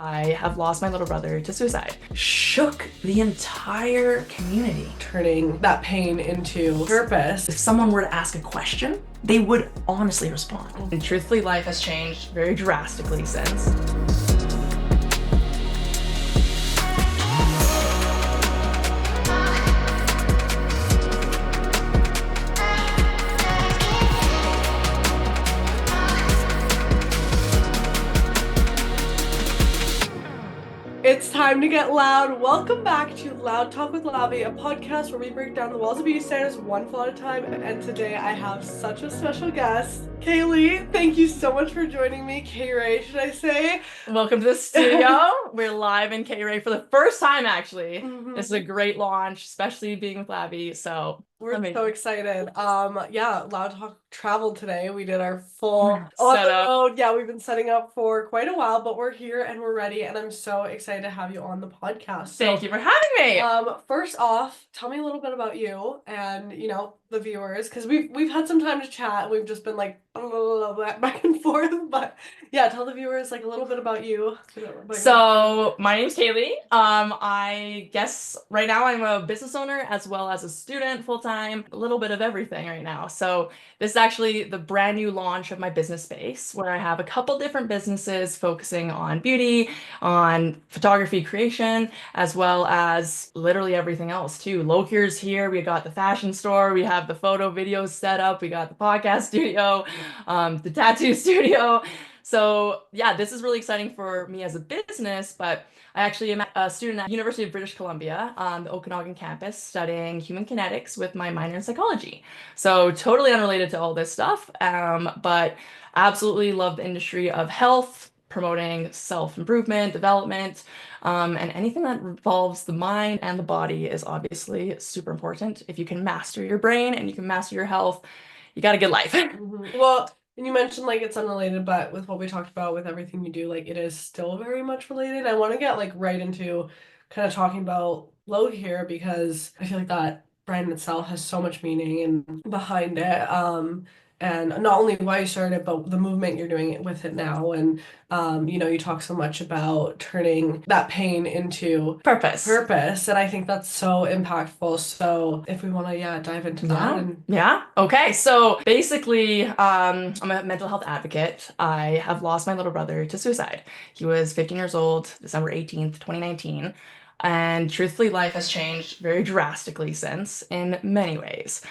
I have lost my little brother to suicide. Shook the entire community. Turning that pain into purpose. If someone were to ask a question, they would honestly respond. And truthfully, life has changed very drastically since. It's time to get loud. Welcome back to Loud Talk with Lavi, a podcast where we break down the walls of beauty standards one flaw at a time. And today I have such a special guest, Kaylee. Thank you so much for joining me. K-Ray, should I say? Welcome to the studio. We're live in K-Ray for the first time, actually. Mhm. This is a great launch, especially being with Lavi. So We're amazing. so excited. Yeah, Loud Talk traveled today. We did our full on the Setup. road. Yeah, we've been setting up for quite a while, but we're here and we're ready, and I'm so excited to have you on the podcast. Thank you for having me. First off, tell me a little bit about you and the viewers, because we've had some time to chat. We've just been like back and forth, but yeah, tell the viewers like a little bit about you. So my name's Kaylee. I guess right now I'm a business owner as well as a student full-time, a little bit of everything right now. So this is actually the brand new launch of my business space, where I have a couple different businesses focusing on beauty, on photography creation, as well as literally everything else too. Locare's here. We got the fashion store. We have the photo video set up. We got the podcast studio, the tattoo studio. So yeah, this is really exciting for me as a business, but I actually am a student at University of British Columbia on the Okanagan campus studying human kinetics with my minor in psychology. So totally unrelated to all this stuff, but absolutely love the industry of health, promoting self-improvement, development, and anything that involves the mind and the body is obviously super important. If you can master your brain and you can master your health, you got a good life. Well, and you mentioned like it's unrelated, but with what we talked about with everything you do, like it is still very much related. I want to get like right into kind of talking about Load here, because I feel like that brand itself has so much meaning and behind it. And not only why you started it, but the movement you're doing it with it now. And you talk so much about turning that pain into Purpose. And I think that's so impactful. So if we want to, dive into that. Yeah. Okay. So basically, I'm a mental health advocate. I have lost my little brother to suicide. He was 15 years old, December 18th, 2019. And truthfully, life has changed very drastically since in many ways.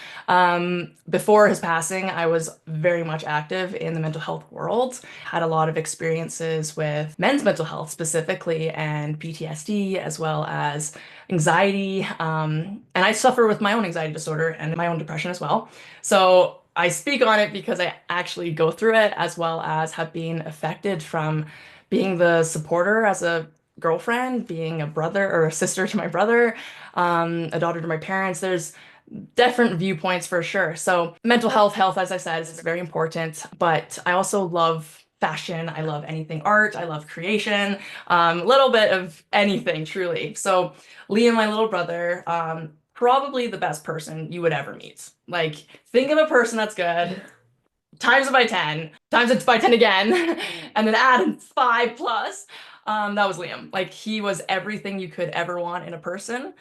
Before his passing, I was very much active in the mental health world, had a lot of experiences with men's mental health specifically and PTSD, as well as anxiety. And I suffer with my own anxiety disorder and my own depression as well. So I speak on it because I actually go through it, as well as have been affected from being the supporter as a girlfriend, being a brother or a sister to my brother, a daughter to my parents. There's different viewpoints for sure. So mental health, as I said, is very important, but I also love fashion. I love anything art. I love creation, a little bit of anything, truly. So Liam, my little brother, probably the best person you would ever meet. Like, think of a person that's good, times it by 10, times it by 10 again, and then add 5 plus. That was Liam. Like, he was everything you could ever want in a person.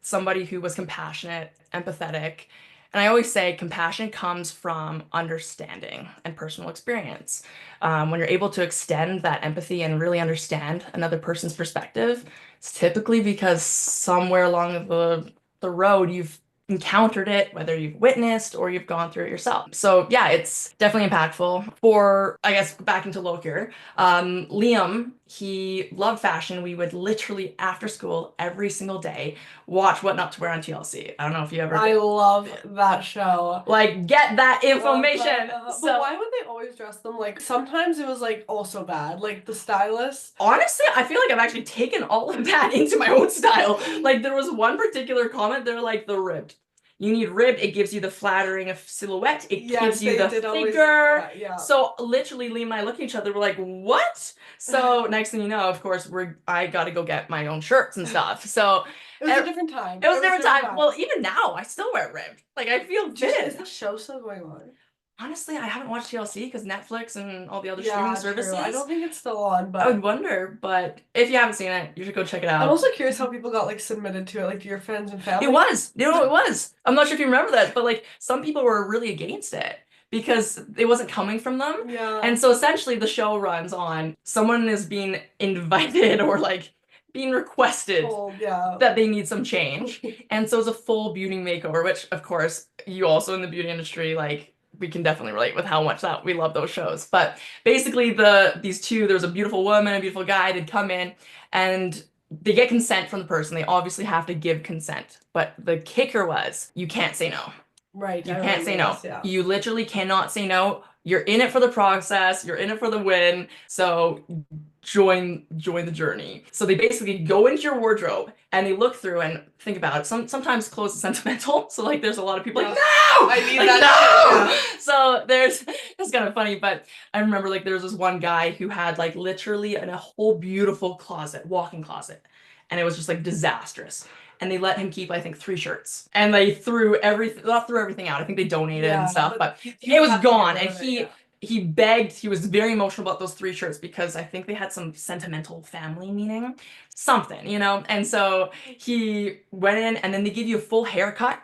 Somebody who was compassionate, empathetic. And I always say compassion comes from understanding and personal experience. When you're able to extend that empathy and really understand another person's perspective, it's typically because somewhere along the road you've encountered it, whether you've witnessed or you've gone through it yourself. So yeah, it's definitely impactful. For, I guess, back into Locure, Liam, he loved fashion. We would literally, after school, every single day, watch What Not to Wear on TLC. I don't know if you ever... I love that show. Like, get that information. But why would they always dress them like... Sometimes it was like also bad, like the stylist. Honestly, I feel like I've actually taken all of that into my own style. Like, there was one particular comment, they're like, the ribbed. You need ribbed, it gives you the flattering of silhouette, it gives you the figure. Yeah. So literally Liam and I look at each other, we're like, what? So next thing you know, of course, I gotta go get my own shirts and stuff. So it was a different time. It was a different time. Well, even now, I still wear ribbed. Like, I feel good. Is the show still going on? Honestly, I haven't watched TLC because Netflix and all the other streaming Yeah, true. I services. don't think it's still on, I would but wonder, but if you haven't seen it, you should go check it I'm out. also curious how people got like submitted to it, like your friends and It family. was, it was. I'm not sure if you remember that, but like some people were really against it because it wasn't coming from them. Yeah. And so essentially the show runs on someone is being invited or like being requested Told, yeah. that they need some change. And so it's a full beauty makeover, which of course you also in the beauty industry, like we can definitely relate with how much that we love those shows. But basically these two, there's a beautiful woman, a beautiful guy, they'd come in and they get consent from the person. They obviously have to give consent. But the kicker was you can't say no. Right, You I can't say remember no. this, yeah. You literally cannot say no. You're in it for the process, you're in it for the win. So join the journey. So they basically go into your wardrobe and they look through and think about it. Sometimes clothes is sentimental. So like there's a lot of people like, Yeah. no! I need Like, that no! shit, So it's kind of funny, but I remember like there was this one guy who had like literally a whole beautiful closet, walk-in closet. And it was just like disastrous. And they let him keep, I think, 3 shirts. And they threw everything, not threw everything out. I think they donated and yeah, stuff, but you it was have to get gone. rid And of it, yeah. he begged, he was very emotional about those 3 shirts because I think they had some sentimental family meaning, something, you know? And so he went in and then they give you a full haircut,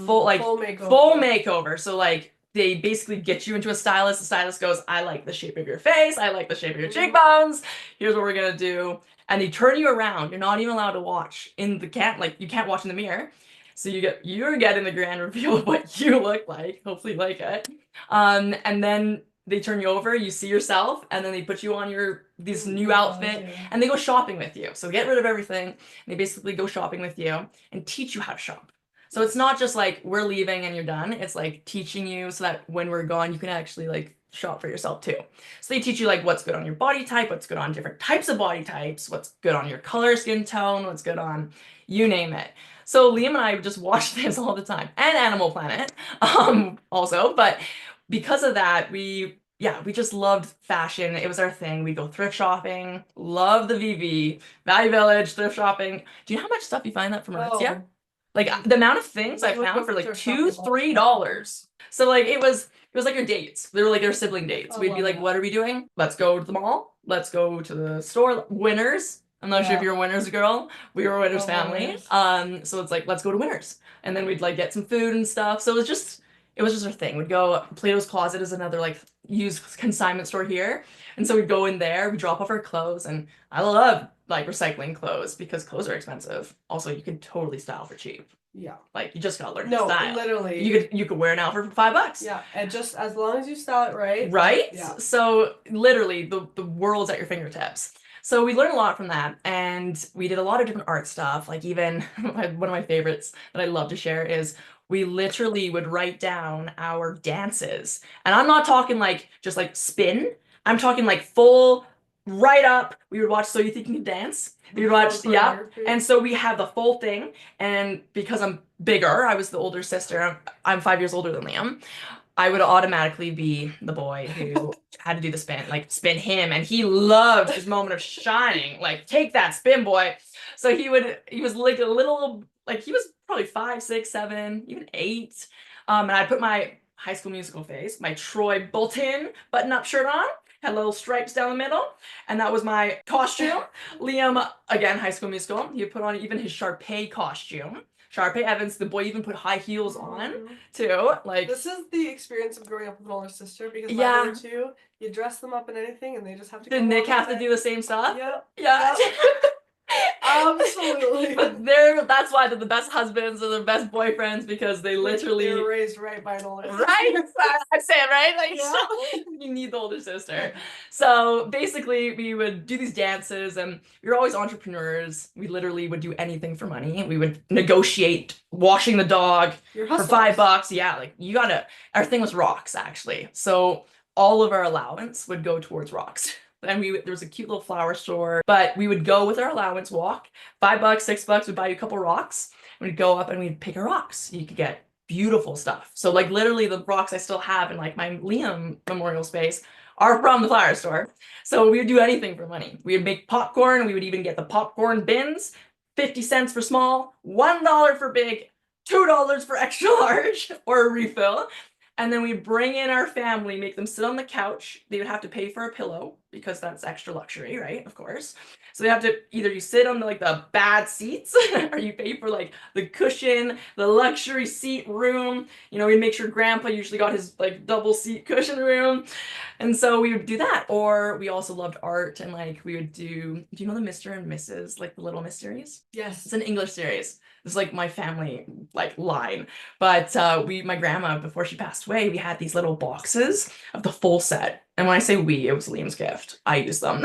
full, like, Full makeover. full makeover. So, like, they basically get you into a stylist. The stylist goes, I like the shape of your face. I like the shape of your cheekbones. Here's what we're gonna do. And they turn you around. You're not even allowed to watch in the like you can't watch in the mirror. So you're getting the grand reveal of what you look like. Hopefully you like it. And then they turn you over, you see yourself, and then they put you on this new outfit Yeah. and they go shopping with you. So get rid of everything. They basically go shopping with you and teach you how to shop. So it's not just like we're leaving and you're done. It's like teaching you so that when we're gone, you can actually like shop for yourself too. So they teach you like what's good on your body type, what's good on different types of body types, what's good on your color, skin tone, what's good on you name it. So Liam and I would just watch this all the time, and Animal Planet, also. But because of that, we just loved fashion. It was our thing. We go thrift shopping. Love the VV, Value Village, thrift shopping. Do you know how much stuff you find that from Aritzia? Oh, Like the amount of things I like found for what like thrift two, shopping $3. So like it was like your dates. They were like your sibling dates. I We'd be love like, that. what are we doing? Let's go to the mall. Let's go to the store. Winners. I'm not sure if Yeah. you're a Winners girl. We were a Winners Love family. Winners. So it's like let's go to Winners, and then we'd like get some food and stuff. So it was just our thing. We'd go. Plato's Closet is another like used consignment store here, and so we'd go in there. We drop off our clothes, and I love like recycling clothes because clothes are expensive. Also, you can totally style for cheap. Yeah. Like you just gotta learn to No, style. literally. You could wear an outfit for $5. Yeah, and just as long as you style it right. Right? Yeah. So literally the world's at your fingertips. So we learned a lot from that, and we did a lot of different art stuff. Like even one of my favorites that I love to share is we literally would write down our dances. And I'm not talking like just like spin. I'm talking like full right up. We would watch So You Think You Can Dance. We would watch, Full yeah. choreography. And so we have the full thing. And because I'm bigger, I was the older sister. I'm 5 years older than Liam. I would automatically be the boy who had to do the spin, like spin him, and he loved his moment of shining. Like, take that spin, boy. So he was like a little, like he was probably 5, 6, 7, even 8. And I put my High School Musical face, my Troy Bolton button-up shirt on, had little stripes down the middle, and that was my costume. Liam, again, High School Musical, he put on even his Sharpay costume. Sharpay Evans, the boy even put high heels on too. Like This is the experience of growing up with an older sister because my yeah, brother too, you dress them up in anything and they just have to did go Nick along have with to it. do the same stuff? Yep. Yeah. Yep. Absolutely. But that's why they're the best husbands or the best boyfriends because they They were literally raised right by an older sister. right? I say it right. Like Yeah. you need the older sister. So basically, we would do these dances, and we were always entrepreneurs. We literally would do anything for money. We would negotiate washing the dog Your for hustlers. $5. Yeah, like you gotta. Our thing was rocks actually. So all of our allowance would go towards rocks. And there was a cute little flower store, but we would go with our allowance, walk $5, $6, we'd buy you a couple rocks. We'd go up and we'd pick our rocks. You could get beautiful stuff. So like literally the rocks I still have in like my Liam memorial space are from the flower store. So we would do anything for money. We would make popcorn. We would even get the popcorn bins, 50 cents for small, $1 for big, $2 for extra large or a refill. And then we bring in our family, make them sit on the couch. They would have to pay for a pillow because that's extra luxury, right? Of course. So they have to either you sit on the bad seats or you pay for like the cushion, the luxury seat room. We make sure grandpa usually got his like double seat cushion room. And so we would do that. Or we also loved art and like we would do you know the Mr. and Mrs. like the Little Mysteries? It's Yes. an English series. It's like my family like line. But my grandma, before she passed away, we had these little boxes of the full set. And when I say we, it was Liam's gift. I used them.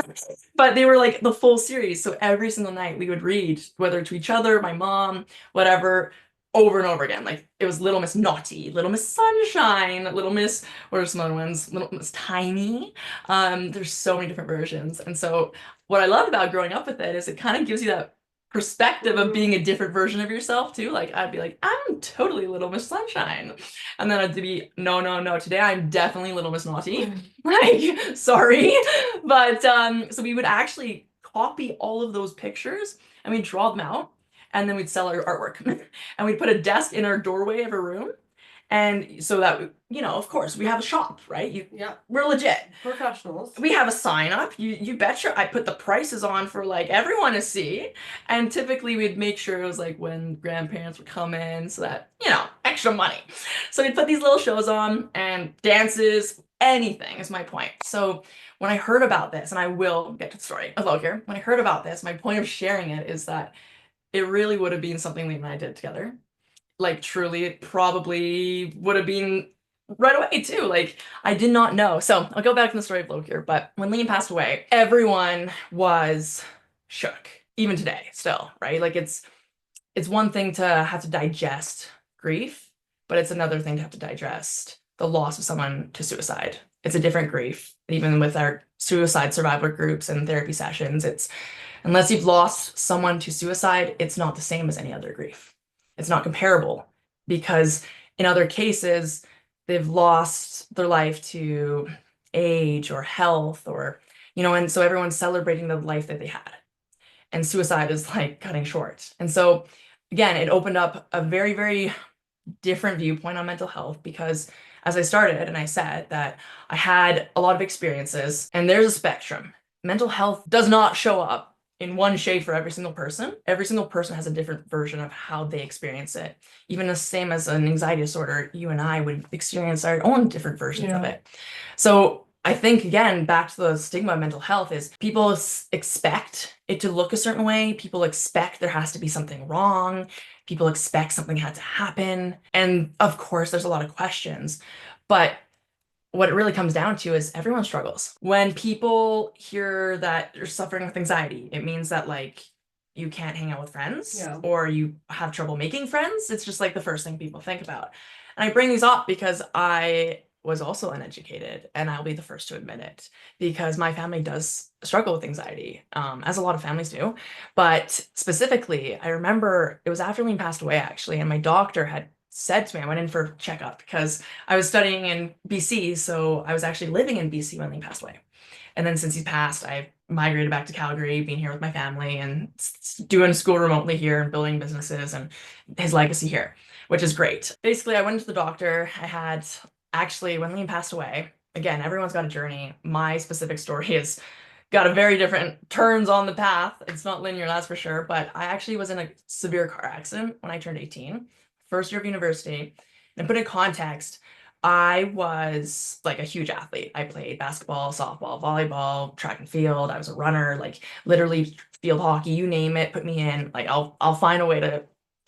But they were like the full series. So every single night we would read, whether to each other, my mom, whatever, over and over again. Like it was Little Miss Naughty, Little Miss Sunshine, Little Miss, what are some other ones? Little Miss Tiny. There's so many different versions. And so what I loved about growing up with it is it kind of gives you that perspective of being a different version of yourself too. Like I'd be like, I'm totally Little Miss Sunshine. And then I'd be, no, no, no, today I'm definitely Little Miss Naughty. Like, sorry. But so we would actually copy all of those pictures and we'd draw them out and then we'd sell our artwork. And we'd put a desk in our doorway of a room. And so that, of course, we have a shop, right? Yeah. We're legit. Professionals. We have a sign up. You betcha. I put the prices on for like everyone to see. And typically we'd make sure it was like when grandparents would come in so that, extra money. So we'd put these little shows on and dances, anything is my point. So when I heard about this, and I will get to the story a little here, when I heard about this, my point of sharing it is that it really would have been something Lee and I did together. Like truly, it probably would have been right away too. Like I did not know. So I'll go back to the story of Loki here. But when Liam passed away, everyone was shook. Even today, still, right? Like it's one thing to have to digest grief, but it's another thing to have to digest the loss of someone to suicide. It's a different grief. Even with our suicide survivor groups and therapy sessions, it's unless you've lost someone to suicide, it's not the same as any other grief. It's not comparable because in other cases, they've lost their life to age or health or, and so everyone's celebrating the life that they had. And suicide is like cutting short. And so again, it opened up a very, very different viewpoint on mental health because as I started and I said that I had a lot of experiences and there's a spectrum. Mental health does not show up in one shade for every single person. Every single person has a different version of how they experience it. Even the same as an anxiety disorder, you and I would experience our own different versions of it. So I think, again, back to the stigma of mental health is people expect it to look a certain way. People expect there has to be something wrong. People expect something had to happen. And of course, there's a lot of questions. But what it really comes down to is everyone struggles. When people hear that you're suffering with anxiety, it means that like you can't hang out with friends or you have trouble making friends. It's just like the first thing people think about. And I bring these up because I was also uneducated and I'll be the first to admit it because my family does struggle with anxiety, as a lot of families do. But specifically, I remember it was after Liam passed away actually, and my doctor had said to me, I went in for a checkup because I was studying in BC, so I was actually living in BC when Liam passed away. And then since he's passed, I migrated back to Calgary, being here with my family and doing school remotely here and building businesses and his legacy here, which is great. Basically, I went to the doctor. I had actually, when Liam passed away, again, everyone's got a journey. My specific story has got a very different turns on the path. It's not linear, that's for sure. But I actually was in a severe car accident when I turned 18, first year of university. And put in context, I was like a huge athlete. I played basketball, softball, volleyball, track and field. I was a runner, like literally field hockey, you name it, put me in. Like I'll find a way to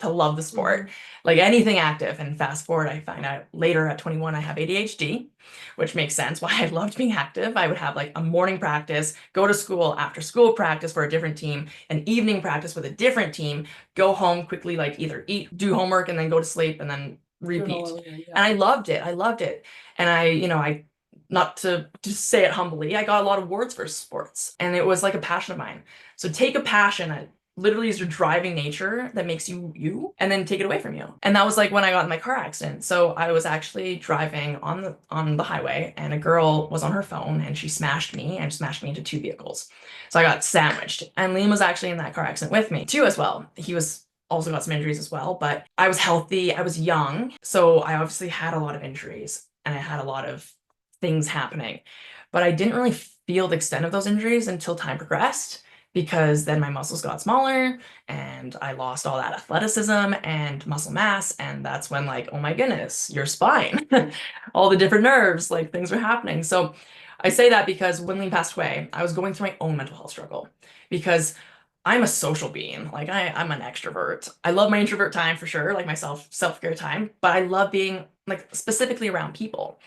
love the sport, like anything active. And fast forward, I find out later at 21, I have ADHD, which makes sense why I loved being active. I would have like a morning practice, go to school, after school practice for a different team, an evening practice with a different team, go home quickly, like either eat, do homework, and then go to sleep and then repeat. And I loved it. I loved it. And I not to say it humbly, I got a lot of awards for sports and it was like a passion of mine. So take a passion that literally is your driving nature that makes you you and then take it away from you. And that was like when I got in my car accident. So I was actually driving on the highway and a girl was on her phone and she smashed me into two vehicles. So I got sandwiched and Liam was actually in that car accident with me too as well. He was also got some injuries as well, but I was healthy, I was young, so I obviously had a lot of injuries. and I had a lot of things happening. But I didn't really feel the extent of those injuries until time progressed because then my muscles got smaller and I lost all that athleticism and muscle mass. And that's when, like, oh my goodness, your spine, all the different nerves, like things were happening. So I say that because when Liam passed away, I was going through my own mental health struggle because I'm a social being. Like I'm an extrovert. I love my introvert time for sure, like my self-care time, but I love being like specifically around people.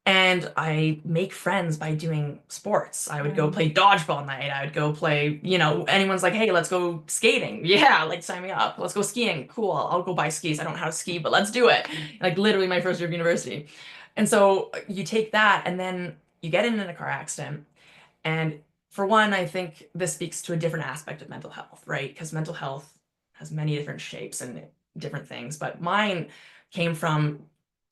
And I make friends by doing sports. I would go play dodgeball night. I would go play, anyone's like, hey, let's go skating. Yeah, like sign me up. Let's go skiing. Cool. I'll go buy skis. I don't know how to ski, but let's do it. Like literally my first year of university. And so you take that and then you get in a car accident. And for one, I think this speaks to a different aspect of mental health, right? Because mental health has many different shapes and different things, but mine came from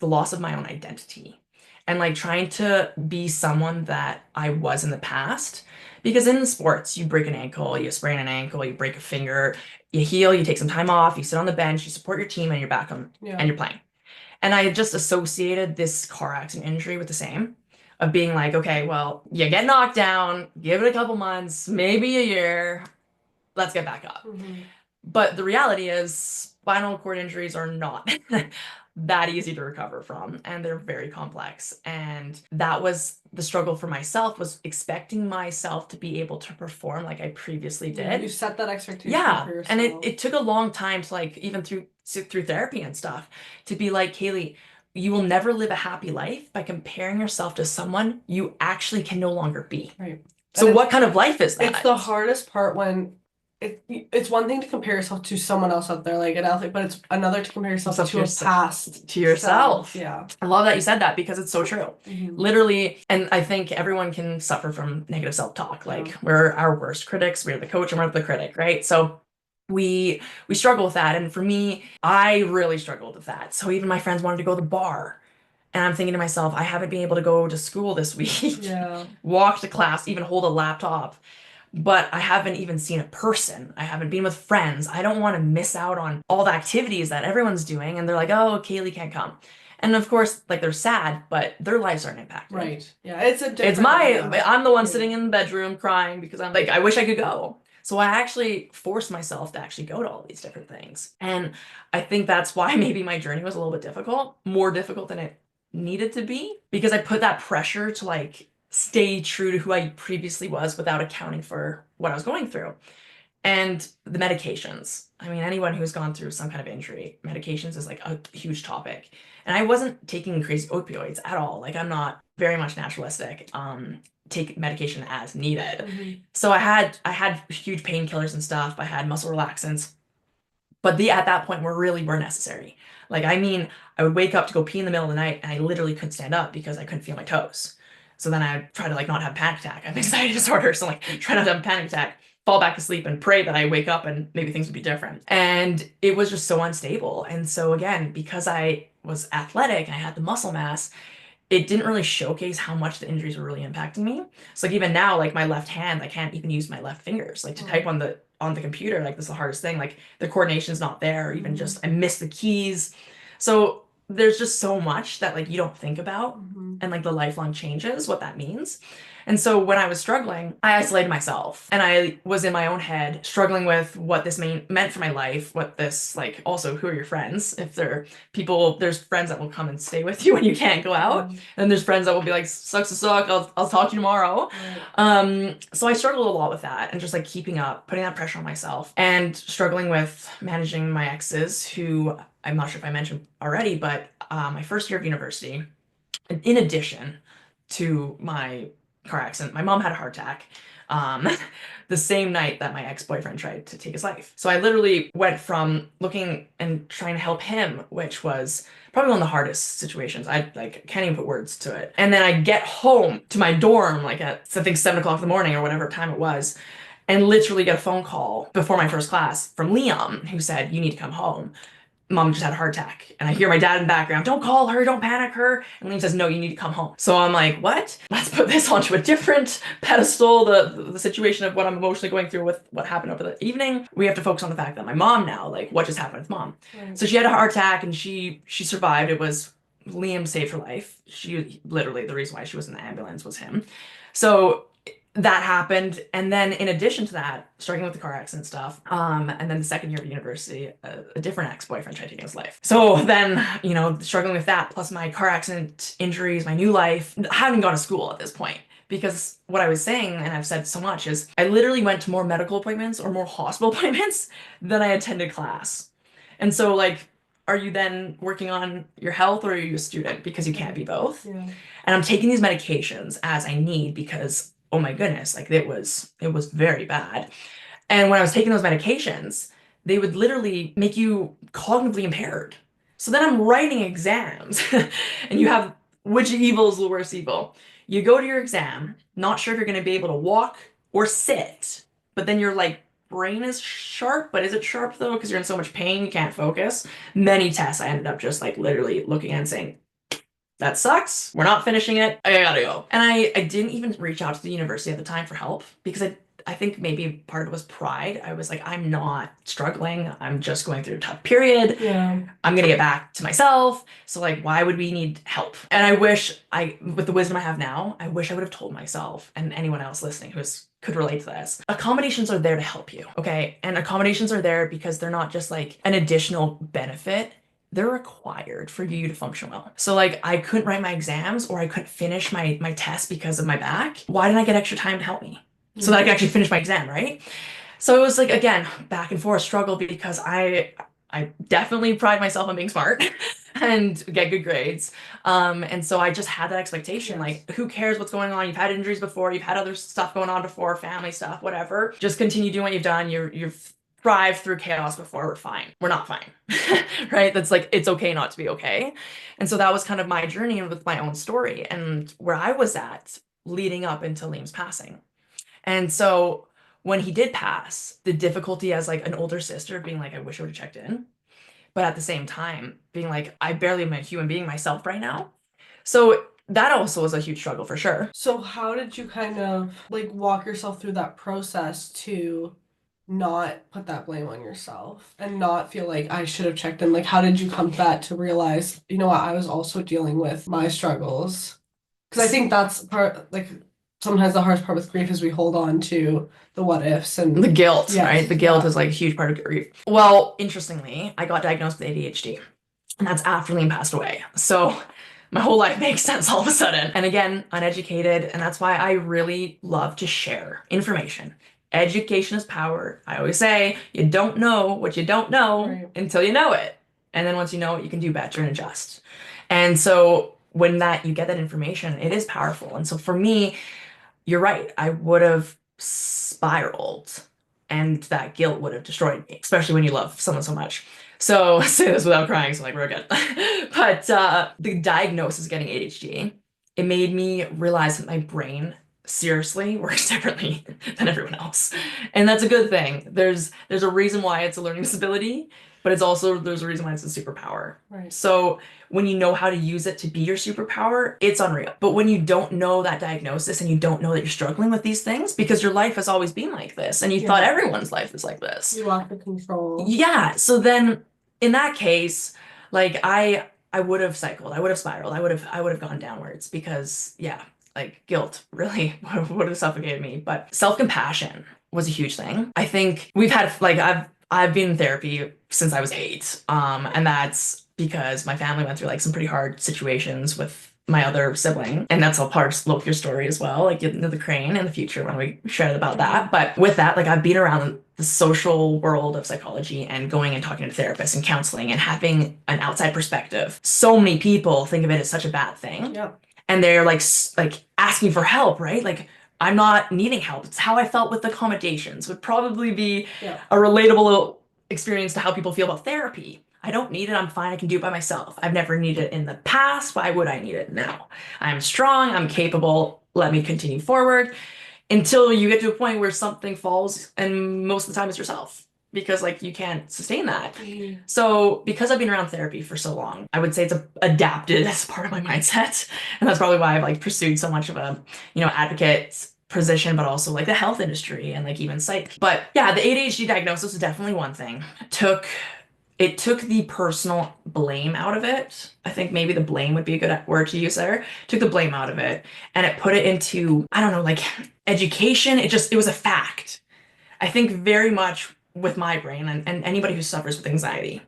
the loss of my own identity and like trying to be someone that I was in the past. Because in sports, you break an ankle, you sprain an ankle, you break a finger, you heal, you take some time off, you sit on the bench, you support your team, and you're back on Yeah. and you're playing. And I just associated this car accident injury with the same of being like, okay, well, you get knocked down, give it a couple months, maybe a year, let's get back up. But the reality is, spinal cord injuries are not that easy to recover from, and they're very complex. And that was the struggle for myself, was expecting myself to be able to perform like I previously did. Yeah, you set that expectation Yeah, for yourself. and it took a long time to like even through therapy and stuff to be like, Kaylee, you will never live a happy life by comparing yourself to someone you actually can no longer be. Right. So what kind of life is that? It's the hardest part when it's one thing to compare yourself to someone else out there, like an athlete, but it's another to compare yourself to a past to yourself. self. Yeah. I love that you said that because it's so true. Mhm. Literally, and I think everyone can suffer from negative self-talk. Like we're our worst critics, we're the coach and we're the critic, right? So we struggle with that. And for me, I really struggled with that. So even my friends wanted to go to the bar. And I'm thinking to myself, I haven't been able to go to school this week, walk to class, even hold a laptop, but I haven't even seen a person. I haven't been with friends. I don't want to miss out on all the activities that everyone's doing. And they're like, oh, Kaylee can't come. And of course, like they're sad, but their lives aren't impacted. Right. Yeah. It's a different. I'm the one sitting in the bedroom crying because I'm like, I wish I could go. So I actually forced myself to actually go to all these different things. And I think that's why maybe my journey was a little bit difficult, more difficult than it needed to be, because I put that pressure to like stay true to who I previously was without accounting for what I was going through. And the medications. I mean, anyone who's gone through some kind of injury, medications is like a huge topic. And I wasn't taking crazy opioids at all. Like I'm not very much naturalistic. Take medication as needed. So I had huge painkillers and stuff. I had muscle relaxants, but at that point were necessary. Like I mean, I would wake up to go pee in the middle of the night and I literally couldn't stand up because I couldn't feel my toes. So then I try to like not have a panic attack. I have anxiety disorder, so like try not to have a panic attack, fall back to sleep and pray that I wake up and maybe things would be different. And it was just so unstable. And so again, because I was athletic and I had the muscle mass, it didn't really showcase how much the injuries were really impacting me. So like even now, like my left hand, I can't even use my left fingers. Like to type on the computer, like this is the hardest thing. Like the coordination's not there, or even just I miss the keys. So there's just so much that like you don't think about, and like the lifelong changes, what that means. And so when I was struggling, I isolated myself and I was in my own head struggling with what this meant for my life, what this like also who are your friends? If they're people, there's friends that will come and stay with you when you can't go out. And there's friends that will be like, sucks to suck, I'll talk to you tomorrow. So I struggled a lot with that and just like keeping up, putting that pressure on myself and struggling with managing my exes who I'm not sure if I mentioned already, but my first year of university, in addition to my car accident, my mom had a heart attack the same night that my ex-boyfriend tried to take his life. So I literally went from looking and trying to help him, which was probably one of the hardest situations. I like can't even put words to it. And then I get home to my dorm like at I think 7 o'clock in the morning or whatever time it was, and literally get a phone call before my first class from Liam who said, you need to come home. Mom just had a heart attack. And I hear my dad in the background, don't call her, don't panic her. And Liam says, no, you need to come home. So I'm like, what? Let's put this onto a different pedestal, the situation of what I'm emotionally going through with what happened over the evening. We have to focus on the fact that my mom now, like what just happened with mom. So she had a heart attack and she survived. It was Liam saved her life. She literally, the reason why she was in the ambulance was him. So that happened. And then in addition to that, struggling with the car accident stuff, and then the second year of university, a different ex-boyfriend tried taking his life. So then, struggling with that, plus my car accident injuries, my new life, I hadn't gone to school at this point. Because what I was saying, and I've said so much, is I literally went to more medical appointments or more hospital appointments than I attended class. And so, like, are you then working on your health or are you a student? Because you can't be both. Yeah. And I'm taking these medications as I need because, oh my goodness, like it was very bad. And when I was taking those medications, they would literally make you cognitively impaired. So then I'm writing exams, and you have which evil is the worst evil? You go to your exam, not sure if you're going to be able to walk or sit, but then your like brain is sharp, but is it sharp though? Because you're in so much pain, you can't focus. Many tests, I ended up just like literally looking and saying, that sucks. We're not finishing it. I gotta go. And I didn't even reach out to the university at the time for help because I think maybe part of it was pride. I was like, I'm not struggling. I'm just going through a tough period. Yeah. I'm gonna get back to myself. So like, why would we need help? And I wish with the wisdom I have now, I wish I would have told myself and anyone else listening could relate to this. Accommodations are there to help you, okay? And accommodations are there because they're not just like an additional benefit. They're required for you to function well. So like I couldn't write my exams or I couldn't finish my test because of my back. Why didn't I get extra time to help me? So that I could actually finish my exam, right? So it was like again, back and forth struggle because I definitely pride myself on being smart and get good grades. And so I just had that expectation, like, who cares what's going on? You've had injuries before, you've had other stuff going on before, family stuff, whatever. Just continue doing what you've done. You've thrived through chaos before. We're fine. We're not fine, right? That's like, it's okay not to be okay. And so that was kind of my journey with my own story and where I was at leading up into Liam's passing. And so when he did pass, the difficulty as like an older sister being like, I wish I would have checked in. But at the same time, being like, I barely am a human being myself right now. So that also was a huge struggle for sure. So how did you kind of like walk yourself through that process to not put that blame on yourself and not feel like I should have checked in? Like, how did you come to that to realize, you know what, I was also dealing with my struggles? Because I think that's part, like, sometimes the hardest part with grief is we hold on to the what ifs and The guilt, yes, right? The guilt yeah. is like a huge part of grief. Well, interestingly, I got diagnosed with ADHD, and that's after Liam passed away. So my whole life makes sense all of a sudden. And again, uneducated, and that's why I really love to share information. Education is power. I always say you don't know what you don't know Right. until you know it. And then once you know it, you can do better and adjust. And so when that you get that information, it is powerful. And so for me, you're right. I would have spiraled and that guilt would have destroyed me, especially when you love someone so much. So say this without crying, so like we're good. But the diagnosis of getting ADHD, it made me realize that my brain seriously works differently than everyone else. And that's a good thing. There's a reason why it's a learning disability, but there's a reason why it's a superpower. Right. So when you know how to use it to be your superpower, it's unreal. But when you don't know that diagnosis and you don't know that you're struggling with these things because your life has always been like this and you thought everyone's life is like this. You want the control. Yeah. So then in that case, like I would have cycled, I would have spiraled, I would have gone downwards because yeah, like guilt really would have suffocated me. But self-compassion was a huge thing. I think we've had like I've been in therapy since I was 8. And that's because my family went through like some pretty hard situations with my other sibling. And that's all part of your story as well, like getting to the crane in the future when we shared about that. But with that, like I've been around the social world of psychology and going and talking to therapists and counseling and having an outside perspective. So many people think of it as such a bad thing. Yep. And they're like asking for help, right? Like I'm not needing help. It's how I felt with accommodations would probably be a relatable experience to how people feel about therapy. I don't need it. I'm fine. I can do it by myself. I've never needed it in the past. Why would I need it now? I'm strong. I'm capable. Let me continue forward until you get to a point where something falls, and most of the time it's yourself because like you can't sustain that. So because I've been around therapy for so long, I would say it's adapted as part of my mindset. And that's probably why I've like pursued so much of a, advocate position, but also like the health industry and like even psych. But yeah, the ADHD diagnosis was definitely one thing. It took it took the personal blame out of it. I think maybe the blame would be a good word to use there. Took the blame out of it and it put it into, I don't know, like education. It was a fact. I think very much with migraine and anybody who suffers with anxiety.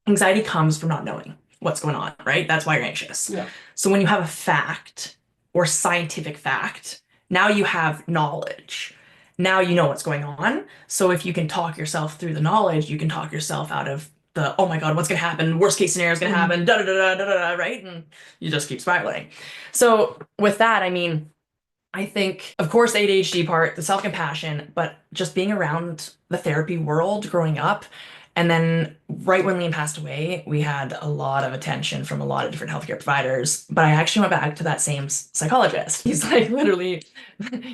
Anxiety comes from not knowing what's going on, right? That's why you're anxious. Yeah. So when you have a fact or scientific fact, now you have knowledge. Now you know what's going on. So if you can talk yourself through the knowledge, you can talk yourself out of the, oh my God, what's gonna happen? Worst case scenario is gonna happen, da da da da da da, right? And you just keep spiraling. So with that, I mean, I think, of course, the ADHD part, the self-compassion, but just being around the therapy world growing up. And then right when Liam passed away, we had a lot of attention from a lot of different healthcare providers. But I actually went back to that same psychologist. He's like literally,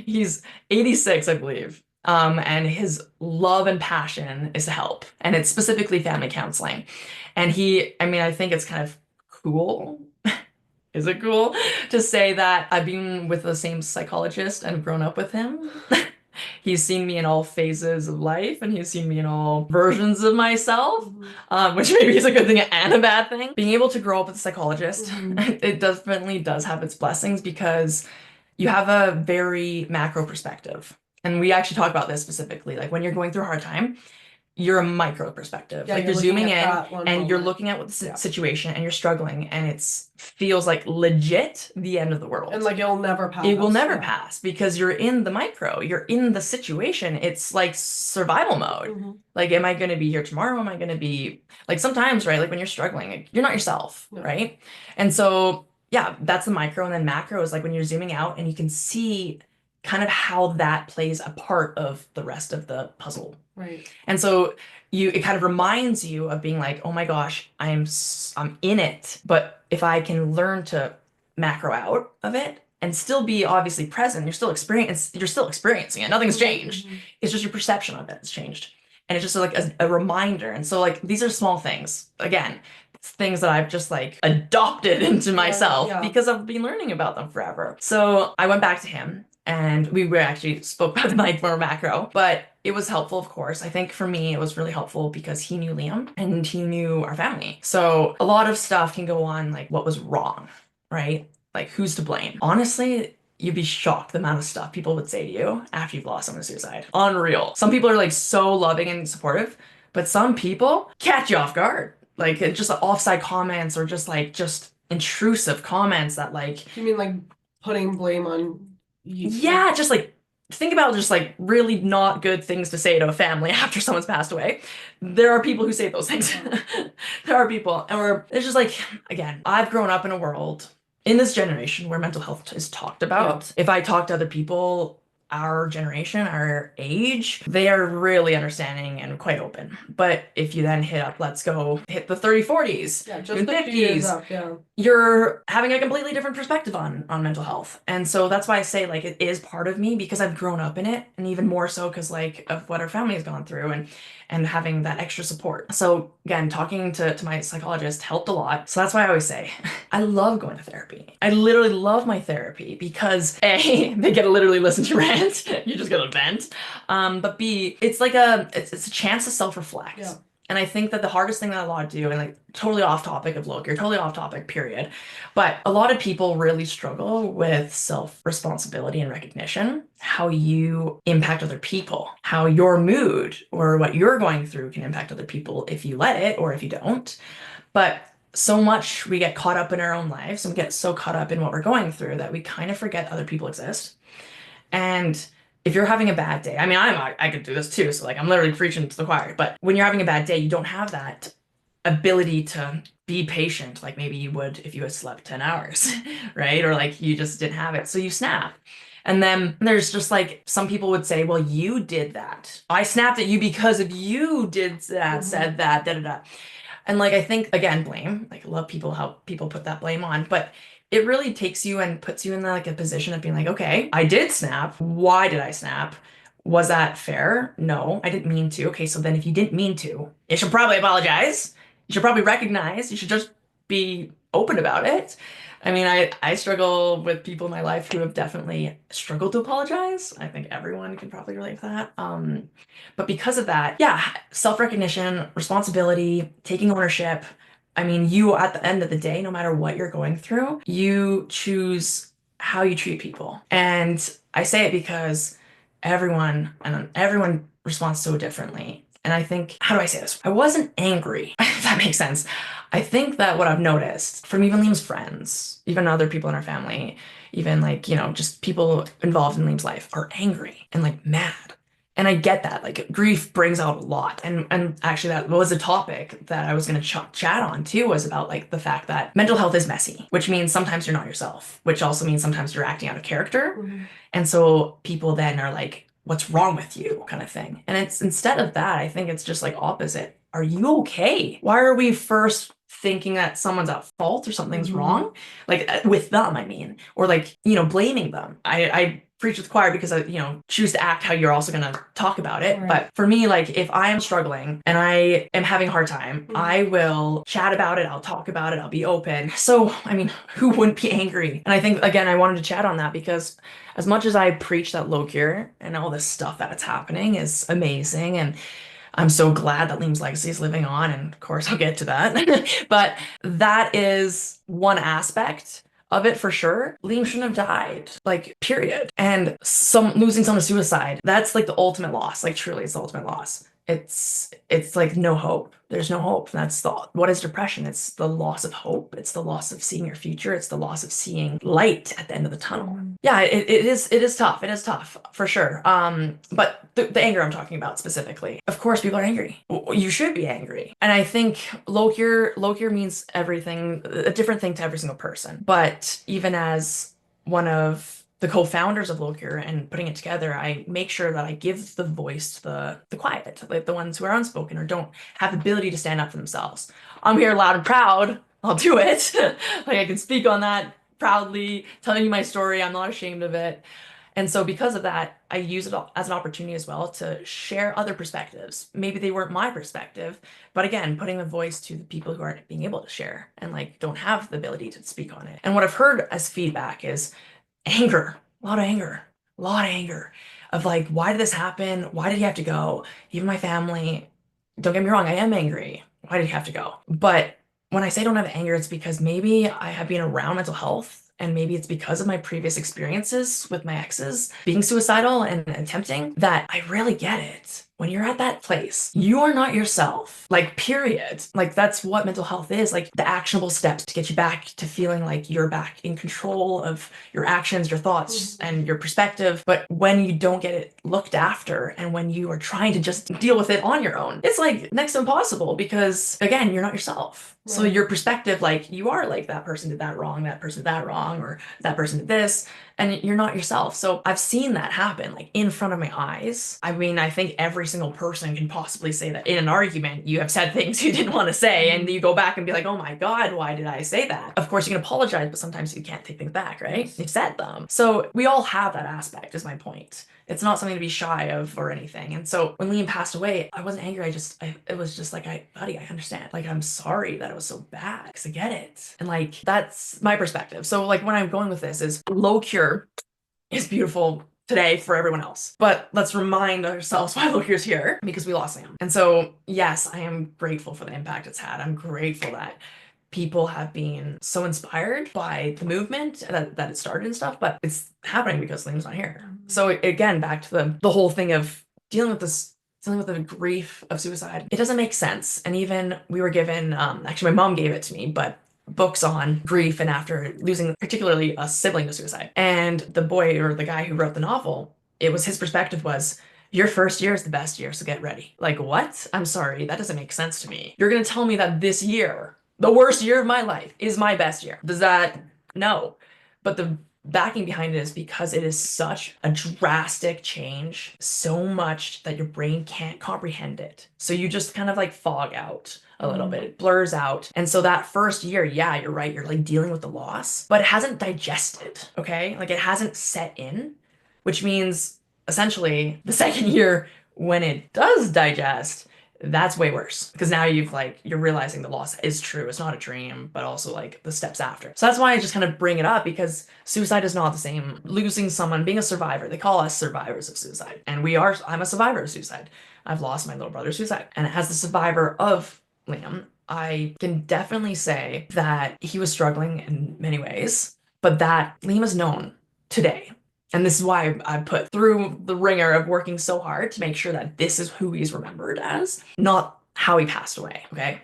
he's 86, I believe. And his love and passion is to help. And it's specifically family counseling. And I mean, I think it's kind of cool. Is it cool to say that I've been with the same psychologist and grown up with him? He's seen me in all phases of life and he's seen me in all versions of myself, which maybe is a good thing and a bad thing. Being able to grow up with a psychologist, it definitely does have its blessings because you have a very macro perspective. And we actually talk about this specifically, like when you're going through a hard time, you're a micro perspective. Yeah, Like you're you're looking zooming at in that one and you're moment. looking at what the Yeah. situation and you're struggling and it's feels like legit the end of the world. And like it'll never pass. It will never Yeah. pass because you're in the micro, you're in the situation. It's like survival mode. Like, am I going to be here tomorrow? Am I going to be like sometimes, right? Like when you're struggling, like, you're not yourself, No. right? And so, yeah, that's the micro. And then macro is like when you're zooming out and you can see kind of how that plays a part of the rest of the puzzle. Right. And so it kind of reminds you of being like, oh my gosh, I'm in it. But if I can learn to macro out of it and still be obviously present, you're still experiencing it. Nothing's changed. It's just your perception of it has changed. And it's just like a reminder. And so like these are small things. Again, things that I've just like adopted into myself because I've been learning about them forever. So I went back to him and we were actually spoke about the night more macro, but it was helpful, of course. I think for me, it was really helpful because he knew Liam and he knew our family. So a lot of stuff can go on like what was wrong, right? Like who's to blame? Honestly, you'd be shocked the amount of stuff people would say to you after you've lost someone to suicide. Unreal. Some people are like so loving and supportive, but some people catch you off guard. Like it's just offside comments or just intrusive comments that like You mean like putting blame on you? yeah, just like think about just like really not good things to say to a family after someone's passed away. There are people who say those things. There are people, it's just like, again, I've grown up in a world in this generation where mental health is talked about. If I talk to other people, our generation, our age, they are really understanding and quite open. But if you then let's go hit the 30, 40s, just even a few years 50s, up, you're having a completely different perspective on mental health. And so that's why I say like it is part of me because I've grown up in it and even more so because like of what our family has gone through and having that extra support. So again, talking to my psychologist helped a lot. So that's why I always say I love going to therapy. I literally love my therapy because A, they get to literally listen to rant. You just get to vent. But B, it's like it's a chance to self-reflect. Yeah. And I think that the hardest thing that a lot do, and like totally off topic of Loki, you're totally off topic, period. But a lot of people really struggle with self-responsibility and recognition, how you impact other people, how your mood or what you're going through can impact other people if you let it or if you don't. But so much we get caught up in our own lives and we get so caught up in what we're going through that we kind of forget other people exist. And if you're having a bad day, I mean, I could do this too. So like I'm literally preaching to the choir, but when you're having a bad day, you don't have that ability to be patient like maybe you would if you had slept 10 hours, right? Or like you just didn't have it. So you snap. And then there's just like some people would say, well, you did that. I snapped at you because of you did that, said that, da da da. And like I think again, blame. Like I love people how people put that blame on, but it really takes you and puts you in like a position of being like, okay, I did snap. Why did I snap? Was that fair? No, I didn't mean to. Okay, so then if you didn't mean to, you should probably apologize. You should probably recognize. You should just be open about it. I mean, I struggle with people in my life who have definitely struggled to apologize. I think everyone can probably relate to that. But because of that, yeah, self-recognition, responsibility, taking ownership. I mean, you at the end of the day, no matter what you're going through, you choose how you treat people. And I say it because everyone responds so differently. And I think, how do I say this? I wasn't angry, if that makes sense. I think that what I've noticed from even Liam's friends, even other people in our family, even like, just people involved in Liam's life are angry and like mad. And I get that. Like grief brings out a lot. And actually that was a topic that I was going to chat on too, was about like the fact that mental health is messy, which means sometimes you're not yourself, which also means sometimes you're acting out of character. And so people then are like, what's wrong with you kind of thing. And it's instead of that, I think it's just like opposite. Are you okay? Why are we first thinking that someone's at fault or something's wrong? Like with them, I mean, or like, blaming them. I preach with the choir because I, choose to act how you're also going to talk about it. Right. But for me, like if I am struggling and I am having a hard time, I will chat about it. I'll talk about it. I'll be open. So, I mean, who wouldn't be angry? And I think, again, I wanted to chat on that because as much as I preach that low cure and all this stuff that's happening is amazing, and I'm so glad that Liam's legacy is living on, and of course I'll get to that. But that is one aspect of it for sure. Liam shouldn't have died, like, period. And losing someone to suicide, that's like the ultimate loss. Like truly, it's the ultimate loss. It's like no hope. There's no hope. That's what is depression? It's the loss of hope. It's the loss of seeing your future. It's the loss of seeing light at the end of the tunnel. Yeah, it is tough. It is tough for sure. But the anger I'm talking about specifically, of course, people are angry. You should be angry. And I think low cure means everything, a different thing to every single person. But even as one of the co-founders of Locure and putting it together, I make sure that I give the voice to the quiet, like the ones who are unspoken or don't have the ability to stand up for themselves. I'm here loud and proud. I'll do it. Like I can speak on that proudly, telling you my story. I'm not ashamed of it. And so because of that, I use it as an opportunity as well to share other perspectives. Maybe they weren't my perspective, but again, putting a voice to the people who aren't being able to share and like don't have the ability to speak on it. And what I've heard as feedback is anger, a lot of anger, a lot of anger of like, why did this happen? Why did he have to go? Even my family, don't get me wrong, I am angry. Why did he have to go? But when I say I don't have anger, it's because maybe I have been around mental health. And maybe it's because of my previous experiences with my exes being suicidal and attempting that I really get it. When you're at that place, you are not yourself. Like, period. Like, that's what mental health is. Like, the actionable steps to get you back to feeling like you're back in control of your actions, your thoughts, and your perspective. But when you don't get it looked after and when you are trying to just deal with it on your own, it's like next to impossible because, again, you're not yourself. So Right. your perspective, like you are like that person did that wrong, that person did that wrong, or that person did this, and you're not yourself. So I've seen that happen like in front of my eyes. I mean, I think every single person can possibly say that in an argument you have said things you didn't want to say, and you go back and be like, oh my God, why did I say that? Of course you can apologize, but sometimes you can't take things back, right? You've said them. So we all have that aspect, is my point. It's not something to be shy of or anything. And so when Liam passed away, I wasn't angry. It was just like, buddy, I understand. Like, I'm sorry that it was so bad because I get it. And like, that's my perspective. So like when I'm going with this is low cure is beautiful today for everyone else. But let's remind ourselves why low cure is here because we lost Liam. And so, yes, I am grateful for the impact it's had. I'm grateful that people have been so inspired by the movement that it started and stuff, but it's happening because Liam's not here. So again, back to the whole thing of dealing with the grief of suicide. It doesn't make sense. And even we were given, actually my mom gave it to me, but books on grief and after losing particularly a sibling to suicide. And the boy or the guy who wrote the novel, it was his perspective was, your first year is the best year, so get ready. Like, what? I'm sorry, that doesn't make sense to me. You're gonna tell me that this year, the worst year of my life, is my best year. Does that? No. But the backing behind it is because it is such a drastic change, so much that your brain can't comprehend it. So you just kind of like fog out a little bit. It blurs out. And so that first year, yeah, you're right. You're like dealing with the loss, but it hasn't digested, okay? Like it hasn't set in, which means essentially the second year when it does digest, That's way worse because now you're realizing the loss is true. It's not a dream, but also like the steps after. So that's why I just kind of bring it up because suicide is not the same. Losing someone, being a survivor, they call us survivors of suicide. And I'm a survivor of suicide. I've lost my little brother to suicide. And as the survivor of Liam, I can definitely say that he was struggling in many ways, but that Liam is known today. And this is why I put through the ringer of working so hard to make sure that this is who he's remembered as, not how he passed away, okay?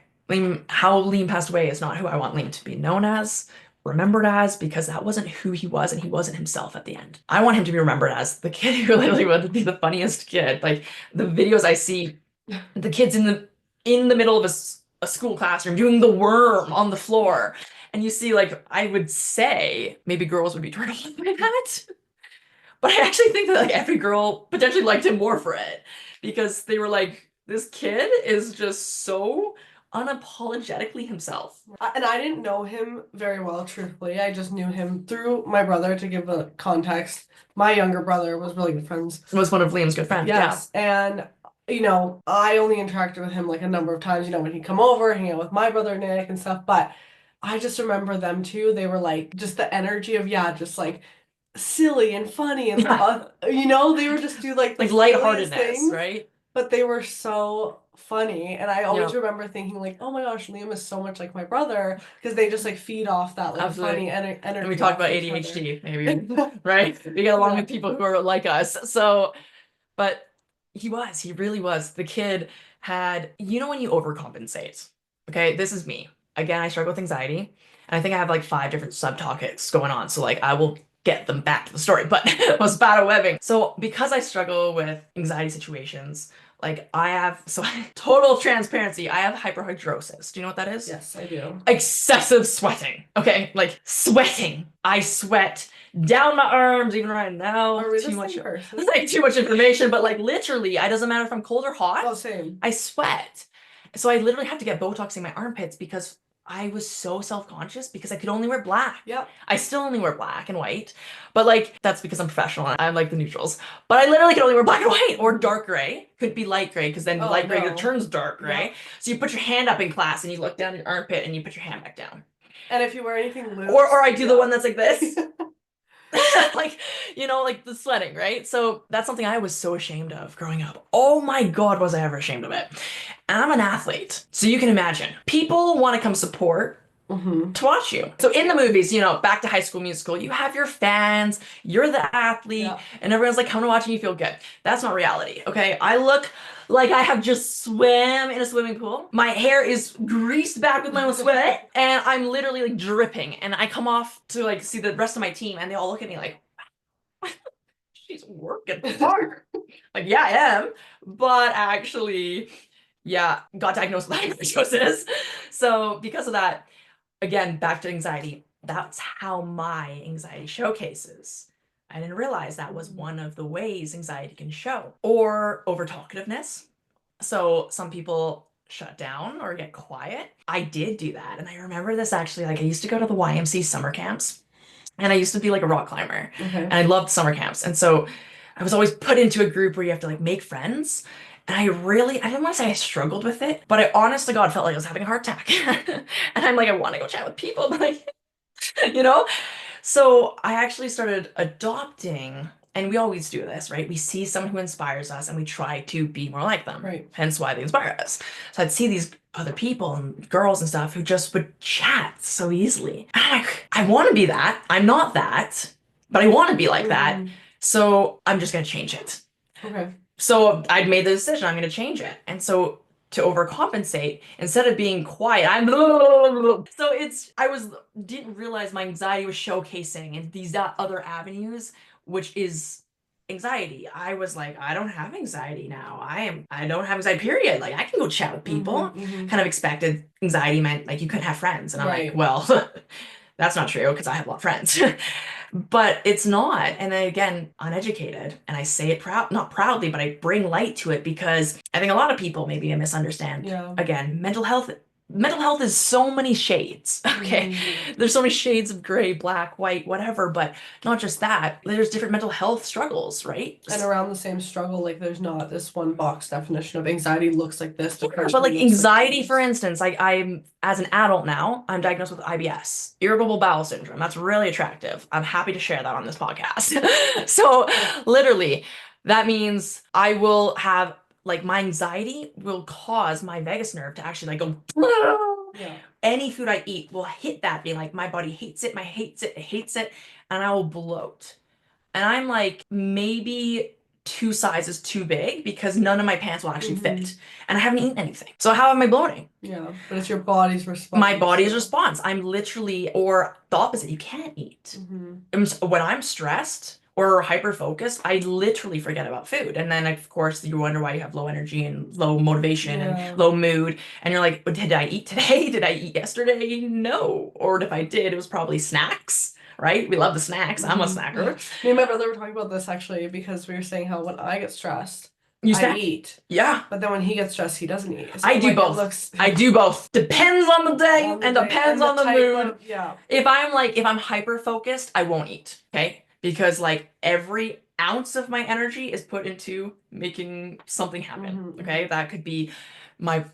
How Liam passed away is not who I want Liam to be known as, remembered as, because that wasn't who he was and he wasn't himself at the end. I want him to be remembered as the kid who literally wanted to be the funniest kid. Like the videos I see, the kids in the middle of a school classroom doing the worm on the floor. And you see, like, I would say maybe girls would be turned on by that. But I actually think that like every girl potentially liked him more for it because they were like, this kid is just so unapologetically himself. And I didn't know him very well, truthfully. I just knew him through my brother. To give a context, my younger brother was really good friends. Was one of Liam's good friends. Yes, and I only interacted with him like a number of times, when he'd come over, hang out with my brother Nick and stuff. But I just remember them too. They were like just the energy of, yeah, just like silly and funny and Yeah. they would just do like the Like silliest lightheartedness, things, right? but they were so funny. And I always Yeah, remember thinking like, oh my gosh, Liam is so much like my brother because they just like feed off that like absolutely. funny And we energy talked off about each other. ADHD, maybe, right? We get along Yeah. with people who are like us. So, but he really was. The kid had, when you overcompensate, okay, this is me. Again, I struggle with anxiety, and I think I have like 5 different subtopics going on. So like I will get them back to the story, but was bad webbing. So because I struggle with anxiety situations, like I have, so total transparency, I have hyperhidrosis. Do you know what that is? Yes, I do. Excessive sweating. Okay, like sweating. I sweat down my arms even right now. Are we the Too much. same person? It's like too much information, but like literally, it doesn't matter if I'm cold or hot. Oh, same. I sweat. So I literally have to get Botox in my armpits because I was so self-conscious because I could only wear black. Yep. I still only wear black and white, but like that's because I'm professional and I like the neutrals. But I literally could only wear black and white or dark gray. Could be light gray because then Oh, light gray no. turns dark gray. Yep. So you put your hand up in class and you look down your armpit and you put your hand back down. And if you wear anything loose, Or I do the one that's like this. Like, like the sweating, right? So that's something I was so ashamed of growing up. Oh my God, was I ever ashamed of it? And I'm an athlete. So you can imagine, people want to come support to watch you. So in the movies, back to High School Musical, you have your fans, you're the athlete, Yeah. and everyone's like, come to watch and you feel good. That's not reality, okay? I look like I have just swam in a swimming pool. My hair is greased back with my own sweat, and I'm literally like dripping. And I come off to like see the rest of my team, and they all look at me like, she's working hard. Like, yeah, I am. But actually, yeah, got diagnosed with hyperhidrosis. So because of that, again, back to anxiety, that's how my anxiety showcases. I didn't realize that was one of the ways anxiety can show. Or overtalkativeness. So some people shut down or get quiet. I did do that. And I remember this actually, like I used to go to the YMC summer camps and I used to be like a rock climber and I loved summer camps. And so I was always put into a group where you have to like make friends. And I didn't want to say I struggled with it, but I honest to God felt like I was having a heart attack. And I'm like, I want to go chat with people, but like, you know? So I actually started adopting, and we always do this, right? We see someone who inspires us and we try to be more like them. Right. Hence why they inspire us. So I'd see these other people and girls and stuff who just would chat so easily. And I'm like, I want to be that. I'm not that, but I want to be like that. So I'm just going to change it. Okay. So I'd made the decision, I'm going to change it. And so to overcompensate, instead of being quiet, didn't realize my anxiety was showcasing in these other avenues, which is anxiety. I was like, I don't have anxiety now. I don't have anxiety, period. Like I can go chat with people. Kind of expected anxiety meant like you couldn't have friends. And I'm like, well, that's not true because I have a lot of friends. But it's not. And then again, uneducated. And I say it not proudly, but I bring light to it because I think a lot of people maybe misunderstand. Yeah. Again, mental health mental health is so many shades. Okay. Mhm. There's so many shades of gray, black, white, whatever, but not just that. There's different mental health struggles, right? And around the same struggle, like there's not this one box definition of anxiety looks like this, Yeah, depression but like looks like anxiety, for this. instance, like I'm as an adult now, I'm diagnosed with IBS, irritable bowel syndrome. That's really attractive. I'm happy to share that on this podcast. So literally, that means I will have like my anxiety will cause my vagus nerve to actually like go. Yeah. Any food I eat will hit that, being like my body hates it, and I will bloat. And I'm like maybe two sizes too big because none of my pants will actually fit. And I haven't eaten anything. So how am I bloating? Yeah, but it's your body's My response. body's response. I'm literally, or the opposite, you can't eat. When I'm stressed or hyper focused, I literally forget about food. And then, of course, you wonder why you have low energy and low motivation Yeah. and low mood. And you're like, "But did I eat today? Did I eat yesterday? No. Or if I did, it was probably snacks, right? We love the snacks. I'm a snacker. Me and my brother were talking about this actually because we were saying how when I get stressed, You I snack? eat. Yeah. But then when he gets stressed, he doesn't eat. So I do like, both. I do both. Depends on the day on the and day depends and on the type mood. of- yeah. If I'm hyper focused, I won't eat. Okay? Because like every ounce of my energy is put into making something happen. Okay? That could be my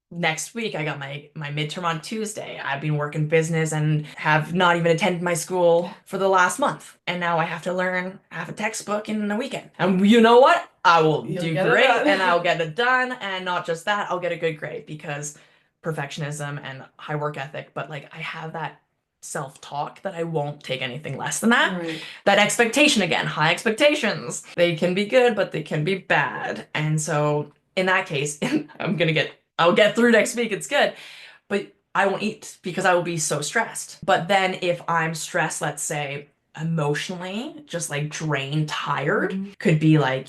next week. I got my midterm on Tuesday. I've been working business and have not even attended my school for the last month. And now I have to learn half a textbook in a weekend. And you know what? I will You'll do get it great done. and I'll get it done. And not just that, I'll get a good grade because perfectionism and high work ethic. But like I have that self-talk that I won't take anything less than that. Right. That expectation again, high expectations. They can be good, but they can be bad. And so in that case, I'll get through next week. It's good. But I won't eat because I will be so stressed. But then if I'm stressed, let's say emotionally, just like drained, tired, could be like,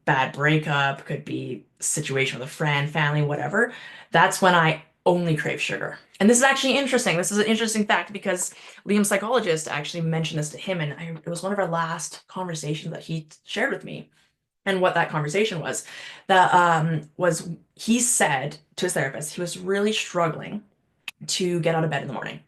bad breakup, could be situation with a friend, family, whatever. That's when I only crave sugar. And this is actually interesting. This is an interesting fact because Liam's psychologist actually mentioned this to him, and it was one of our last conversations that he shared with me. And what that conversation was, that was he said to his therapist he was really struggling to get out of bed in the morning.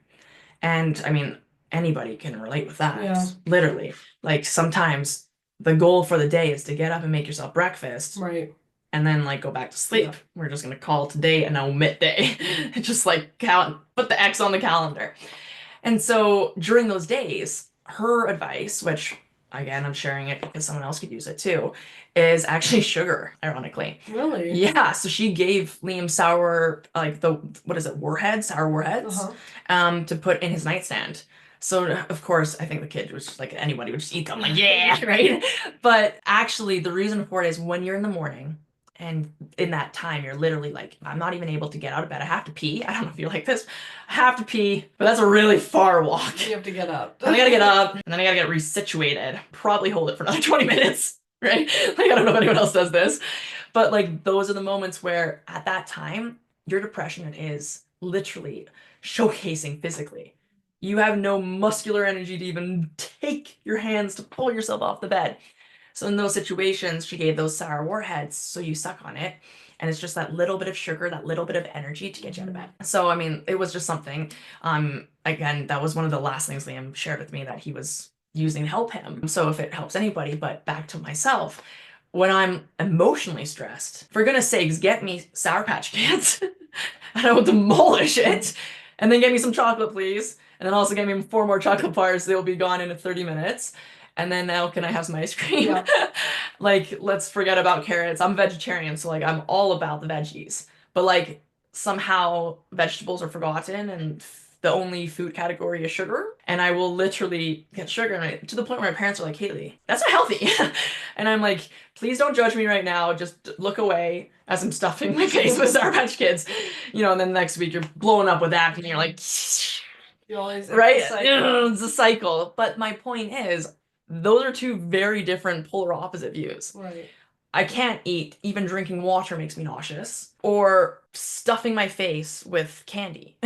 And I mean, anybody can relate with that. Yeah. Literally. Like sometimes the goal for the day is to get up and make yourself breakfast. Right. And then like go back to sleep. Yeah. We're just gonna call today an omit day. Just like put the X on the calendar. And so during those days, her advice, which again, I'm sharing it because someone else could use it too, is actually sugar, ironically. Really? Yeah, so she gave Liam like what is it, warheads, sour warheads, to put in his nightstand. So of course, I think the kid was just like anybody would just eat them, like, yeah, right? But actually, the reason for it is when you're in the morning and in that time, you're literally like, I'm not even able to get out of bed. I have to pee. I don't know if you're like this. I have to pee, but that's a really far walk. You have to get up. And I gotta get up, and then I gotta get resituated. Probably hold it for another 20 minutes, right? Like, I don't know if anyone else does this. But like, those are the moments where at that time, your depression is literally showcasing physically. You have no muscular energy to even take your hands to pull yourself off the bed. So in those situations, she gave those sour warheads, so you suck on it, and it's just that little bit of sugar, that little bit of energy to get you out of bed. So I mean, it was just something. Again, that was one of the last things Liam shared with me that he was using to help him. So if it helps anybody, but back to myself, when I'm emotionally stressed, for goodness sakes, get me Sour Patch Kids, and I will demolish it, and then get me some chocolate, please, and then also get me 4 more chocolate bars. They'll be gone in 30 minutes. And then now can I have some ice cream? Yeah. Like, let's forget about carrots. I'm vegetarian, so like I'm all about the veggies. But like somehow vegetables are forgotten and the only food category is sugar. And I will literally get sugar to the point where my parents are like, Kaylee, that's not healthy. And I'm like, please don't judge me right now. Just look away as I'm stuffing my face with Sour Patch Kids. And then next week you're blowing up with that and you're like, You always right? It's a cycle. But my point is, those are two very different polar opposite views. Right. I can't eat, even drinking water makes me nauseous, or stuffing my face with candy.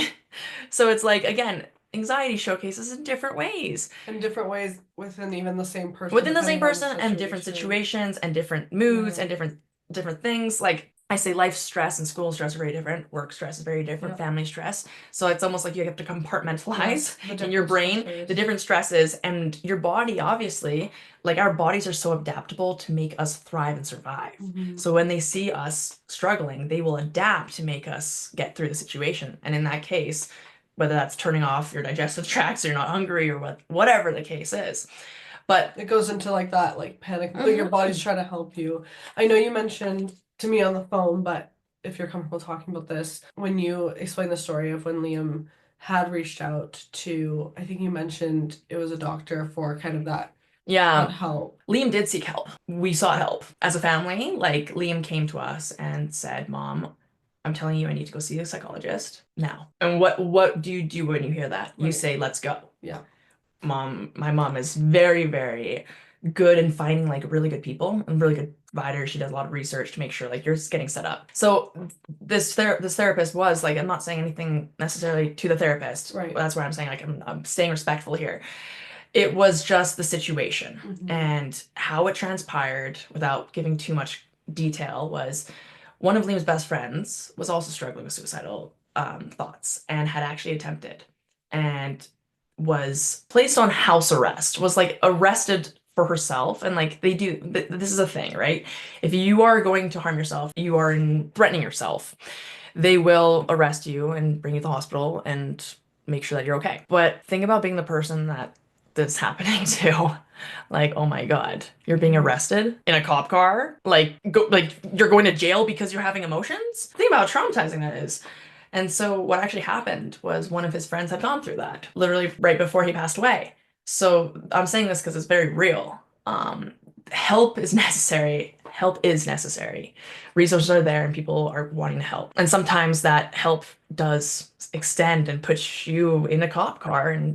So it's like, again, anxiety showcases in different ways. In different ways within even the same person. Within the same depending on the person and different situation. situations and different moods and different things. Like I say life stress and school stress are very different. Work stress is very different. Yeah. Family stress. So it's almost like you have to compartmentalize The in your different brain the stressors. different stresses and your body, obviously, like our bodies are so adaptable to make us thrive and survive. Hmm. So when they see us struggling, they will adapt to make us get through the situation. And in that case, whether that's turning off your digestive tract so you're not hungry or whatever the case is. But It goes into like that like panic, but your body's mhm. trying to help you. I know you mentioned to me on the phone, but if you're comfortable talking about this, when you explain the story of when Liam had reached out to, I think you mentioned it was a doctor for kind of that Yeah, help. Liam did seek help. We sought help as a family. Like Liam came to us and said, "Mom, I'm telling you, I need to go see a psychologist now." And what do you do when you hear that? You Right. say, "Let's go." Yeah. My mom is very, very good in finding like really good people and really good providers. She does a lot of research to make sure like you're just getting set up. So this therapist was like, I'm not saying anything necessarily to the therapist. Right. That's why I'm saying like I'm staying respectful here. It was just the situation Hmm. and how it transpired without giving too much detail was one of Liam's best friends was also struggling with suicidal thoughts and had actually attempted and was placed on house arrest, was like arrested for herself. And like they do, this is a thing, right? If you are going to harm yourself, you are threatening yourself, they will arrest you and bring you to the hospital and make sure that you're okay. But think about being the person that this happening to. Like, oh my God, you're being Right. arrested in a cop car? Like you're going to jail because you're having emotions? Think about how traumatizing that is. And so what actually happened was one of his friends had gone through that, literally right before he passed away. So I'm saying this because it's very real. Help is necessary. Help is necessary. Resources are there and people are wanting to help. And sometimes that help does extend and push you in a cop car and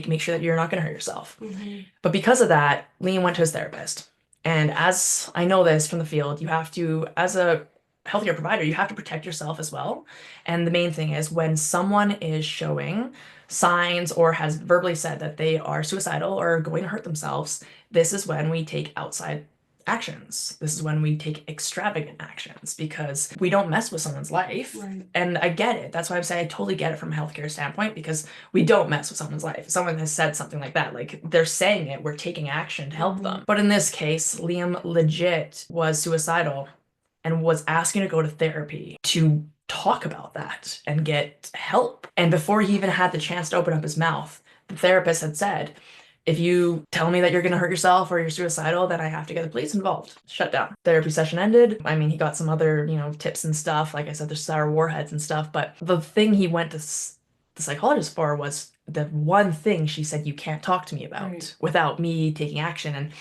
make sure that you're not going to hurt yourself. Hmm. But because of that, Liam went to his therapist. And as I know this from the field, you have to, as a healthcare provider, you have to protect yourself as well. And the main thing is when someone is showing signs or has verbally said that they are suicidal or going to hurt themselves, this is when we take outside actions. This is when we take extravagant actions because we don't mess with someone's life. Right. And I get it. That's why I'm saying I totally get it from a healthcare standpoint because we don't mess with someone's life. If someone has said something like that, like they're saying it, we're taking action to help Hmm. them. But in this case, Liam legit was suicidal and was asking to go to therapy to talk about that and get help. And before he even had the chance to open up his mouth, the therapist had said, if you tell me that you're going to hurt yourself or you're suicidal, then I have to get the police involved. Shut down. Therapy session ended. I mean, he got some other, tips and stuff. Like I said, there's sour warheads and stuff. But the thing he went to the psychologist for was the one thing she said you can't talk to me Right. about without me taking action. And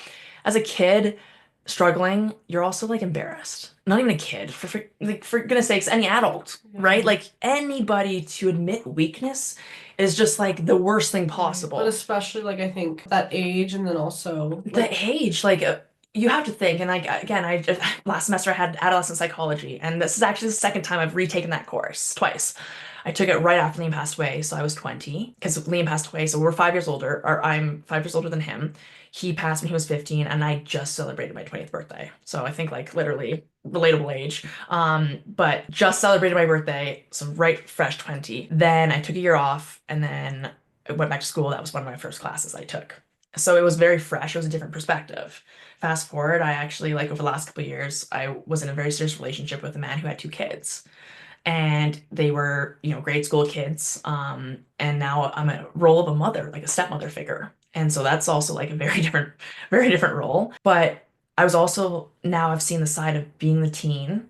as a kid struggling, you're also like embarrassed. Not even a kid, for goodness sakes, any adult, right? Yeah. Like anybody to admit weakness is just like the worst thing Right. But possible. especially like I think that age and then also The like age, like you have to think, and like again, I just last semester I had adolescent psychology, and this is actually the second time I've retaken that course twice. I took it right after Liam passed away, so I was 20 because Liam passed away, so we're 5 years older, or I'm 5 years older than him. He passed when he was 15, and I just celebrated my 20th birthday. So I think like literally relatable age. But just celebrated my birthday, so right fresh 20. Then I took a year off, and then I went back to school. That was one of my first classes I took. So it was very fresh. It was a different perspective. Fast forward, I actually, like over the last couple of years, I was in a very serious relationship with a man who had 2 kids. And they were, grade school kids. And now I'm a role of a mother, like a stepmother figure. And so that's also like a very different role. But I was also, now I've seen the side of being the teen,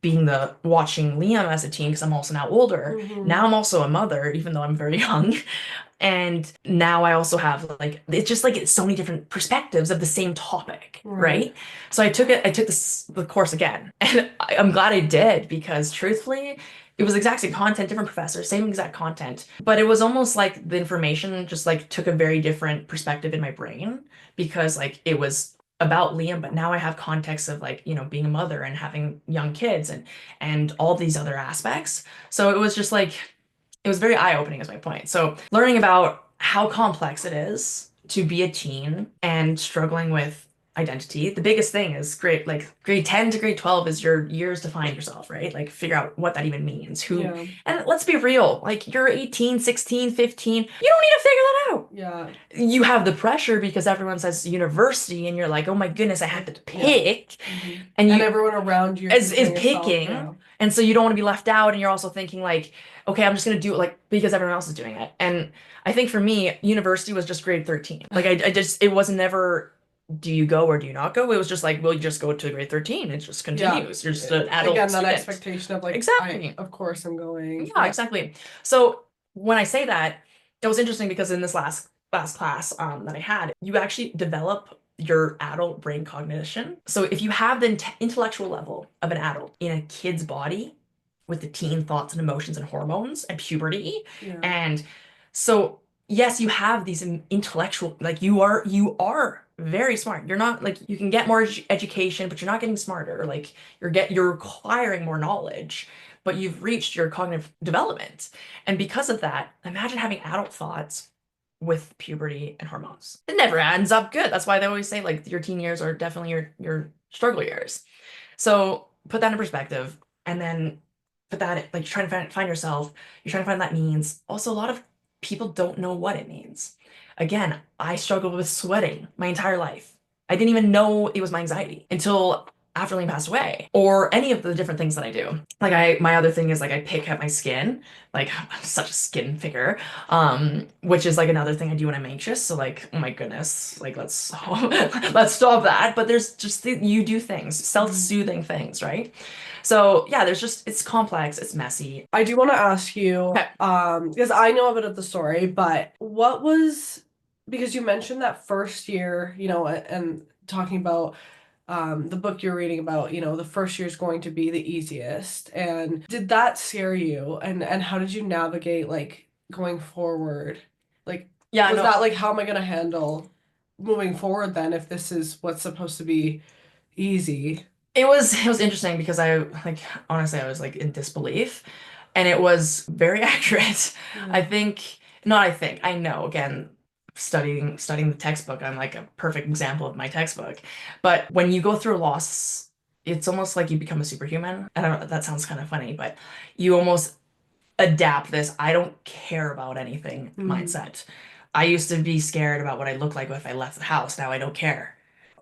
being the watching Liam as a teen, because I'm also now older. hmm Now I'm also a mother, even though I'm very young. And now I also have like it's just like it's so many different perspectives of the same topic, right. right? So I took the course again. And I'm glad I did because truthfully, it was exact same content, different professor, same exact content. But it was almost like the information just like took a very different perspective in my brain because like it was about Liam, but now I have context of like, being a mother and having young kids and all these other aspects. So it was just like it was very eye-opening is my point. So learning about how complex it is to be a teen and struggling with identity. The biggest thing is grade 10 to grade 12 is your years to find yourself, right? Like figure out what that even means. Yeah. And let's be real, like you're 18, 16, 15. You don't need to figure that out. Yeah. You have the pressure because everyone says university and you're like, oh my goodness, I have to Yeah. pick. Hmm. And And you everyone around you, you're is comparing yourself. picking. Yeah. And so you don't want to be left out and you're also thinking like, okay, I'm just gonna do it like because everyone else is doing it. And I think for me, university was just grade 13. Like I just it was never do you go or do you not go? It was just like, well, you just go to grade 13. It just Yeah. continues. You're just an adult Again, that student. expectation of like, Exactly. of course I'm going. Yeah, Yeah. exactly. So when I say that, it was interesting because in this last class that I had, you actually develop your adult brain cognition. So if you have the intellectual level of an adult in a kid's body with the teen thoughts and emotions and hormones and puberty, Yeah. and so yes, you have these intellectual like you are very smart. You're not like you can get more education, but you're not getting smarter. Like you're acquiring more knowledge but you've reached your cognitive development. And because of that, imagine having adult thoughts with puberty and hormones. It never ends up good. That's why they always say like your teen years are definitely your struggle years. So put that in perspective and then put that like you're trying to find yourself, you're trying to find what that means. Also, a lot of people don't know what it means. Again, I struggled with sweating my entire life. I didn't even know it was my anxiety until after Liam passed away, or any of the different things that I do. Like my other thing is like I pick at my skin. Like I'm such a skin picker, which is like another thing I do when I'm anxious. So like, oh my goodness, like let's let's stop that. But there's just you do things, Mhm. self-soothing things, right? So yeah, there's just it's complex, it's messy. I do want to ask you, Okay. because I know a bit of the story, but what was, because you mentioned that first year, and talking about the book you're reading about, the first year is going to be the easiest. And did that scare you? And how did you navigate like going forward? Like, Yeah, was no, that like, how am I gonna handle moving forward then if this is what's supposed to be easy? it was interesting because I like honestly I was like in disbelief and it was very accurate. I Yeah. think not I think I know again studying the textbook I'm like a perfect example of my textbook. But when you go through a loss it's almost like you become a superhuman. I don't know that sounds kind of funny but you almost adapt this I don't care about anything Mhm. mindset. I used to be scared about what I look like if I left the house. Now I don't care.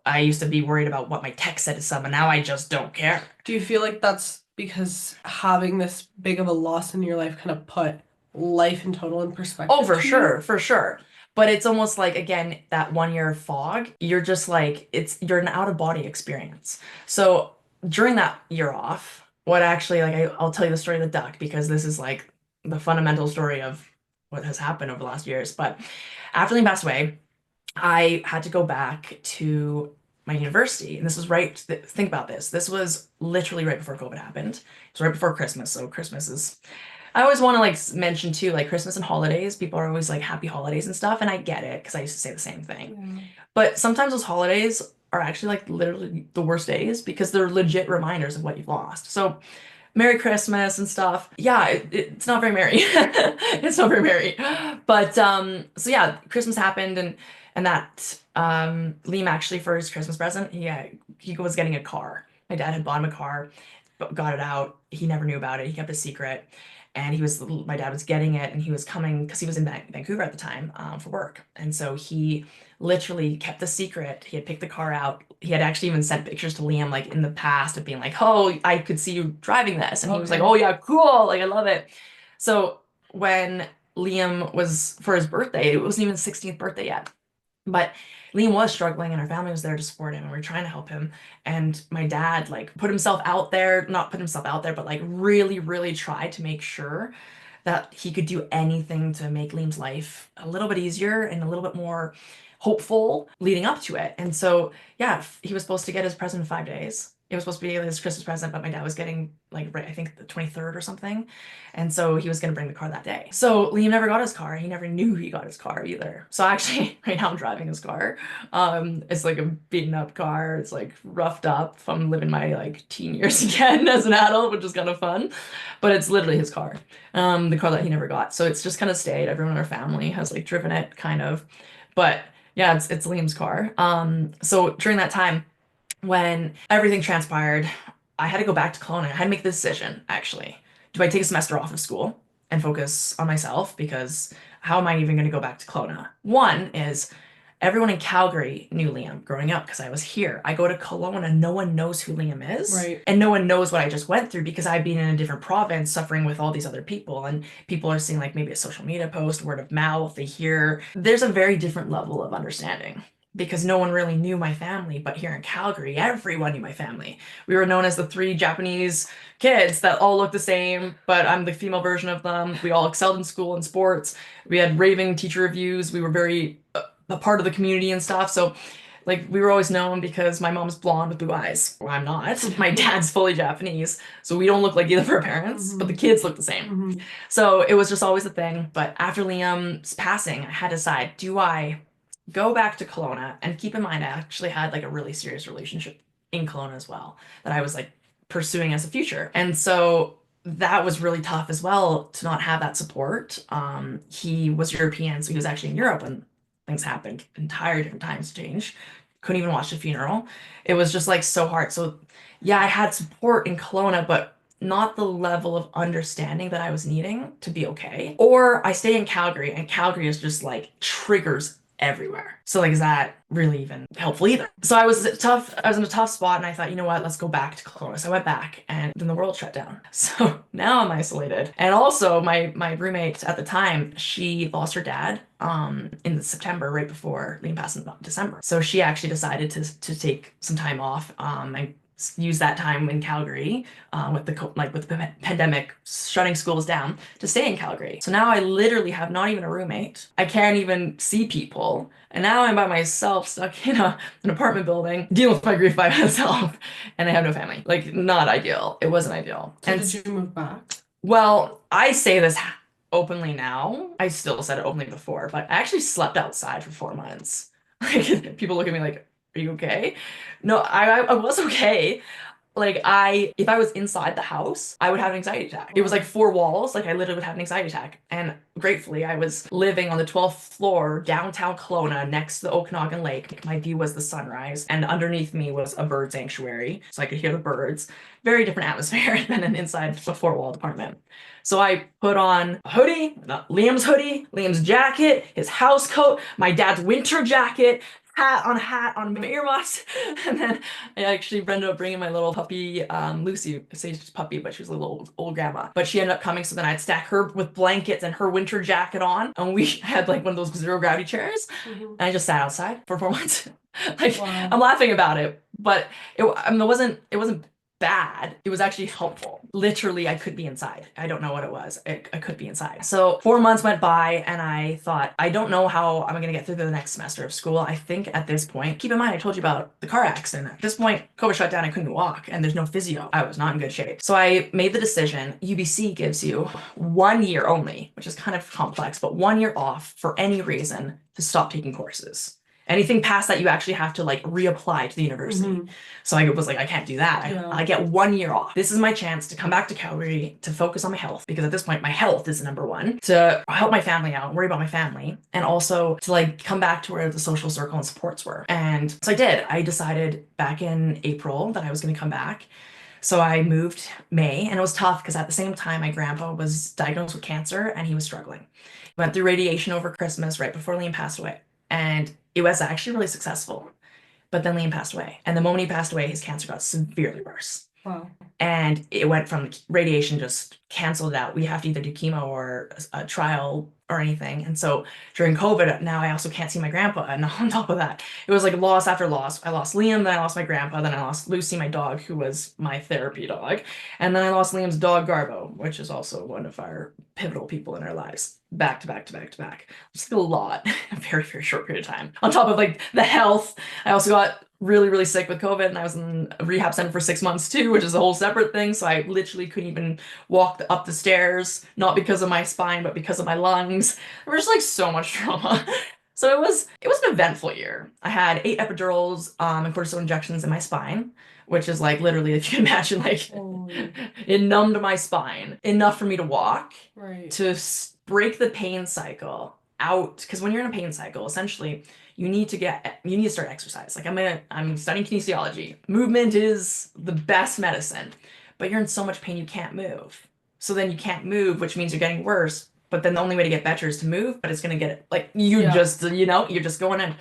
I used to be worried about what my text said to someone. Now I just don't care. Do you feel like that's because having this big of a loss in your life kind of put life in total in Oh, perspective for to you? sure, for sure. But it's almost like, again, that 1 year fog, you're just like, you're an out of body experience. So during that year off, what actually, like, I'll tell you the story of the duck because this is like the fundamental story of what has happened over the last years. But after Liam passed away, I had to go back to my university. And this was right, think about this. This was literally right before COVID happened. It was right before Christmas. So Christmas is, I always want to like mention too, like Christmas and holidays. People are always like happy holidays and stuff. And I get it because I used to say the same thing. Yeah. But sometimes those holidays are actually like literally the worst days because they're legit reminders of what you've lost. So Merry Christmas and stuff. Yeah, it's not very merry. It's not very merry. But so yeah, Christmas happened and that Liam actually for his Christmas present, he was getting a car. My dad had bought him a car, but got it out. He never knew about it. He kept it secret. And my dad was getting it and he was coming because he was in Vancouver at the time for work. And so he literally kept the secret. He had picked the car out. He had actually even sent pictures to Liam like in the past of being like, "Oh, I could see you driving this." And he was like, Okay. "Oh yeah, cool. Like I love it." So when Liam was for his birthday, it wasn't even his 16th birthday yet. But Liam was struggling and our family was there to support him and we are trying to help him. And my dad like put himself out there, not put himself out there, but like really, really tried to make sure that he could do anything to make Liam's life a little bit easier and a little bit more hopeful leading up to it. And so, yeah, he was supposed to get his present in 5 days. It was supposed to be his Christmas present, but my dad was getting like right, I think the 23rd or something. And so he was going to bring the car that day. So Liam never got his car. He never knew he got his car either. So actually, right now I'm driving his car. It's like a beaten up car. It's like roughed up. I'm living my like teen years again as an adult, which is kind of fun. But it's literally his car, the car that he never got. So it's just kind of stayed. Everyone in our family has like driven it kind of. But Yeah, it's Liam's car. So during that time, when everything transpired, I had to go back to Kelowna. I had to make the decision, actually. Do I take a semester off of school and focus on myself? Because how am I even going to go back to Kelowna? One is everyone in Calgary knew Liam growing up because I was here. I go to Kelowna, no one knows who Liam is. Right. And no one knows what I just went through because I've been in a different province suffering with all these other people. And people are seeing like maybe a social media post, word of mouth, they hear. There's a very different level of understanding because no one really knew my family. But here in Calgary, everyone knew my family. We were known as the three Japanese kids that all look the same, but I'm the female version of them. We all excelled in school and sports. We had raving teacher reviews. We were very a part of the community and stuff. So like we were always known because my mom's blonde with blue eyes. Well, I'm not. My dad's fully Japanese, so we don't look like either of our parents, but the kids look the same. So it was just always a thing. But after Liam's passing, I had to decide, do I go back to Kelowna? And keep in mind, I actually had like a really serious relationship in Kelowna as well that I was like pursuing as a future. And so that was really tough as well to not have that support. He was European, so he was actually in Europe when things happened, entire different times change. Couldn't even watch the funeral. It was just like so hard. So yeah, I had support in Kelowna, but not the level of understanding that I was needing to be okay. Or I stay in Calgary, and Calgary is just like triggers everywhere. So like, is that really even helpful either? So I was in a tough spot and I thought, you know what, let's go back to Kelowna. So I went back and then the world shut down. So now I'm isolated. And also my roommate at the time, she lost her dad in September, right before Liam passed in December. So she actually decided to take some time off. I use that time in Calgary with the pandemic shutting schools down to stay in Calgary. So now I literally have not even a roommate. I can't even see people. And now I'm by myself, stuck in an apartment building, dealing with my grief by myself, and I have no family. Like, not ideal. It wasn't ideal. So And did you move back? well, I say this openly now. I still said it openly before, but I actually slept outside for 4 months. Like people look at me like, "Are you okay?" No, I was okay. Like if I was inside the house, I would have an anxiety attack. It was like four walls. Like I literally would have an anxiety attack. And gratefully, I was living on the 12th floor downtown Kelowna next to the Okanagan Lake. My view was the sunrise, and underneath me was a bird sanctuary, so I could hear the birds. Very different atmosphere than an inside a four-walled apartment. So I put on a hoodie, Liam's Liam's jacket, his house coat, my dad's winter jacket, hat on earmuffs, and then I actually ended up bringing my little puppy, Lucy. I say she's puppy, but she was a little old grandma. But she ended up coming, so then I'd stack her with blankets and her winter jacket on, and we had like one of those zero gravity chairs, and I just sat outside for 4 months. Like Wow. I'm laughing about it, but I mean, it wasn't bad. It was actually helpful. Literally, I could be inside. I don't know what it was. I could be inside. So 4 months went by and I thought, I don't know how I'm going to get through the next semester of school. I think at this point, keep in mind, I told you about the car accident. At this point, COVID shut down. I couldn't walk and there's no physio. I was not in good shape. So I made the decision. UBC gives you 1 year only, which is kind of complex, but 1 year off for any reason to stop taking courses. Anything past that, you actually have to like reapply to the university. So I was like, I can't do that. Yeah. I get 1 year off. This is my chance to come back to Calgary to focus on my health because at this point, my health is number one, to help my family out, worry about my family, and also to like come back to where the social circle and supports were. And so I did. I decided back in April that I was going to come back. So I moved May, and it was tough because at the same time, my grandpa was diagnosed with cancer and he was struggling. Went through radiation over Christmas right before Liam passed away. And it was actually really successful. But then Liam passed away. And the moment he passed away, his cancer got severely worse. Wow. And it went from radiation just canceled out. We have to either do chemo or a trial or anything. And so during COVID, now I also can't see my grandpa. And on top of that, it was like loss after loss. I lost Liam, then I lost my grandpa, then I lost Lucy, my dog, who was my therapy dog. And then I lost Liam's dog, Garbo, which is also one of our pivotal people in our lives. Back to back to back to back. Just like a lot, a very, very short period of time. On top of like the health, I also got really, really sick with COVID and I was in a rehab center for 6 months too, which is a whole separate thing. So I literally couldn't even walk up the stairs, not because of my spine, but because of my lungs. There was just like so much trauma. So it was an eventful year. I had 8 epidurals and cortisone injections in my spine, which is like literally, if you can imagine, like it numbed my spine enough for me to walk, Right. to break the pain cycle, out, because when you're in a pain cycle, essentially you need to start exercise. Like I'm studying kinesiology. Movement is the best medicine, but you're in so much pain you can't move. So then you can't move, which means you're getting worse. But then the only way to get better is to move, but it's gonna get like Yeah. you're just going in.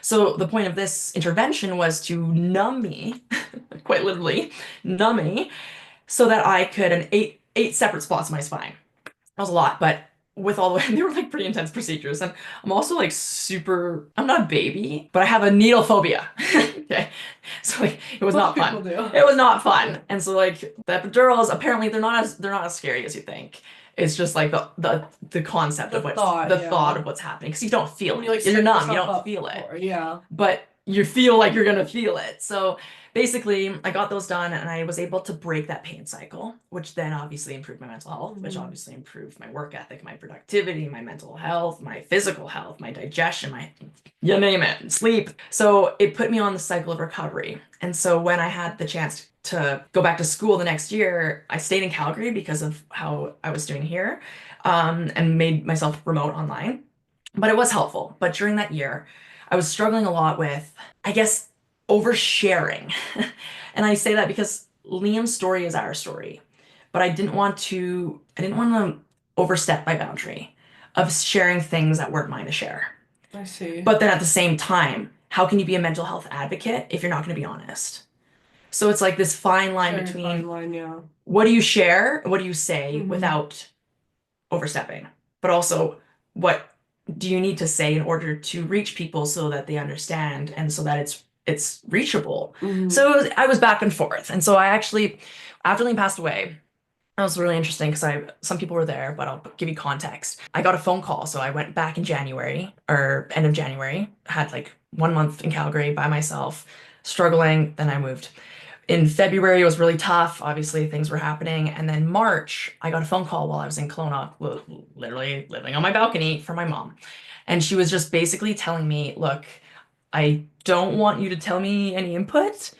So the point of this intervention was to numb me, quite literally, numb me, so that I could in eight separate spots in my spine. That was a lot, but with all the they were like pretty intense procedures. And I'm also like super, I'm not a baby, but I have a needle phobia. Okay. So like it was Most not people fun. do. It was not fun. And so like the epidurals, apparently they're not as scary as you think. It's just like the concept The of what's thought, the yeah. thought of what's happening because you don't feel When it. you like You're set numb, you yourself don't up feel it, for, yeah. but you feel like you're gonna feel it. So basically, I got those done and I was able to break that pain cycle, which then obviously improved my mental health, which Mhm. obviously improved my work ethic, my productivity, my mental health, my physical health, my digestion, my you name it, sleep. So it put me on the cycle of recovery. And so when I had the chance to go back to school the next year, I stayed in Calgary because of how I was doing here, and made myself remote online. But it was helpful. But during that year, I was struggling a lot with, I guess, oversharing. And I say that because Liam's story is our story. But I didn't want to overstep my boundary of sharing things that weren't mine to share. I see. But then at the same time, how can you be a mental health advocate if you're not going to be honest? So it's like this fine line Very fine between line, yeah. what do you share, what do you say Hmm. without overstepping, but also what do you need to say in order to reach people so that they understand and so that it's reachable. Hmm. So I was back and forth. And so I actually, after Liam passed away, that was really interesting because I some people were there, but I'll give you context. I got a phone call, so I went back in January or end of January, had like 1 month in Calgary by myself, struggling. Then I moved. In February, it was really tough. Obviously, things were happening. And then March, I got a phone call while I was in Kelowna, literally living on my balcony from my mom. And she was just basically telling me, look, I don't want you to tell me any input.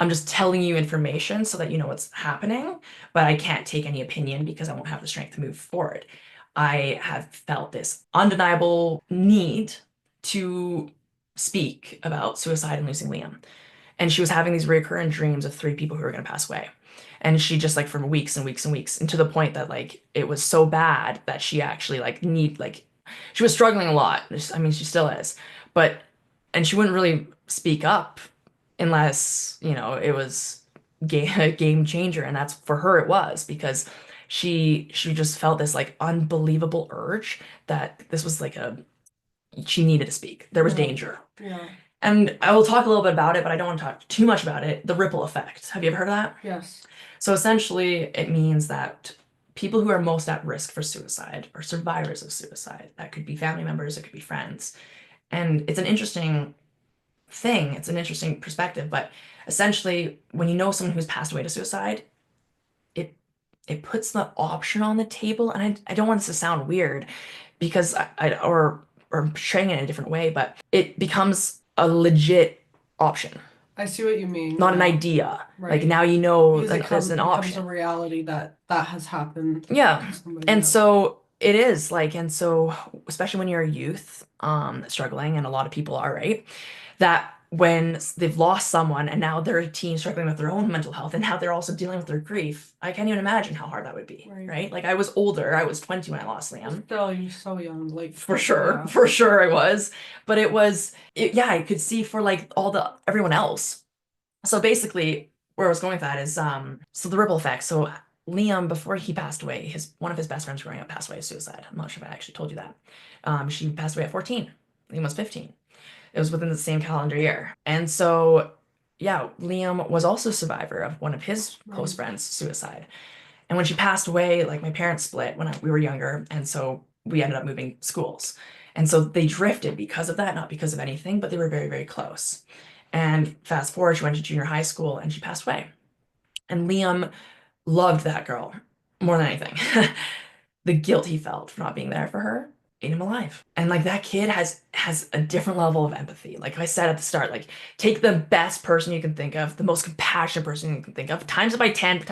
I'm just telling you information so that you know what's happening, but I can't take any opinion because I won't have the strength to move forward. I have felt this undeniable need to speak about suicide and losing Liam. And she was having these recurrent dreams of three people who were going to pass away. And she just like for weeks and weeks and weeks, and to the point that like it was so bad that she actually she was struggling a lot. I mean, she still is, but and she wouldn't really speak up unless, it was a game changer. And that's for her it was because she just felt this like unbelievable urge that this was like she needed to speak. There was Yeah. danger. Yeah. And I will talk a little bit about it, but I don't want to talk too much about it. The ripple effect. Have you ever heard of that? Yes. So essentially, it means that people who are most at risk for suicide are survivors of suicide. That could be family members, it could be friends. And it's an interesting thing, it's an interesting perspective, but essentially, when you know someone who's passed away to suicide, it it puts the option on the table. And I don't want this to sound weird because or portraying it in a different way, but it becomes a legit option, I see what you mean, not an yeah. idea. Like Right. now you know Because that there's an becomes a option. reality that that has happened Yeah. to somebody, And yeah. so it is like, and so especially when you're a youth, struggling, and a lot of people are, right? That when they've lost someone and now they're a teen struggling with their own mental health and now they're also dealing with their grief, I can't even imagine how hard that would be, Right. right? Like I was older, I was 20 when I lost But Liam. still, you're so young, like, For sure, yeah. for sure I was. But yeah, I could see for like everyone else. So basically, where I was going with that is, so the ripple effect. So Liam, before he passed away, one of his best friends growing up passed away of suicide. I'm not sure if I actually told you that. She passed away at 14. Liam was 15. It was within the same calendar year. And so, yeah, Liam was also a survivor of one of his close Right. friends' suicide. And when she passed away, like my parents split when we were younger, and so we ended up moving schools. And so they drifted because of that, not because of anything, but they were very, very close. And fast forward, she went to junior high school and she passed away. And Liam loved that girl more than anything. The guilt he felt for not being there for her ate him alive. And like that kid has a different level of empathy. Like I said at the start, like take the best person you can think of, the most compassionate person you can think of, times it by 10,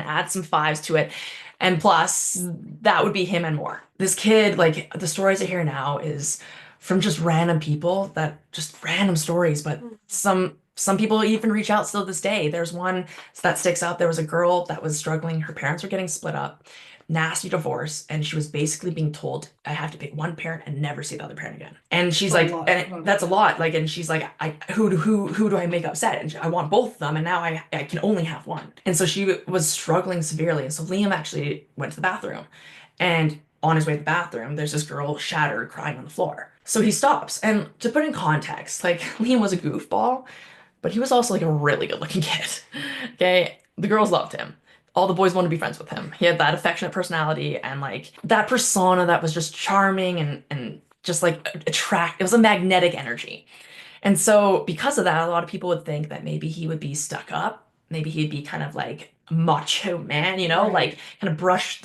add some fives to it, And plus, that would be him and more. This kid, like the stories I hear now is from just random people that just random stories, but some people even reach out still to this day. There's one that sticks out. There was a girl that was struggling. Her parents were getting split up, nasty divorce, and she was basically being told, I have to pick one parent and never see the other parent again. And she's A like, lot. that's a lot. Like, and she's like, who do I make upset? And I want both of them, and now I can only have one. And so she was struggling severely. And so Liam actually went to the bathroom, and on his way to the bathroom, there's this girl shattered, crying on the floor. So he stops. And to put in context, like Liam was a goofball, but he was also like a really good looking kid. Okay. The girls loved him. All the boys wanted to be friends with him. He had that affectionate personality and like that persona that was just charming and just like attract. It was a magnetic energy. And so because of that, a lot of people would think that maybe he would be stuck up. Maybe he'd be kind of like a macho man, Right. like kind of brush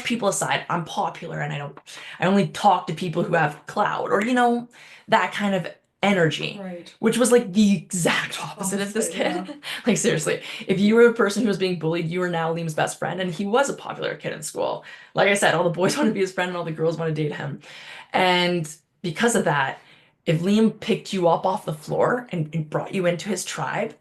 people aside. I'm popular and I only talk to people who have clout or, that kind of energy, Right. which was like the exact opposite of this Opposite, yeah. kid. Like seriously, if you were a person who was being bullied, you were now Liam's best friend, and he was a popular kid in school. Like I said, all the boys wanted to be his friend and all the girls want to date him. And because of that, if Liam picked you up off the floor and brought you into his tribe,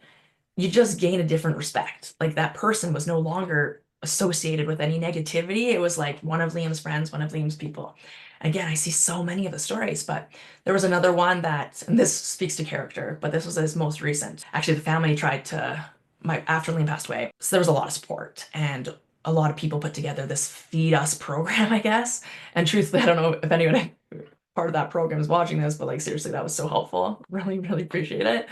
you just gain a different respect. Like that person was no longer associated with any negativity. It was like one of Liam's friends, one of Liam's people. Again, I see so many of the stories, but there was another one that, and this speaks to character, but this was his most recent. Actually, the family tried to, after Liam passed away, so there was a lot of support and a lot of people put together this Feed Us program, I guess. And truthfully, I don't know if anyone part of that program is watching this, but like seriously, that was so helpful. Really, really appreciate it.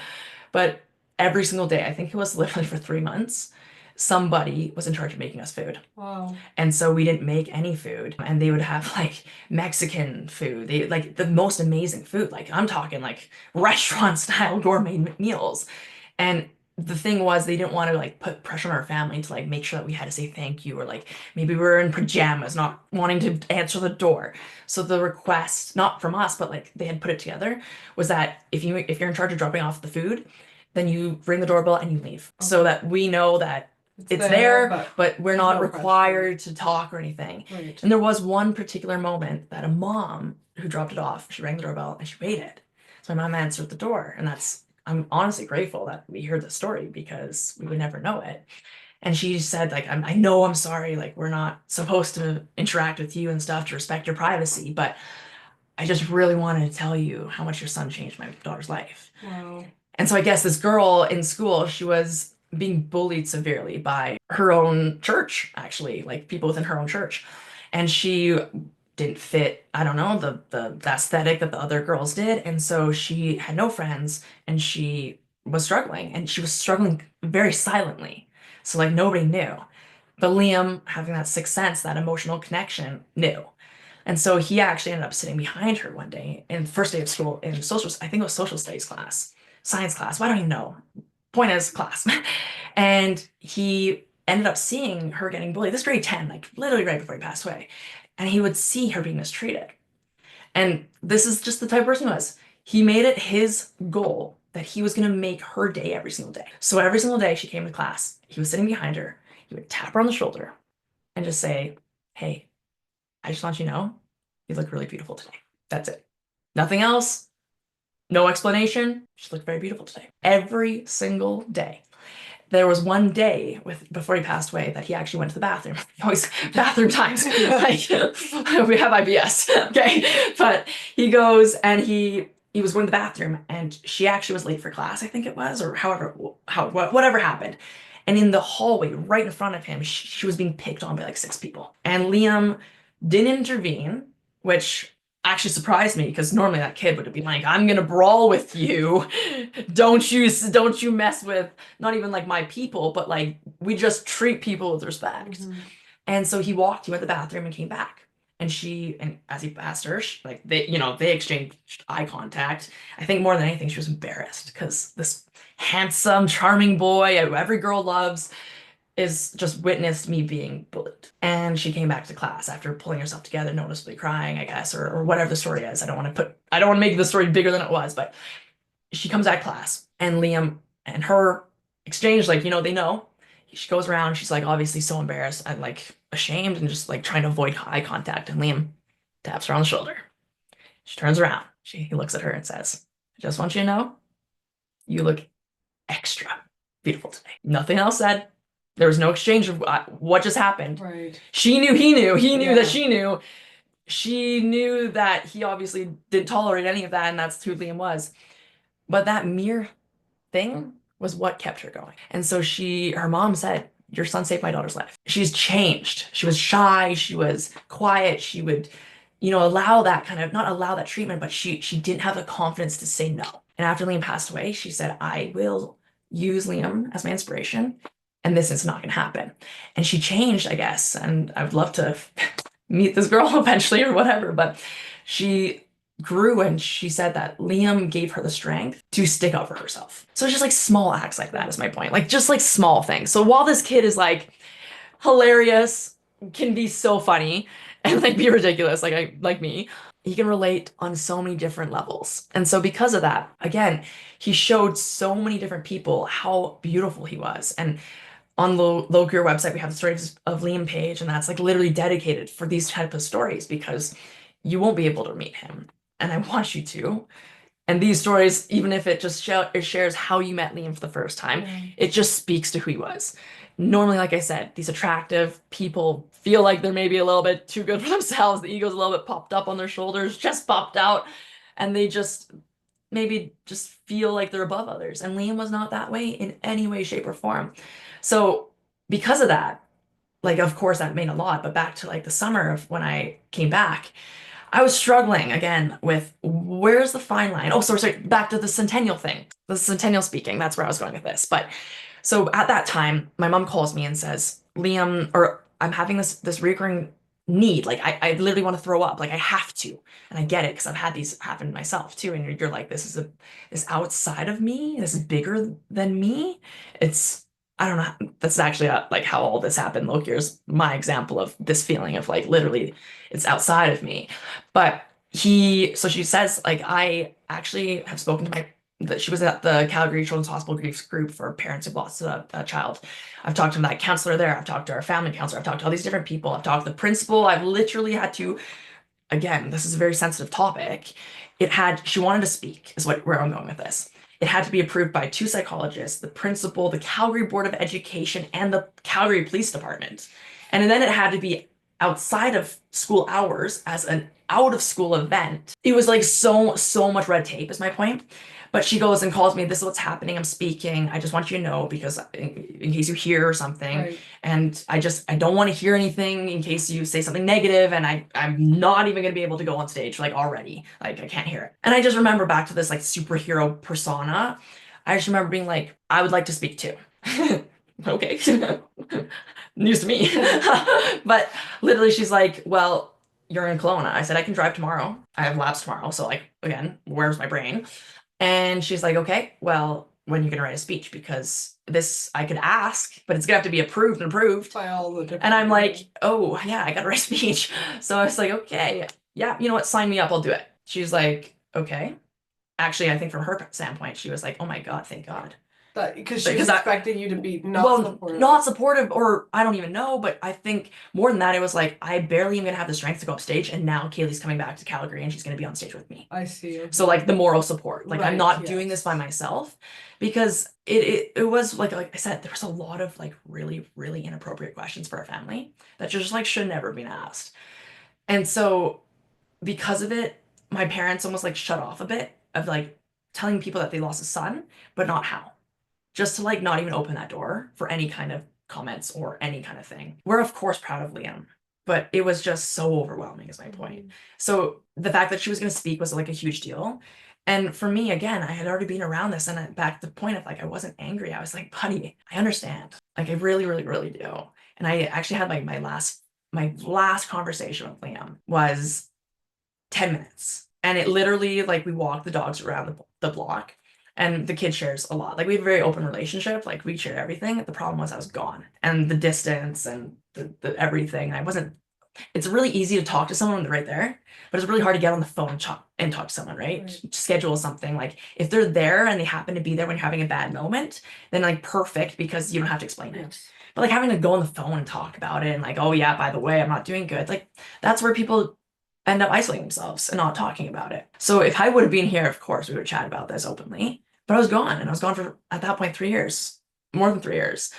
But every single day, I think it was literally for 3 months, somebody was in charge of making us food. Wow. And so we didn't make any food. And they would have like Mexican food. They like the most amazing food. Like I'm talking like restaurant style gourmet meals. And the thing was they didn't want to like put pressure on our family to like make sure that we had to say thank you or like maybe we were in pajamas, not wanting to answer the door. So the request, not from us, but like they had put it together, was that if you're in charge of dropping off the food, then you ring the doorbell and you leave. So Okay. that we know that It's it's there, there, but but we're there's not no pressure. required to talk or anything. Right. And there was one particular moment that a mom who dropped it off, she rang the doorbell and she waited. So my mom answered the door, and I'm honestly grateful that we heard the story because we would never know it. And she said, like, I know I'm sorry, like, we're not supposed to interact with you and stuff to respect your privacy, but I just really wanted to tell you how much your son changed my daughter's life. Wow. And so I guess this girl in school, she was being bullied severely by her own church, actually, like people within her own church. And she didn't fit, I don't know, the aesthetic that the other girls did. And so she had no friends and she was struggling and she was struggling very silently. So like nobody knew. But Liam, having that sixth sense, that emotional connection, knew. And so he actually ended up sitting behind her one day in first day of school in social, I think it was social studies class, science class. Well, I don't even know. Point is class. And he ended up seeing her getting bullied. This grade 10, like literally right before he passed away. And he would see her being mistreated. And this is just the type of person he was. He made it his goal that he was going to make her day every single day. So every single day she came to class, he was sitting behind her. He would tap her on the shoulder and just say, Hey, I just want you to know you look really beautiful today. That's it. Nothing else. No explanation. She looked very beautiful today. Every single day. There was one day before he passed away that he actually went to the bathroom. Always bathroom times. Like we have IBS. Okay. But he goes and he was going to the bathroom and she actually was late for class, I think it was, or whatever happened. And in the hallway right in front of him, she was being picked on by like six people. And Liam didn't intervene, which actually surprised me because normally that kid would have been like, I'm gonna brawl with you. Don't you mess with not even like my people, but like we just treat people with respect. Mhm. And so he went to the bathroom and came back. And as he passed her, like they exchanged eye contact. I think more than anything, she was embarrassed because this handsome, charming boy who every girl loves is just witnessed me being bullied. And she came back to class after pulling herself together, noticeably crying, I guess, or whatever the story is. I don't want to make the story bigger than it was, but she comes back to class and Liam and her exchange, like, they know. She goes around, she's like obviously so embarrassed and like ashamed and just like trying to avoid eye contact. And Liam taps her on the shoulder. She turns around. He looks at her and says, I just want you to know, you look extra beautiful today. Nothing else said. There was no exchange of what just happened. Right. She knew he knew. He knew that Yeah. she knew. She knew that he obviously didn't tolerate any of that, and that's who Liam was. But that mere thing was what kept her going. And so her mom said, your son saved my daughter's life. She's changed. She was shy. She was quiet. She would, allow that kind of, not allow that treatment, but she didn't have the confidence to say no. And after Liam passed away, she said, I will use Liam as my inspiration, and this is not going to happen. And she changed, I guess. And I would love to meet this girl eventually or whatever, but she grew and she said that Liam gave her the strength to stick up for herself. So it's just like small acts like that is my point. Like just like small things. So while this kid is like hilarious, can be so funny and like be ridiculous like me, he can relate on so many different levels. And so because of that, again, he showed so many different people how beautiful he was. And on the Low Career website, we have the stories of Liam Page, and that's like literally dedicated for these type of stories because you won't be able to meet him. And I want you to. And these stories, even if it just it shares how you met Liam for the first time, it just speaks to who he was. Normally, like I said, these attractive people feel like they're maybe a little bit too good for themselves. The ego's a little bit popped up on their shoulders, chest popped out, and they just maybe just feel like they're above others. And Liam was not that way in any way, shape, or form. So because of that, like of course that made a lot, but back to like the summer of when I came back, I was struggling again with where's the fine line? Oh, sorry, back to the centennial thing. The centennial speaking, that's where I was going with this. But so at that time, my mom calls me and says, Liam, or I'm having this recurring need. Like I literally want to throw up. Like I have to. And I get it because I've had these happen myself too. And you're like, this outside of me. This is bigger than me. It's I don't know. That's actually like how all this happened. Look, here's my example of this feeling of like literally it's outside of me. But so she says, like, I actually have spoken to that she was at the Calgary Children's Hospital Grief Group for parents who've lost a child. I've talked to that counselor there. I've talked to our family counselor. I've talked to all these different people. I've talked to the principal. I've literally had to, again, this is a very sensitive topic. She wanted to speak, is where I'm going with this. It had to be approved by 2 psychologists, the principal, the Calgary Board of Education, and the Calgary Police Department. And then it had to be outside of school hours as an out of school event. It was like so much red tape is my point. But she goes and calls me, this is what's happening, I'm speaking. I just want you to know because in case you hear or something. Right. And I don't want to hear anything in case you say something negative, and I'm not even gonna be able to go on stage like already. Like I can't hear it. And I just remember back to this like superhero persona. I just remember being like, I would like to speak too. Okay. News to me. But literally she's like, well, you're in Kelowna. I said, I can drive tomorrow. I have labs tomorrow. So like, again, where's my brain? And she's like, okay, well, when are you gonna write a speech? Because this I could ask, but it's gonna have to be approved and approved. By all the different And I'm like, people. oh yeah, I gotta write a speech. So I was like, okay, yeah, you know what? Sign me up, I'll do it. She's like, okay. Actually, I think from her standpoint, she was like, oh my God, thank God. Because she's Because I- expecting you to be not supportive. not supportive, or I don't even know, but I think more than that, it was like, I barely am gonna have the strength to go up stage, and now Kaylee's coming back to Calgary and she's gonna be on stage with me. I see. Okay. So like the moral support, like I'm Right, not doing yes. this by myself, because it was like I said, there was a lot of like really inappropriate questions for our family that just like should never have been asked. And so because of it, my parents almost like shut off a bit of like telling people that they lost a son, but not how. Just to like not even open that door for any kind of comments or any kind of thing. We're of course proud of Liam, but it was just so overwhelming is my point. So the fact that she was going to speak was like a huge deal. And for me, again, I had already been around this, and back to the point of like, I wasn't angry. I was like, buddy, I understand. Like I really do. And I actually had like my last conversation with Liam was 10 minutes. And it literally, like, we walked the dogs around the block, and the kid shares a lot. Like, we have a very open relationship. Like, we share everything. The problem was I was gone, and the distance and the everything. It's really easy to talk to someone when they're right there, but it's really hard to get on the phone and talk to someone, right? Schedule something. Like, if they're there and they happen to be there when you're having a bad moment, then like perfect, because you don't have to explain it. Yes. But like having to go on the phone and talk about it and like, oh yeah, by the way, I'm not doing good. Like that's where people end up isolating themselves and not talking about it. So if I would have been here, of course, we would chat about this openly. But I was gone, and I was gone for at that point 3 years, more than 3 years.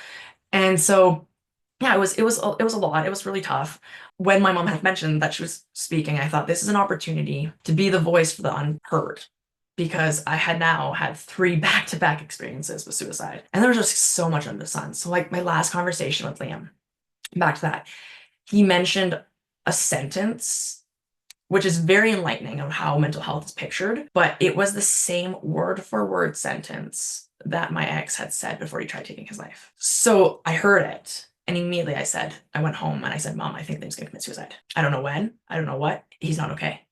And so yeah, it was a lot. It was really tough. When my mom had mentioned that she was speaking, I thought this is an opportunity to be the voice for the unheard because I had now had three back-to-back experiences with suicide. And there was just so much under the sun. So like my last conversation with Liam, back to that, he mentioned a sentence which is very enlightening of how mental health is pictured, but it was the same word for word sentence that my ex had said before he tried taking his life. So I heard it, and immediately I went home and I said, Mom, I think Liam's gonna commit suicide. I don't know when, I don't know what. He's not okay.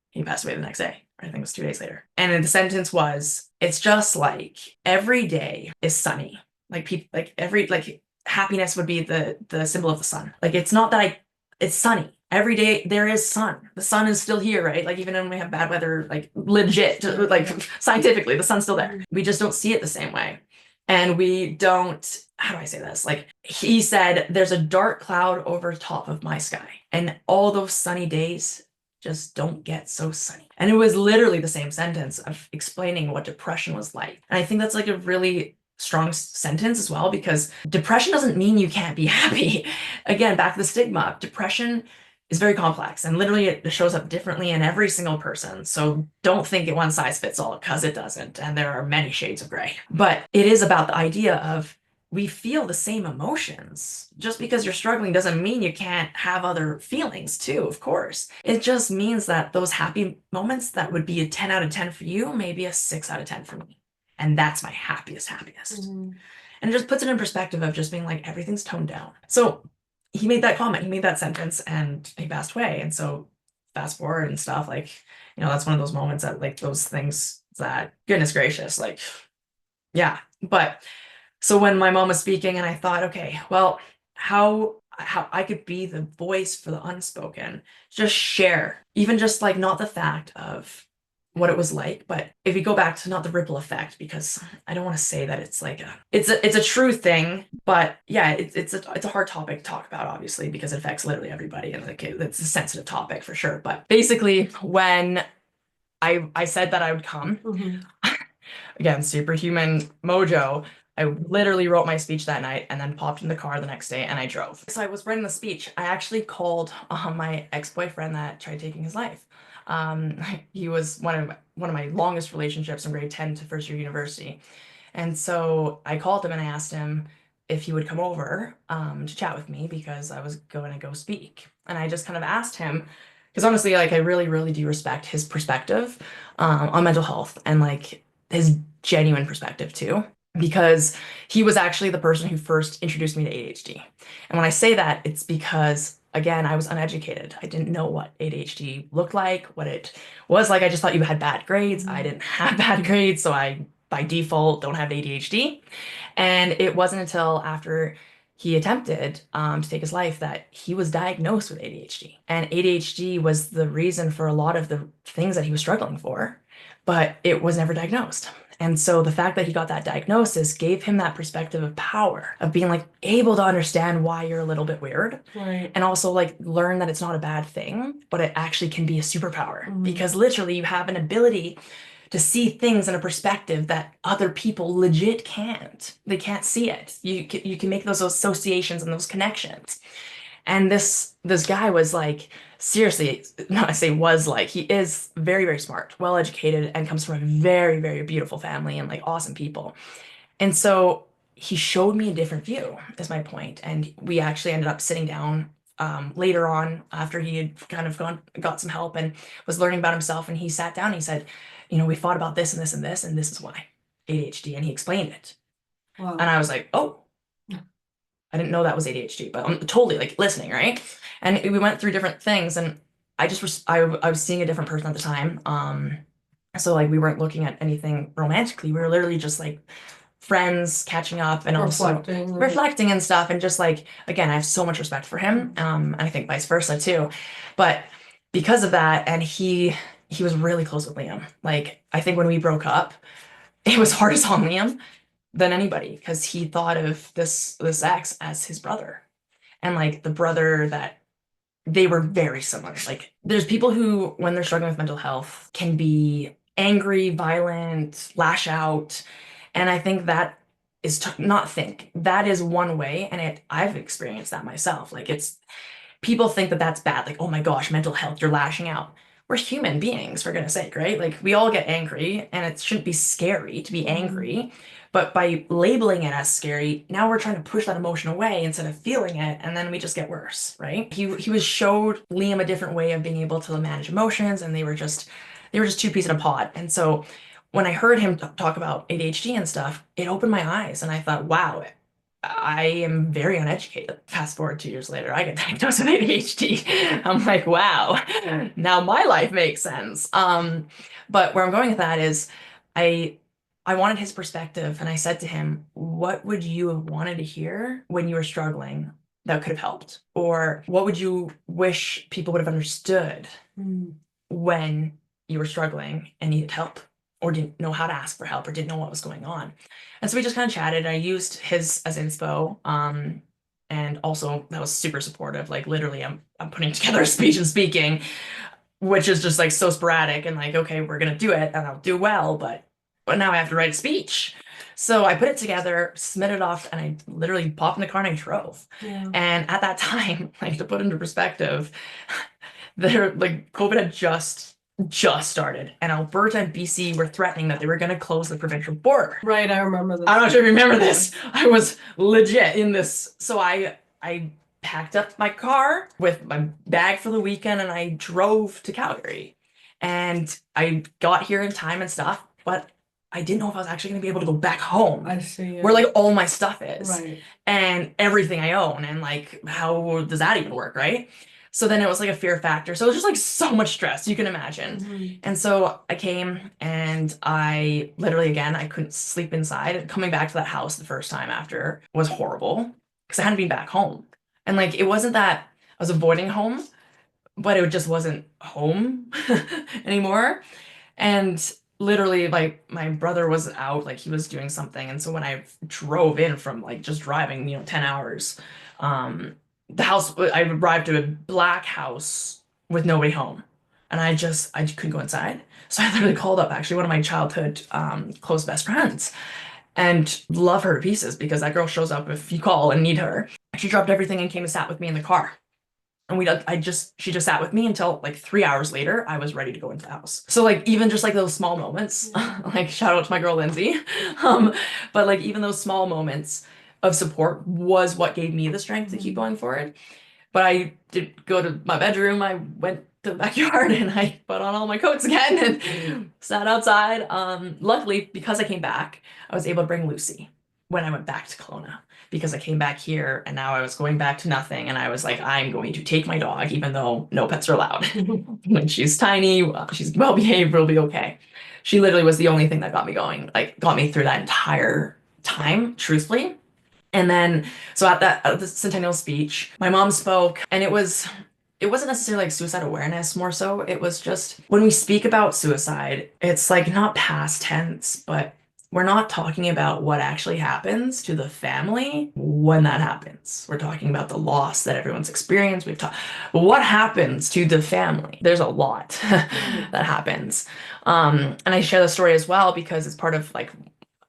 He passed away the next day. Or I think it was 2 days later. And the sentence was, it's just like every day is sunny. Like people like every like happiness would be the symbol of the sun. Like it's not that it's sunny. Every day there is sun. The sun is still here, right? Like even when we have bad weather, like legit, like scientifically, the sun's still there. We just don't see it the same way. And we don't, how do I say this? Like he said, there's a dark cloud over top of my sky. And all those sunny days just don't get so sunny. And it was literally the same sentence of explaining what depression was like. And I think that's like a really strong sentence as well, because depression doesn't mean you can't be happy. Again, back to the stigma. Depression is very complex and literally it shows up differently in every single person. So don't think it one size fits all because it doesn't. And there are many shades of gray. But it is about the idea of we feel the same emotions. Just because you're struggling doesn't mean you can't have other feelings too, of course. It just means that those happy moments that would be a 10 out of 10 for you may be a 6 out of 10 for me. And that's my happiest. And it just puts it in perspective of just being like, everything's toned down. So he made that comment, he made that sentence, and he passed away. And so fast forward and stuff, like, that's one of those moments that like those things that, goodness gracious, like, yeah. But so when my mom was speaking and I thought, okay, well, how I could be the voice for the unspoken, just share, even just like not the fact of what it was like, but if we go back to not the ripple effect, because I don't want to say that it's like it's a true thing, but yeah, it's a hard topic to talk about, obviously, because it affects literally everybody, and like it's a sensitive topic for sure. But basically, when I said that I would come, again, superhuman mojo. I literally wrote my speech that night and then popped in the car the next day and I drove. So I was writing the speech. I actually called my ex-boyfriend that tried taking his life. He was one of my longest relationships from grade 10 to first year university. And so I called him and I asked him if he would come over to chat with me because I was going to go speak. And I just kind of asked him, because honestly, like I really, really do respect his perspective on mental health and like his genuine perspective too, because he was actually the person who first introduced me to ADHD. And when I say that, it's because, again, I was uneducated. I didn't know what ADHD looked like, what it was like. I just thought you had bad grades. I didn't have bad grades, so I, by default, don't have ADHD. And it wasn't until after he attempted to take his life that he was diagnosed with ADHD. And ADHD was the reason for a lot of the things that he was struggling for, but it was never diagnosed. And so the fact that he got that diagnosis gave him that perspective of power, of being like able to understand why you're a little bit weird. Right. And also like learn that it's not a bad thing, but it actually can be a superpower because literally you have an ability to see things in a perspective that other people legit can't. They can't see it. You can make those associations and those connections. And this guy was like, seriously, no, I say was like, he is very, very smart, well educated, and comes from a very, very beautiful family and like awesome people. And so he showed me a different view, is my point. And we actually ended up sitting down later on after he had kind of got some help and was learning about himself. And he sat down and he said, we thought about this and this and this, and this is why ADHD. And he explained it. Wow. And I was like, oh, I didn't know that was ADHD, but I'm totally like listening, right? And we went through different things, and I was seeing a different person at the time. So like we weren't looking at anything romantically. We were literally just like friends catching up and also reflecting and stuff. And just like again, I have so much respect for him. And I think vice versa too. But because of that, and he was really close with Liam. Like I think when we broke up, it was hardest on Liam than anybody because he thought of this ex as his brother, and like the brother that they were very similar. Like there's people who, when they're struggling with mental health, can be angry, violent, lash out. And I think that is not think that is one way. And I've experienced that myself. Like it's people think that that's bad. Like, oh my gosh, mental health, you're lashing out. We're human beings, for goodness sake, right? Like we all get angry and it shouldn't be scary to be Mhm. angry. But by labeling it as scary, now we're trying to push that emotion away instead of feeling it, and then we just get worse, right? He was showed Liam a different way of being able to manage emotions, and they were just two peas in a pod. And so when I heard him talk about ADHD and stuff, it opened my eyes, and I thought, wow, I am very uneducated. Fast forward 2 years later, I get diagnosed with ADHD. I'm like, wow, now my life makes sense. But where I'm going with that is I I wanted his perspective, and I said to him, what would you have wanted to hear when you were struggling that could have helped? Or what would you wish people would have understood Mm. when you were struggling and needed help, or didn't know how to ask for help, or didn't know what was going on? And so we just kind of chatted. I used his as inspo. And also that was super supportive. Like literally I'm putting together a speech and speaking, which is just like so sporadic and like, okay, we're gonna do it and I'll do well, but now I have to write a speech. So I put it together, submitted it off, and I literally popped in the car and I drove. Yeah. And at that time, like to put into perspective, there like COVID had just started, and Alberta and BC were threatening that they were going to close the provincial border. Right, I remember this. I'm not sure if you remember this. I was legit in this. So I packed up my car with my bag for the weekend and I drove to Calgary. And I got here in time and stuff, but I didn't know if I was actually going to be able to go back home I see. where Yeah. like all my stuff is Right. and everything I own, and like how does that even work, right? So then it was like a fear factor. So it was just like so much stress you can imagine. Mhm. And so I came and I literally, again, I couldn't sleep inside. Coming back to that house the first time after was horrible because I hadn't been back home. And like it wasn't that I was avoiding home, but it just wasn't home anymore. And literally, like my brother was out, like he was doing something. And so when I drove in from like just driving, 10 hours, the house, I arrived to a black house with nobody home. And I couldn't go inside. So I literally called up actually one of my childhood close best friends and love her to pieces because that girl shows up if you call and need her. She dropped everything and came and sat with me in the car. And she just sat with me until like 3 hours later, I was ready to go into the house. So like even just like those small moments, Yeah. like shout out to my girl Lindsay. Um, but like even those small moments of support was what gave me the strength to keep Mhm. going forward. But I did go to my bedroom. I went to the backyard and I put on all my coats again and sat outside. Luckily, because I came back, I was able to bring Lucy when I went back to Kelowna because I came back here and now I was going back to nothing. And I was like, I'm going to take my dog, even though no pets are allowed. When she's tiny, she's well behaved, we'll be okay. She literally was the only thing that got me going, like got me through that entire time, truthfully. And then, so at the centennial speech, my mom spoke, and it wasn't necessarily like suicide awareness more so. It was just when we speak about suicide, it's like not past tense, but we're not talking about what actually happens to the family when that happens. We're talking about the loss that everyone's experienced. We've talked, what happens to the family? There's a lot Mhm. that happens. And I share the story as well because it's part of like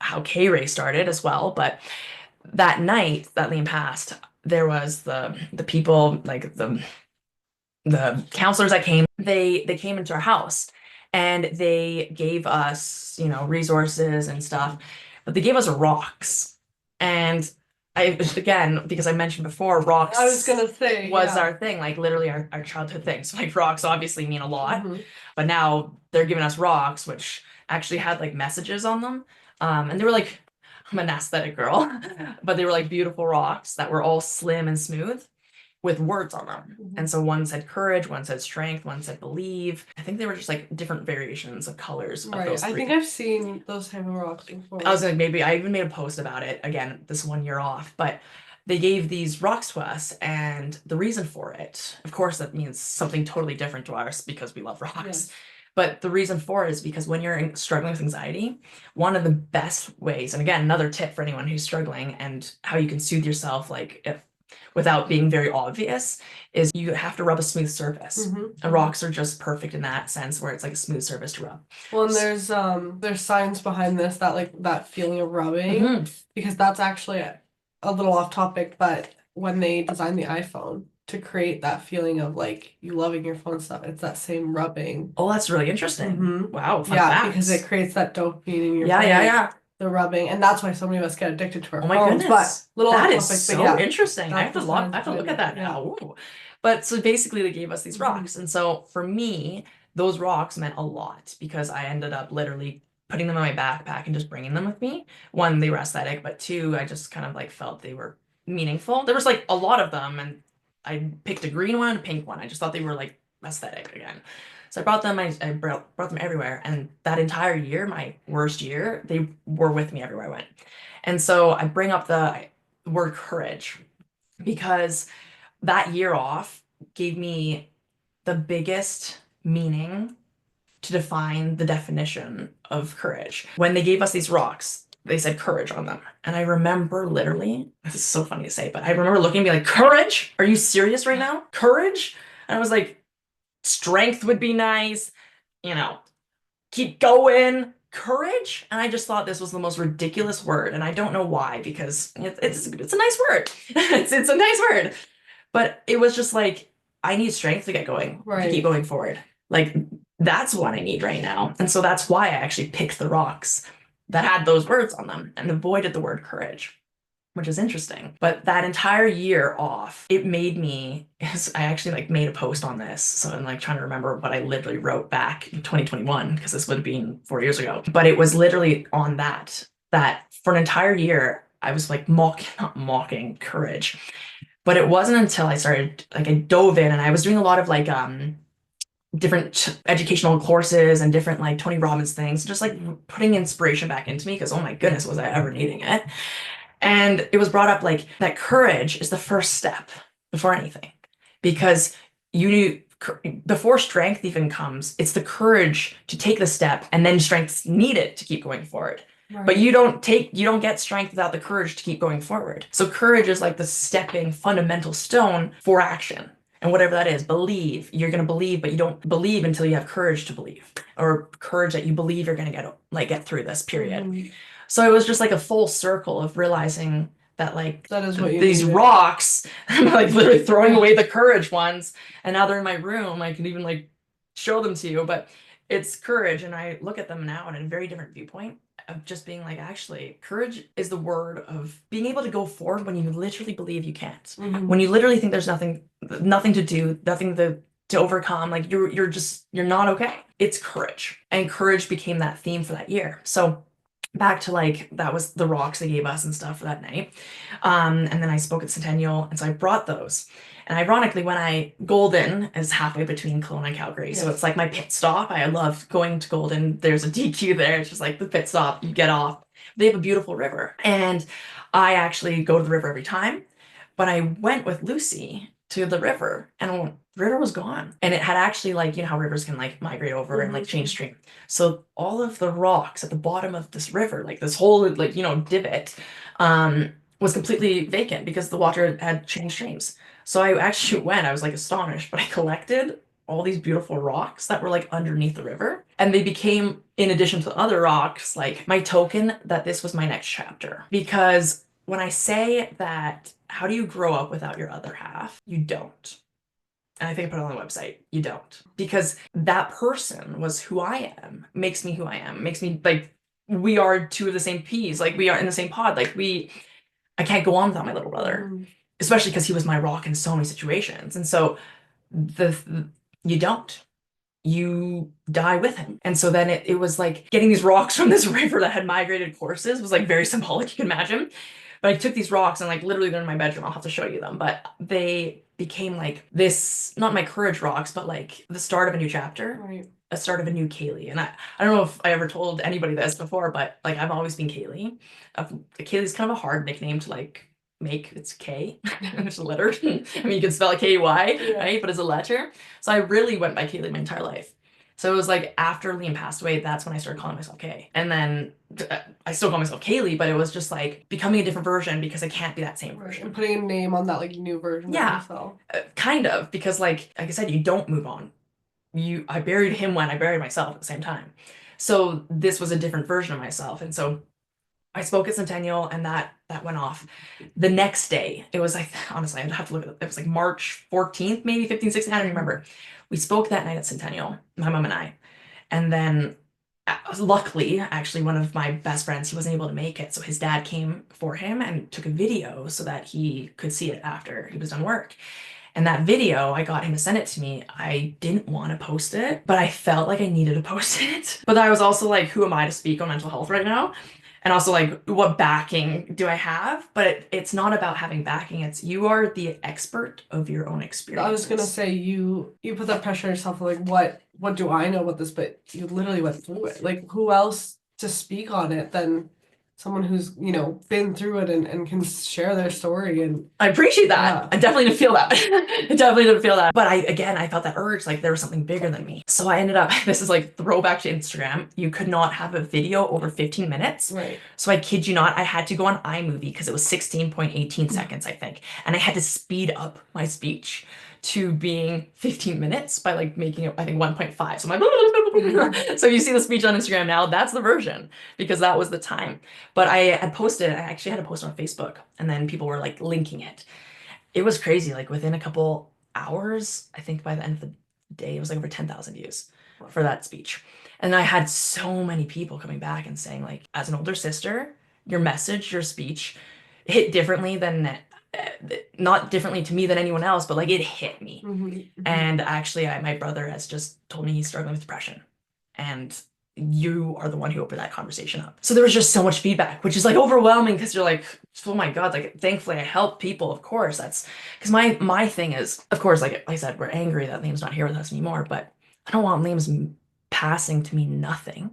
how K-Ray started as well. But that night that Liam passed, there was the people like the counselors that came. They came into our house and they gave us resources and stuff, but they gave us rocks. And I again because I mentioned before I was rocks gonna say, was yeah. our thing, like literally our childhood thing. So like rocks obviously mean a lot, Mhm. but now they're giving us rocks which actually had like messages on them. And they were like, I'm an aesthetic girl, but they were like beautiful rocks that were all slim and smooth with words on them. And Mhm. so one said courage, one said strength, one said believe. I think they were just like different variations of colors of Right. those I think three. I've seen those type of rocks I was before. like, maybe I even made a post about it again, this 1 year off, but they gave these rocks to us, and the reason for it, of course, that means something totally different to us because we love Yeah. rocks. But the reason for it is because when you're struggling with anxiety, one of the best ways, and again, another tip for anyone who's struggling and how you can soothe yourself, like if without being very obvious, is you have to rub a smooth surface. And rocks are just perfect in that sense where it's like a smooth surface to rub. Well, and there's science behind this, that like that feeling of rubbing, because that's actually a little off topic, but when they designed the iPhone to create that feeling of like you loving your phone stuff, it's that same rubbing. Oh, that's really interesting. Wow, fun Yeah, facts. because it creates that dopamine in your Yeah, brain. yeah. The rubbing, and that's why so many of us get addicted to our Oh my phones. goodness. But little That off is topic, so but yeah, interesting. I have that's to the look, I science have to look behind at it. that Yeah. now. Ooh. But so basically they gave us these rocks. And so for me, those rocks meant a lot because I ended up literally putting them in my backpack and just bringing them with me. One, they were aesthetic, but two, I just kind of like felt they were meaningful. There was like a lot of them, and I picked a green one and a pink one. I just thought they were like aesthetic again. So I brought them, I brought them everywhere. And that entire year, my worst year, they were with me everywhere I went. And so I bring up the word courage because that year off gave me the biggest meaning to define the definition of courage. When they gave us these rocks, they said courage on them. And I remember literally, this is so funny to say, but I remember looking at me like, courage? Are you serious right now? Courage? And I was like, strength would be nice, you know, keep going, courage. And I just thought this was the most ridiculous word. And I don't know why, because it's a nice word. It's a nice word. But it was just like, I need strength to get going, to keep going forward. Like, that's what I need right now. And so that's why I actually picked the rocks that had those words on them and avoided the word courage, which is interesting. But that entire year off, it made me, I actually like made a post on this. So I'm like trying to remember what I literally wrote back in 2021, because this would have been 4 years ago. But it was literally on that for an entire year, I was like not mocking courage. But it wasn't until I started, like I dove in and I was doing a lot of like different educational courses and different like Tony Robbins things, just like putting inspiration back into me because oh my goodness, was I ever needing it? And it was brought up like that courage is the first step before anything because you knew before strength even comes, it's the courage to take the step and then strength's needed to keep going forward. But you don't get strength without the courage to keep going forward. So courage is like the stepping fundamental stone for action. And whatever that is, believe. You're going to believe, but you don't believe until you have courage to believe or courage that you believe you're going to get through this period. So it was just like a full circle of realizing that like that is what these rocks, I'm like literally throwing away the courage ones, and now they're in my room. I can even like show them to you, but it's courage, and I look at them now in a very different viewpoint of just being like, actually, courage is the word of being able to go forward when you literally believe you can't. When you literally think there's nothing to do, nothing to overcome, like you're not okay. It's courage. And courage became that theme for that year. So back to like that was the rocks they gave us and stuff for that night. And then I spoke at Centennial, and so I brought those. And ironically, when Golden is halfway between Kelowna and Calgary, so it's like my pit stop. I love going to Golden. There's a DQ there. It's just like the pit stop. You get off. They have a beautiful river, and I actually go to the river every time. But I went with Lucy to the river, and the river was gone. And it had actually like how rivers can like migrate over and like change stream. So all of the rocks at the bottom of this river, like this whole like divot, was completely vacant because the water had changed streams. So I actually I was like astonished, but I collected all these beautiful rocks that were like underneath the river. And they became, in addition to other rocks, like my token that this was my next chapter. Because when I say that, how do you grow up without your other half? You don't. And I think I put it on the website. You don't. Because that person was who I am, makes me who I am, makes me like, we are two of the same peas. Like we are in the same pod. Like I can't go on without my little brother, especially because he was my rock in so many situations. And so you don't. You die with him. And so then it was like getting these rocks from this river that had migrated courses was like very symbolic, you can imagine. But I took these rocks and like literally they're in my bedroom. I'll have to show you them. But they became like this, not my courage rocks, but like the start of a new chapter, a start of a new Kaylee. And I don't know if I ever told anybody this before, but like I've always been Kaylee. Kaylee's kind of a hard nickname to like make. It's K. It's a letter. I mean, you can spell it K-Y, right? But it's a letter. So I really went by Kaylee my entire life. So it was like after Liam passed away, that's when I started calling myself Kay. And then I still call myself Kaylee, but it was just like becoming a different version because I can't be that same Right. version. And putting a name on that like new version of Yeah, yourself. kind of, because like I said, you don't move on. I buried him when I buried myself at the same time. So this was a different version of myself. And so I spoke at Centennial and that went off. The next day, it was like, honestly, I'd have to look at it. It was like March 14th, maybe 15th, 16th, I don't remember. We spoke that night at Centennial, my mom and I. And then luckily, actually, one of my best friends, he wasn't able to make it. So his dad came for him and took a video so that he could see it after he was done work. And that video, I got him to send it to me. I didn't want to post it, but I felt like I needed to post it. But I was also like, who am I to speak on mental health right now? And also like, what backing do I have? But it's not about having backing. It's you are the expert of your own I was gonna experiences. say you put that pressure on yourself, like what do I know about this? But you literally went through it. Like who else to speak on it than someone who's, been through it and can share their story and I appreciate that. yeah. I definitely didn't feel that. I definitely didn't feel that. But I felt that urge, like there was something bigger than me. So I ended up, this is like throwback to Instagram. You could not have a video over 15 minutes. Right. So I kid you not, I had to go on iMovie because it was 16.18 seconds, I think. And I had to speed up my speech to being 15 minutes by like making it, I think 1.5. So I'm like, so you see the speech on Instagram now, that's the version because that was the time. But I had posted, I actually had to post on Facebook and then people were like linking it. It was crazy. Like within a couple hours, I think by the end of the day, it was like over 10,000 views for that speech. And I had so many people coming back and saying, like, as an older sister, your message, your speech hit differently than, not differently to me than anyone else, but like it hit me. And actually, my brother has just told me he's struggling with depression. And you are the one who opened that conversation up. So there was just so much feedback, which is like overwhelming because you're like, oh my God, like thankfully I help people, of course. That's because my thing is, of course, like I said, we're angry that Liam's not here with us anymore, but I don't want Liam's passing to mean nothing.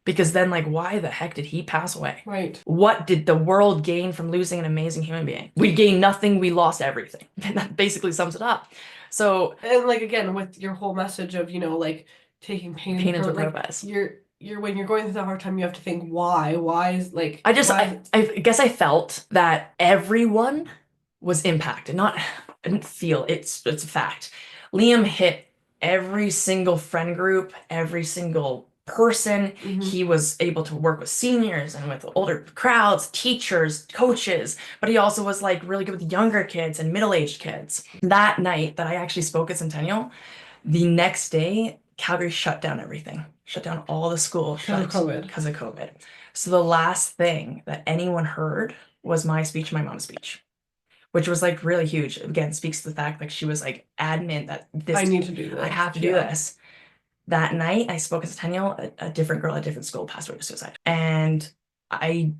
Because then, like, why the heck did he pass away? Right. What did the world gain from losing an amazing human being? We gained nothing, we lost everything. And that basically sums it up. So, And like again, with your whole message of, like taking pain into like purpose. you're when you're going through that hard time, you have to think why. Why is like I guess I felt that everyone was impacted. Not, I didn't feel it's a fact. Liam hit every single friend group, every single person. He was able to work with seniors and with older crowds, teachers, coaches, but he also was like really good with younger kids and middle-aged kids. That night that I actually spoke at Centennial, the next day, Calgary shut down everything, shut down all the schools because of COVID. So the last thing that anyone heard was my speech, my mom's speech, which was like really huge. Again, speaks to the fact that she was like adamant that I need to do this. I have to do this. That night, I spoke at Centennial, a different girl at a different school passed away to suicide. And I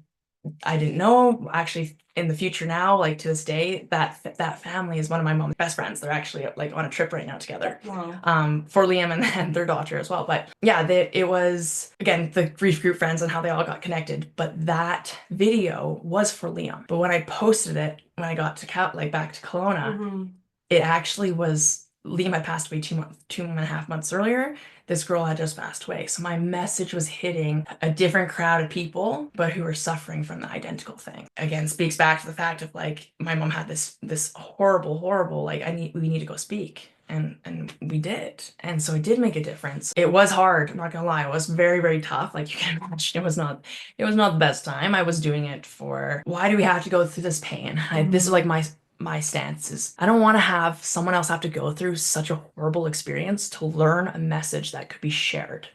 I didn't know. Actually, in the future now, like to this day, that family is one of my mom's best friends. They're actually like on a trip right now together. Wow. For Liam and then their daughter as well. But yeah, it was again the grief group friends and how they all got connected. But that video was for Liam. But when I posted it, when I got to back to Kelowna, it actually was Liam had passed away 2.5 months earlier. This girl had just passed away. So my message was hitting a different crowd of people, but who were suffering from the identical thing. Again, speaks back to the fact of like my mom had this horrible like we need to go speak. And we did. And so it did make a difference. It was hard, I'm not gonna lie. It was very, very tough. Like you can imagine, it was not the best time. I was doing it for why do we have to go through this pain? This is like my stance is I don't want to have someone else have to go through such a horrible experience to learn a message that could be shared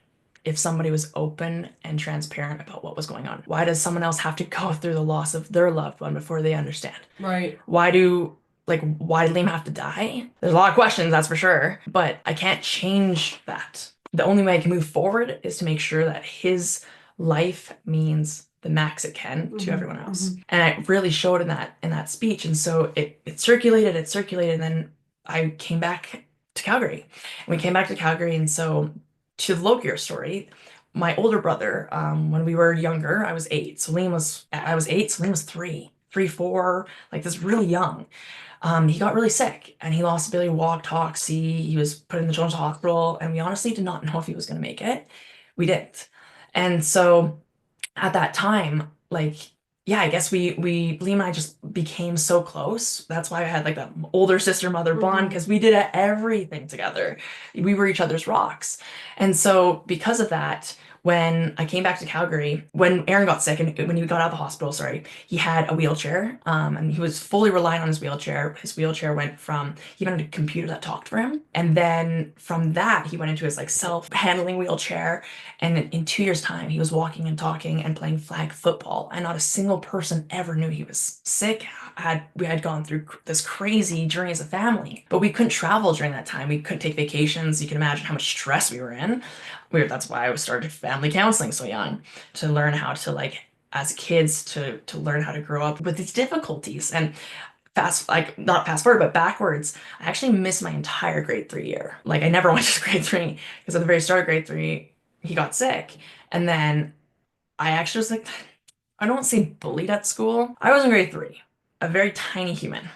if somebody was open and transparent about what was going on. Why does someone else have to go through the loss of their loved one before they understand? Right. Why did Liam have to die? There's a lot of questions, that's for sure, but I can't change that. The only way I can move forward is to make sure that his life means the max it can to everyone else. And I really showed in that speech. And so it circulated, and then I came back to Calgary. And we came back to Calgary, and so to the Lokier story, my older brother, when we were younger, I was 8. So I was 8, so Liam was 3, 4, like this really young. he got really sick and he lost the ability to walk, talk, see. He was put in the children's hospital, and we honestly did not know if he was going to make it. We didn't. And so at that time, like, yeah, I guess Liam and I just became so close. That's why I had like that older sister mother bond, Hmm. because we did everything together. We were each other's rocks. And so because of that, when I came back to Calgary, when Aaron got sick and when he got out of the hospital, sorry, he had a wheelchair, and he was fully reliant on his wheelchair. His wheelchair went from he went into a computer that talked for him, and then from that he went into his like self-handling wheelchair, and in 2 years' time, he was walking and talking and playing flag football, and not a single person ever knew he was sick. We had gone through this crazy journey as a family, but we couldn't travel during that time. We couldn't take vacations. You can imagine how much stress we were in. That's why I started family counseling so young, to learn how to like as kids to learn how to grow up with these difficulties. And not fast forward but backwards, I actually missed my entire grade 3 year. Like I never went to grade 3, because at the very start of grade 3 he got sick. And then I actually was like, I don't say bullied at school. I was in grade 3, a very tiny human.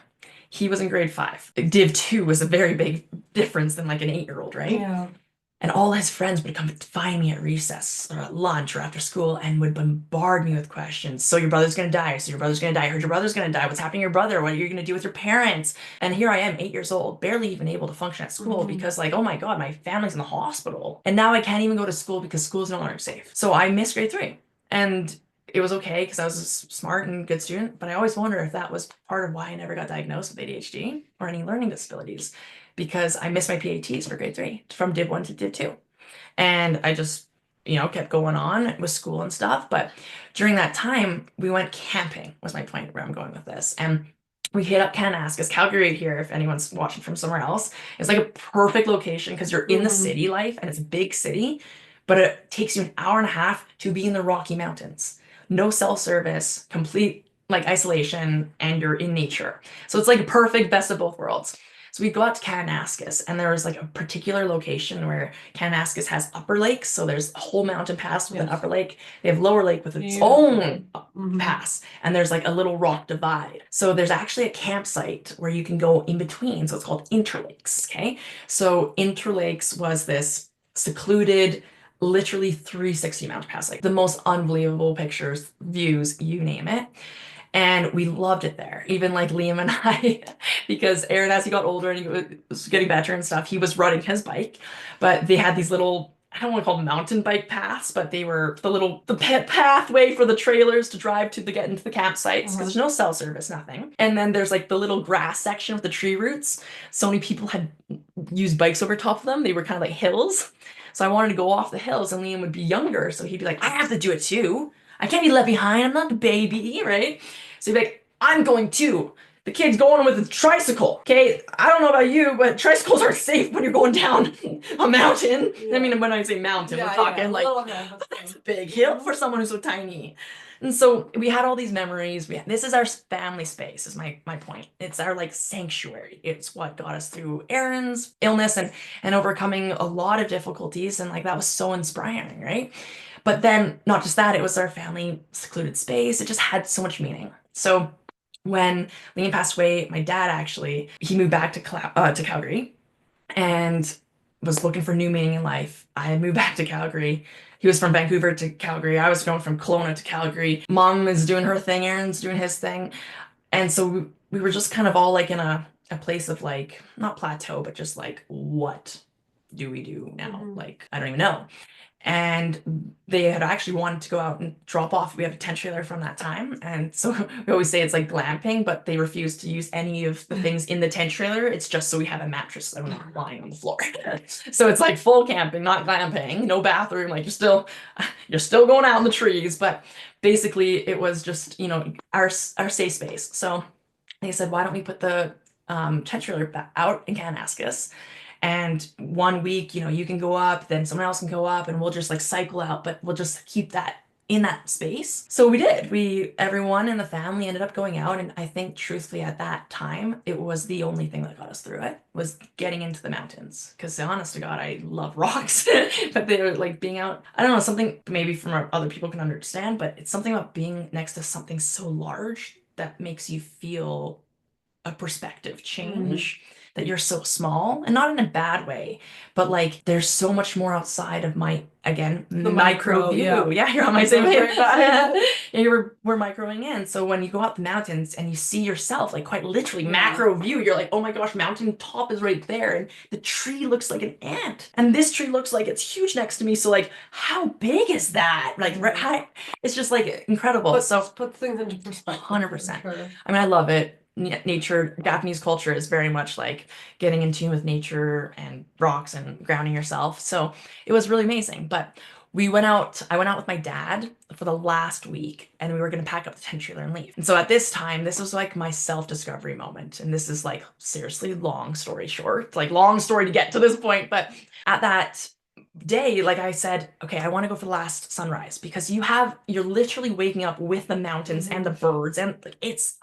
He was in grade 5. Div 2 was a very big difference than like an 8-year-old, right? Yeah. And all his friends would come find me at recess or at lunch or after school and would bombard me with questions. So your brother's gonna die. So your brother's gonna die. I heard your brother's gonna die. What's happening to your brother? What are you gonna do with your parents? And here I am, 8 years old, barely even able to function at school Hmm. because, like, oh my God, my family's in the hospital. And now I can't even go to school because school's no longer safe. So I missed grade 3. And it was okay because I was a smart and good student, but I always wonder if that was part of why I never got diagnosed with ADHD or any learning disabilities, because I missed my PATs for grade 3 from Div 1 to Div 2. And I just, kept going on with school and stuff. But during that time, we went camping, was my point where I'm going with this. And we hit up Kananaskis, Calgary here, if anyone's watching from somewhere else. It's like a perfect location because you're in the Hmm. city life and it's a big city, but it takes you an hour and a half to be in the Rocky Mountains. No cell service, complete like isolation, and you're in nature. So it's like a perfect best of both worlds. So we go out to Kananaskis, and there was like a particular location where Kananaskis has upper lakes. So there's a whole mountain pass with an Yes. upper lake. They have lower lake with its Beautiful. own Hmm. pass, and there's like a little rock divide. So there's actually a campsite where you can go in between. So it's called Interlakes. Okay. So Interlakes was this secluded, literally 360 mountain pass, like the most unbelievable pictures, views, you name it. And we loved it there, even like Liam and I, because Aaron, as he got older and he was getting better and stuff, he was riding his bike. But they had these little, I don't want to call them mountain bike paths, but they were the pathway for the trailers to drive to get into the campsites, because Uh-huh. there's no cell service, nothing. And then there's like the little grass section with the tree roots. So many people had used bikes over top of them. They were kind of like hills. So I wanted to go off the hills, and Liam would be younger, so he'd be like, I have to do it too. I can't be left behind. I'm not the baby, right? So you'd be like, I'm going too. The kid's going with a tricycle. Okay, I don't know about you, but tricycles aren't safe when you're going down a mountain. I Yeah. mean, when I say mountain, we're Yeah. talking A like little hill, but that's still. a big hill for someone who's so tiny. And so we had all these memories. This is our family space, is my point. It's our like sanctuary. It's what got us through Aaron's illness and overcoming a lot of difficulties. And like that was so inspiring, right? But then not just that, it was our family secluded space. It just had so much meaning. So when Liam passed away, my dad actually he moved back to Calgary and was looking for new meaning in life. I moved back to Calgary. He was from Vancouver to Calgary. I was going from Kelowna to Calgary. Mom is doing her thing. Aaron's doing his thing. And so we were just kind of all like in a place of like, not plateau, but just like, what do we do now? Hmm. Like, I don't even know. And they had actually wanted to go out and drop off. We have a tent trailer from that time. And so we always say it's like glamping, but they refuse to use any of the things in the tent trailer. It's just so we have a mattress so we're not lying on the floor. So it's like full camping, not glamping, no bathroom. Like you're still going out in the trees. But basically it was just, our safe space. So they said, why don't we put the tent trailer out in Kananaskis? And 1 week, you can go up, then someone else can go up, and we'll just like cycle out, but we'll just keep that in that space. So we did. Everyone in the family ended up going out, and I think truthfully at that time, it was the only thing that got us through it was getting into the mountains. Because honest to God, I love rocks, but they were like being out. I don't know, something maybe from other people can understand, but it's something about being next to something so large that makes you feel a perspective Mm. change, that you're so small, and not in a bad way, but like there's so much more outside of my, again, The micro micro, yeah. view. Yeah, you're on my same That's page. right back. We're microing in. So when you go up the mountains and you see yourself, like quite literally Yeah. macro view, you're like, oh my gosh, mountain top is right there, and the tree looks like an ant, and this tree looks like it's huge next to me. So like, how big is that? Like, it's just like incredible. So Put things into perspective. 100%. Sure. I mean, I love it. Nature, Japanese culture is very much like getting in tune with nature and rocks and grounding yourself. So it was really amazing. But I went out with my dad for the last week, and we were going to pack up the tent trailer and leave. And so at this time, this was like my self-discovery moment. And this is like seriously long story short, like long story to get to this point. But at that day, like I said, okay, I want to go for the last sunrise, because you're literally waking up with the mountains and the birds, and like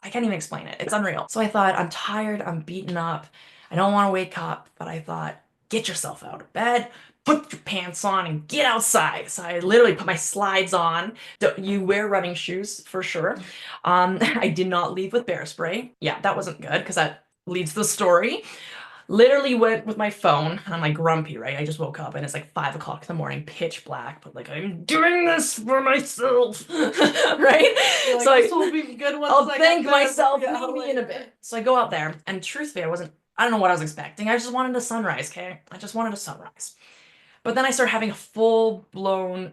I can't even explain it. It's unreal. So I thought, I'm tired, I'm beaten up, I don't want to wake up, but I thought, get yourself out of bed, put your pants on, and get outside. So I literally put my slides on. You wear running shoes for sure. I did not leave with bear spray. Yeah, that wasn't good, because that leads to the story. Literally went with my phone. I'm like grumpy, right? I just woke up and it's like 5 o'clock in the morning, pitch black, but like, I'm doing this for myself, right? Like, So this will be good once I'll I thank get there. myself Yeah, maybe in a bit. So I go out there, and truthfully, I don't know what I was expecting. I just wanted a sunrise, okay? I just wanted a sunrise. But then I started having a full-blown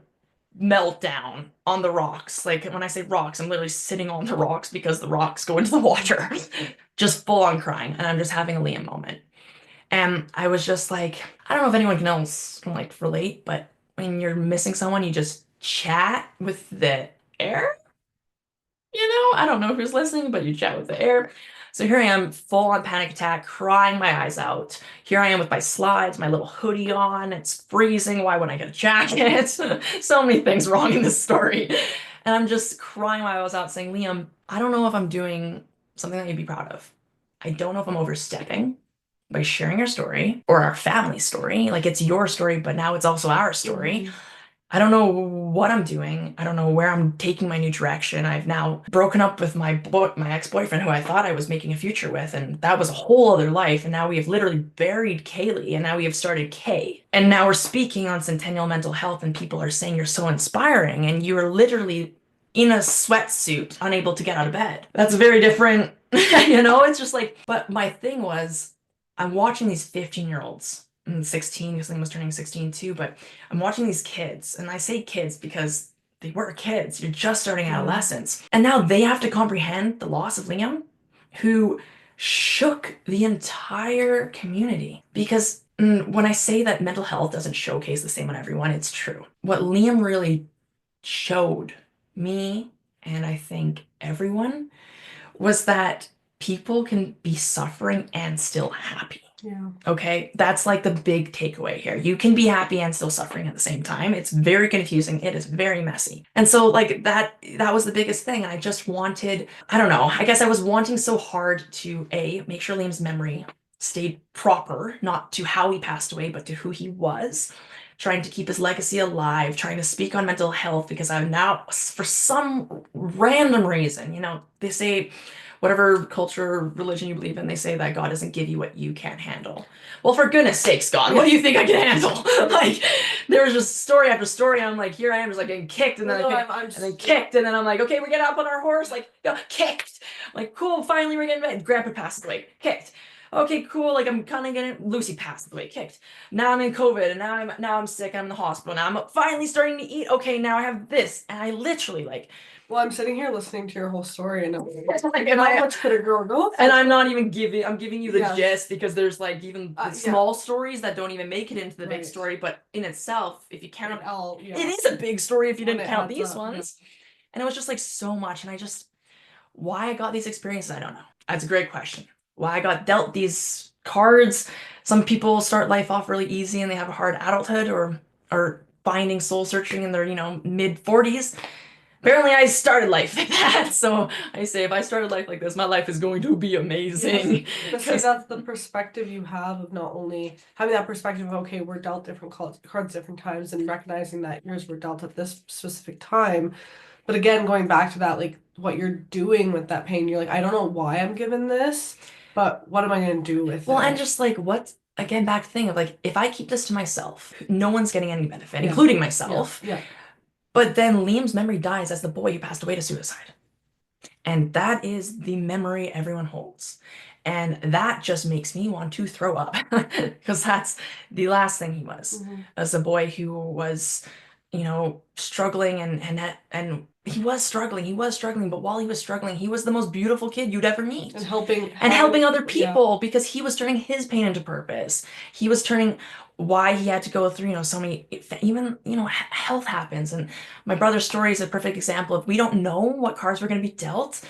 meltdown on the rocks. Like, when I say rocks, I'm literally sitting on the rocks because the rocks go into the water. Just full on crying, and I'm just having a Liam moment. And I was just like, I don't know if anyone else can like relate, but when you're missing someone, you just chat with the air. I don't know who's listening, but you chat with the air. So here I am, full on panic attack, crying my eyes out. Here I am with my slides, my little hoodie on. It's freezing. Why wouldn't I get a jacket? So many things wrong in this story. And I'm just crying my eyes out, saying, Liam, I don't know if I'm doing something that you'd be proud of. I don't know if I'm overstepping by sharing your story or our family story. Like, it's your story, but now it's also our story. I don't know what I'm doing. I don't know where I'm taking my new direction. I've now broken up with my ex-boyfriend, who I thought I was making a future with, and that was a whole other life. And now we have literally buried Kaylee, and now we have started Kay. And now we're speaking on Centennial Mental Health, and people are saying you're so inspiring, and you are literally in a sweatsuit, unable to get out of bed. That's very different. It's just like, but my thing was, I'm watching these 15-year-olds and 16, because Liam was turning 16 too, but I'm watching these kids, and I say kids because they were kids. You're just starting adolescence. And now they have to comprehend the loss of Liam, who shook the entire community. Because when I say that mental health doesn't showcase the same on everyone, it's true. What Liam really showed me, and I think everyone, was that people can be suffering and still happy. Yeah. Okay, that's like the big takeaway here. You can be happy and still suffering at the same time. It's very confusing. It is very messy. And so like that was the biggest thing. And I just wanted, I don't know, I guess I was wanting so hard to make sure Liam's memory stayed proper, not to how he passed away, but to who he was. Trying to keep his legacy alive, trying to speak on mental health, because I'm now, for some random reason, they say, whatever culture, religion you believe in, they say that God doesn't give you what you can't handle. Well, for goodness sakes, God, what do you think I can handle? Like, there was just story after story, and I'm like, here I am, just like getting kicked, and then and then kicked, and then I'm like, okay, we're getting up on our horse, like, kicked. I'm like, cool, finally we're getting back. Grandpa passed away, kicked. Okay, cool. Like, I'm kind of getting Lucy passed away, kicked. Now I'm in COVID, and now I'm sick. I'm in the hospital. Now I'm finally starting to eat. Okay, now I have this, and I literally like. Well, I'm sitting here listening to your whole story, and I'm like, how much could a girl go through? And I'm not even I'm giving you the Yes. gist, because there's like even the small stories that don't even make it into the big story. But in itself, if you count it is a big story if you didn't count these ones. And it was just like so much. And why I got these experiences, I don't know. That's a great question. Why I got dealt these cards. Some people start life off really easy and they have a hard adulthood, or are finding soul searching in their, mid 40s. Apparently I started life like that. So I say, if I started life like this, my life is going to be amazing. Yes. But see, that's the perspective you have of not only having that perspective of, okay, we're dealt different cards different times, and recognizing that yours were dealt at this specific time, But again, going back to that, like what you're doing with that pain, you're like, I don't know why I'm given this, but what am I going to do with Well, and it? just like what, again, back to the thing of like, if I keep this to myself, no one's getting any benefit, Yeah, including yeah, myself. yeah. But then Liam's memory dies as the boy who passed away to suicide. And that is the memory everyone holds. And that just makes me want to throw up because that's the last thing he was, Hmm. as a boy who was, struggling and he was struggling, but while he was struggling, he was the most beautiful kid you'd ever And meet. helping, And helping helping, other yeah. people because he was turning his pain into purpose. He was turning why he had to go through, so many, even, health happens. And my brother's story is a perfect example of we don't know what cards we're going to be dealt,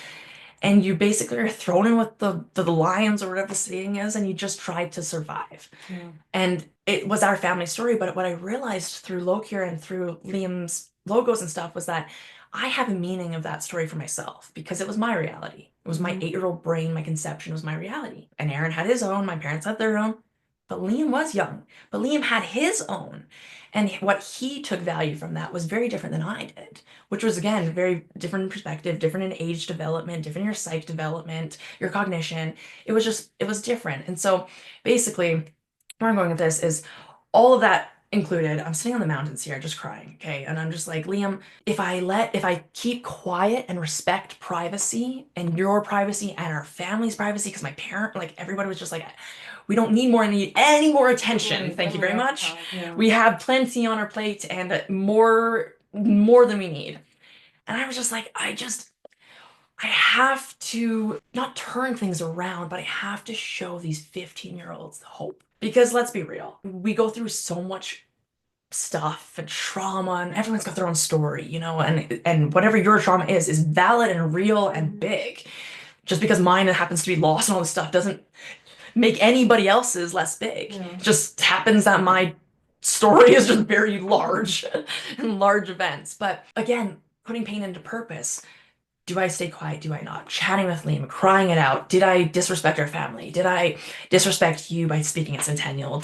and you basically are thrown in with the lions or whatever the saying is, and you just try to survive. Yeah. And it was our family story, but what I realized through Lokier and through Liam's logos and stuff was that I have a meaning of that story for myself because it was my reality. It was my Hmm. 8-year-old brain, my conception was my reality. And Aaron had his own, my parents had their own, but Liam was young. But Liam had his own. And what he took value from that was very different than I did, which was, again, very different in perspective, different in age development, different in your psych development, your cognition. It was different. And so basically, where I'm going with this is all of that included. I'm sitting on the mountains here, just crying, okay? And I'm just like, Liam, if I keep quiet and respect privacy and your privacy and our family's privacy, because my parent, like everybody was just like, we don't need any more attention. Right. Thank And you we very already much. have, yeah. We have plenty on our plate and more than we need. And I was just like, I have to not turn things around, but I have to show these 15-year-olds hope. Because let's be real, we go through so much stuff and trauma, and everyone's got their own story, and whatever your trauma is valid and real and Hmm. big. Just because mine happens to be lost and all this stuff doesn't make anybody else's less big. Yeah. It just happens that my story is just very large and large events. But again, putting pain into purpose. Do I stay quiet? Do I not? Chatting with Liam, crying it out. Did I disrespect our family? Did I disrespect you by speaking at Centennial?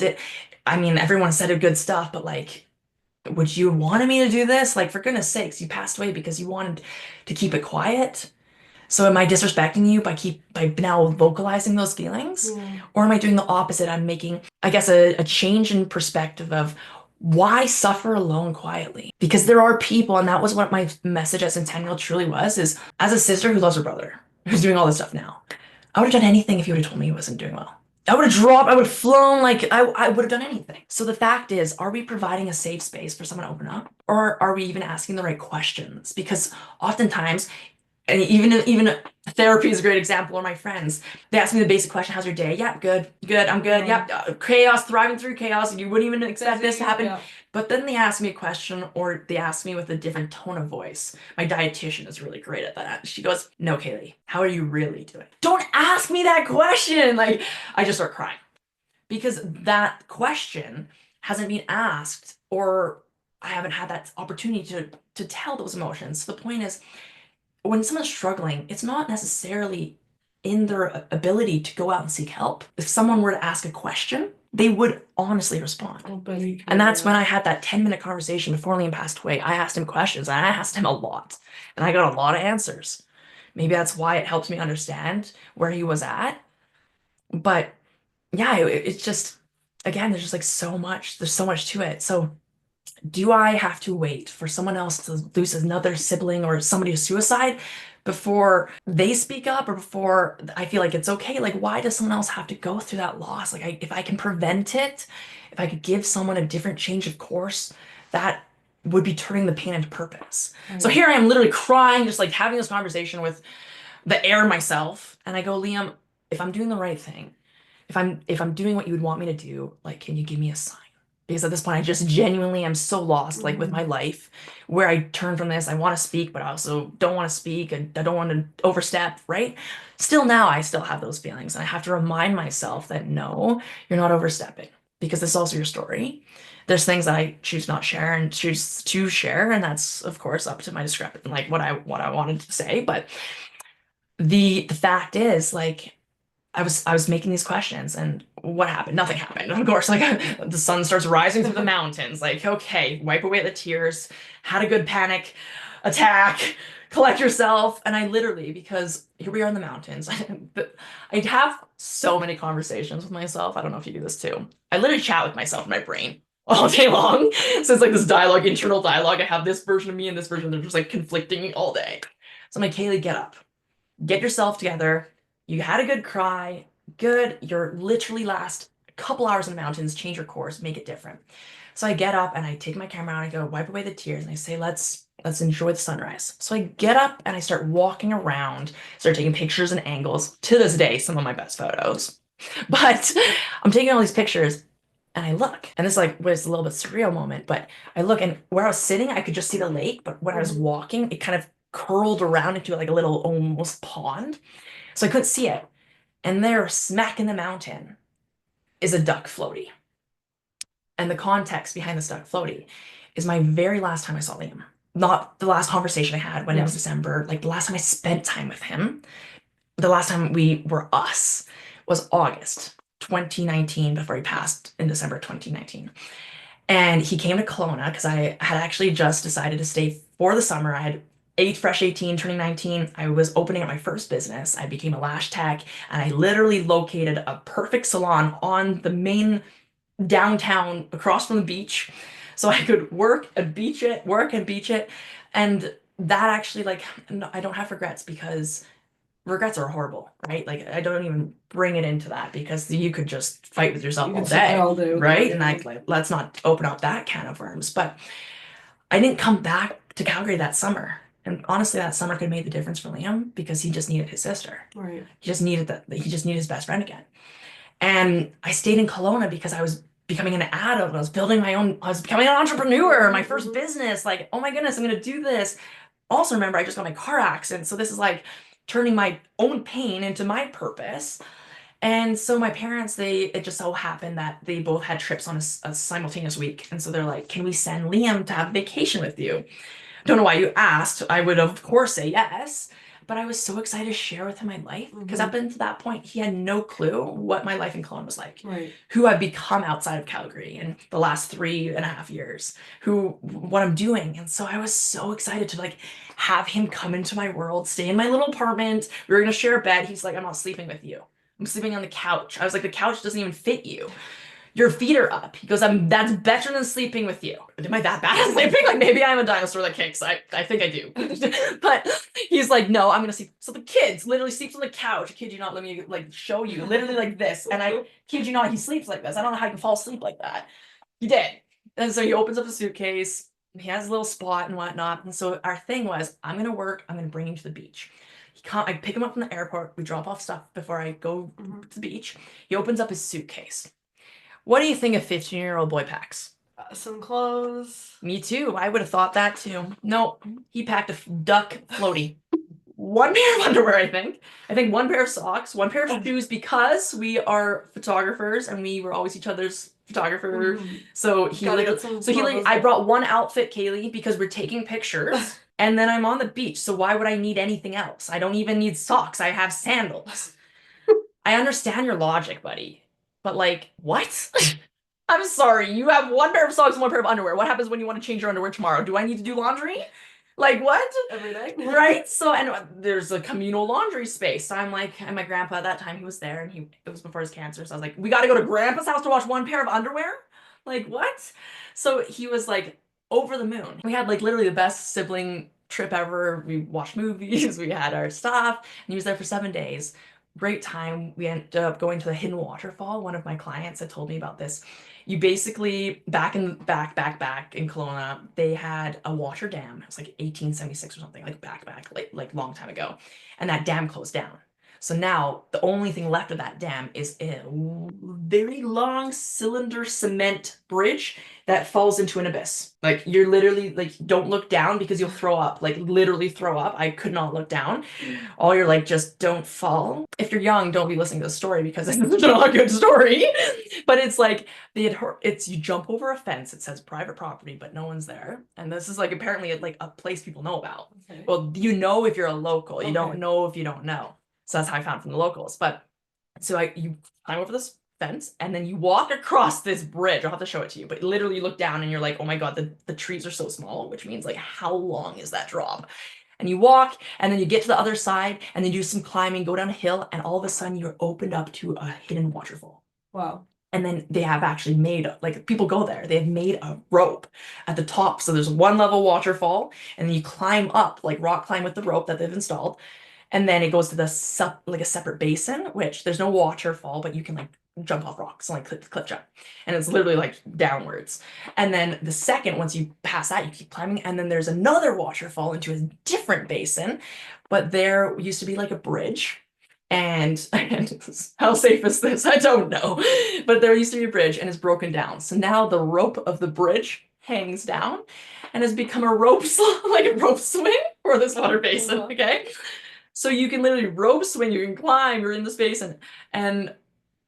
I mean, everyone said good stuff, but like, would you have wanted me to do this? Like, for goodness sakes, you passed away because you wanted to keep it quiet. So am I disrespecting you by now vocalizing those feelings? Yeah. Or am I doing the opposite? I'm making, I guess, a change in perspective of why suffer alone quietly? Because there are people, and that was what my message at Centennial truly was, is as a sister who loves her brother, who's doing all this stuff now, I would have done anything if you would have told me he wasn't doing well. I would have flown, like I would have done anything. So the fact is, are we providing a safe space for someone to open up? Or are we even asking the right questions? Because oftentimes, and even therapy is a great example. Or my friends, they ask me the basic question, "How's your day?" Yeah, good, good. I'm good. Yeah. Yep, chaos, thriving through chaos. You wouldn't even expect this to Busy. happen. Yeah. But then they ask me a question, or they ask me with a different tone of voice. My dietitian is really great at that. She goes, "No, Kaylee, how are you really doing?" Don't ask me that question. Like, I just start crying because that question hasn't been asked, or I haven't had that opportunity to tell those emotions. So the point is, when someone's struggling, it's not necessarily in their ability to go out and seek help. If someone were to ask a question, they would honestly respond. Open. And that's when Yeah. I had that 10-minute conversation before Liam passed away. I asked him questions and I asked him a lot, and I got a lot of answers. Maybe that's why it helps me understand where he was at. But yeah, it's just, again, there's so much to it. So do I have to wait for someone else to lose another sibling or somebody to suicide before they speak up or before I feel like it's okay? Like, why does someone else have to go through that loss? Like, if I can prevent it, if I could give someone a different change of course, that would be turning the pain into purpose. So Right. here I am literally crying, just like having this conversation with the air myself. And I go, Liam, if I'm doing the right thing, if I'm doing what you would want me to do, like, can you give me a sign? Because at this point, I just genuinely am so lost, like with Hmm. my life, where I turn from this. I want to speak, but I also don't want to speak, and I don't want to overstep, right? Still now, I still have those feelings, and I have to remind myself that no, you're not overstepping, because this is also your story. There's things that I choose not share and choose to share, and that's of course up to my discretion, like what I wanted to say. But the fact is, like, I was making these questions, and what happened? Nothing happened. Of course, like the sun starts rising through the mountains. Like, okay, wipe away the tears. Had a good panic attack, collect yourself. And I literally, because here we are in the mountains, I'd have so many conversations with myself. I don't know if you do this too. I literally chat with myself in my brain all day long. So it's like this dialogue, internal dialogue. I have this version of me and this version. They're just like conflicting all day. So I'm like, Kaylee, get up, get yourself together. You had a good cry. Good. You're literally last couple hours in the mountains. Change your course. Make it different. So I get up and I take my camera out. I go wipe away the tears and I say, let's enjoy the sunrise. So I get up and I start walking around, start taking pictures and angles. To this day, some of my best photos. But I'm taking all these pictures and I look, and this like was a little bit surreal moment, but I look and where I was sitting, I could just see the lake, but when I was walking, it kind of curled around into like a little almost pond. So I couldn't see it. And there, smack in the mountain, is a duck floaty. And the context behind this duck floaty is my very last time I saw Liam. Not the last conversation I had when it was December, like the last time I spent time with him. The last time we were us was August 2019 before he passed in December 2019. And he came to Kelowna because I had actually just decided to stay for the summer. I had fresh 18, turning 19. I was opening up my first business. I became a lash tech and I literally located a perfect salon on the main downtown across from the beach. So I could work and beach it, work and beach it. And that actually, like, no, I don't have regrets because regrets are horrible, right? Like, I don't even bring it into that because you could just fight with yourself You all could sit there day, all day. right? And like, let's not open up that can of worms. But I didn't come back to Calgary that summer. And honestly, that summer could have made the difference for Liam because he just needed his sister. Right. He just needed that. He just needed his best friend again. And I stayed in Kelowna because I was becoming an adult. I was building my own, I was becoming an entrepreneur, my first business. Like, oh my goodness, I'm going to do this. Also, remember, I just got my car accident. So this is like turning my own pain into my purpose. And so my parents, it just so happened that they both had trips on a simultaneous week. And so they're like, can we send Liam to have vacation with you? Don't know why you asked. I would, of course, say yes. But I was so excited to share with him my life because up until that point, he had no clue what my life in Kelowna was like, who I've become outside of Calgary in the last 3.5 years, what I'm doing. And so I was so excited to like have him come into my world, stay in my little apartment. We were going to share a bed. He's like, I'm not sleeping with you. I'm sleeping on the couch. I was like, the couch doesn't even fit you. Your feet are up. He goes, that's better than sleeping with you. Am I that bad at sleeping? Like maybe I'm a dinosaur that kicks. I think I do. But he's like, no, I'm gonna sleep. So the kids literally sleeps on the couch. I kid you not, let me like show you. Literally like this. And I kid you not, he sleeps like this. I don't know how you can fall asleep like that. He did. And so he opens up a suitcase. He has a little spot and whatnot. And so our thing was, I'm gonna work, I'm gonna bring him to the beach. I pick him up from the airport. We drop off stuff before I go to the beach. He opens up his suitcase. What do you think a 15-year-old boy packs? Some clothes. Me too. I would have thought that too. No, he packed a duck floaty. One pair of underwear, I think. I think one pair of socks, one pair of shoes because we are photographers and we were always each other's photographer. So I brought one outfit, Kaylee, because we're taking pictures and then I'm on the beach. So why would I need anything else? I don't even need socks. I have sandals. I understand your logic, buddy. But like, what? I'm sorry, you have one pair of socks and one pair of underwear. What happens when you want to change your underwear tomorrow? Do I need to do laundry? Like what? Every day. Right? So, and there's a communal laundry space. So I'm like, and my grandpa at that time, he was there and it was before his cancer. So I was like, we got to go to grandpa's house to wash one pair of underwear? Like what? So he was like over the moon. We had like literally the best sibling trip ever. We watched movies, we had our stuff, and he was there for 7 days. Great time. We ended up going to the hidden waterfall. One of my clients had told me about this. You basically back in Kelowna, they had a water dam. It was like 1876 or something, like like long time ago, and that dam closed down. So now the only thing left of that dam is a very long cylinder cement bridge that falls into an abyss. Like you're literally like, don't look down because you'll throw up, like literally throw up. I could not look down. All you're like, just don't fall. If you're young, don't be listening to the story because it's not a good story. But it's like, you jump over a fence, it says private property, but no one's there. And this is like apparently like a place people know about. Okay. Well, you know if you're a local, you don't know if you don't know. So that's how I found from the locals. But so you climb over this fence, and then you walk across this bridge. I'll have to show it to you, but literally you look down and you're like, oh my God, the trees are so small, which means like how long is that drop? And you walk, and then you get to the other side, and then do some climbing, go down a hill, and all of a sudden you're opened up to a hidden waterfall. Wow. And then they have actually made, like, people go there, they have made a rope at the top. So there's one level waterfall, and then you climb up, like rock climb with the rope that they've installed. And then it goes to the like a separate basin, which there's no waterfall, but you can like jump off rocks and like cliff jump. And it's literally like downwards. And then the second, once you pass that, you keep climbing, and then there's another waterfall into a different basin. But there used to be like a bridge. And how safe is this? I don't know. But there used to be a bridge and it's broken down. So now the rope of the bridge hangs down and has become a rope like a rope swing for this water basin. Okay. So you can literally rope swing, you can climb, you're in the space, and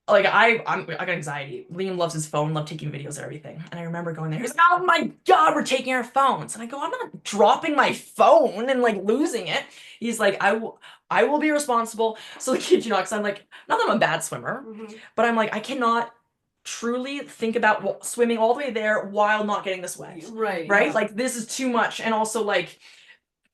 like I got anxiety. Liam loves his phone, love taking videos and everything. And I remember going there, he's like, oh my God, we're taking our phones. And I go, I'm not dropping my phone and like losing it. He's like, I will be responsible. So the kid, because I'm like, not that I'm a bad swimmer, but I'm like, I cannot truly think about swimming all the way there while not getting this wet. Right. Right? Yeah. Like this is too much. And also like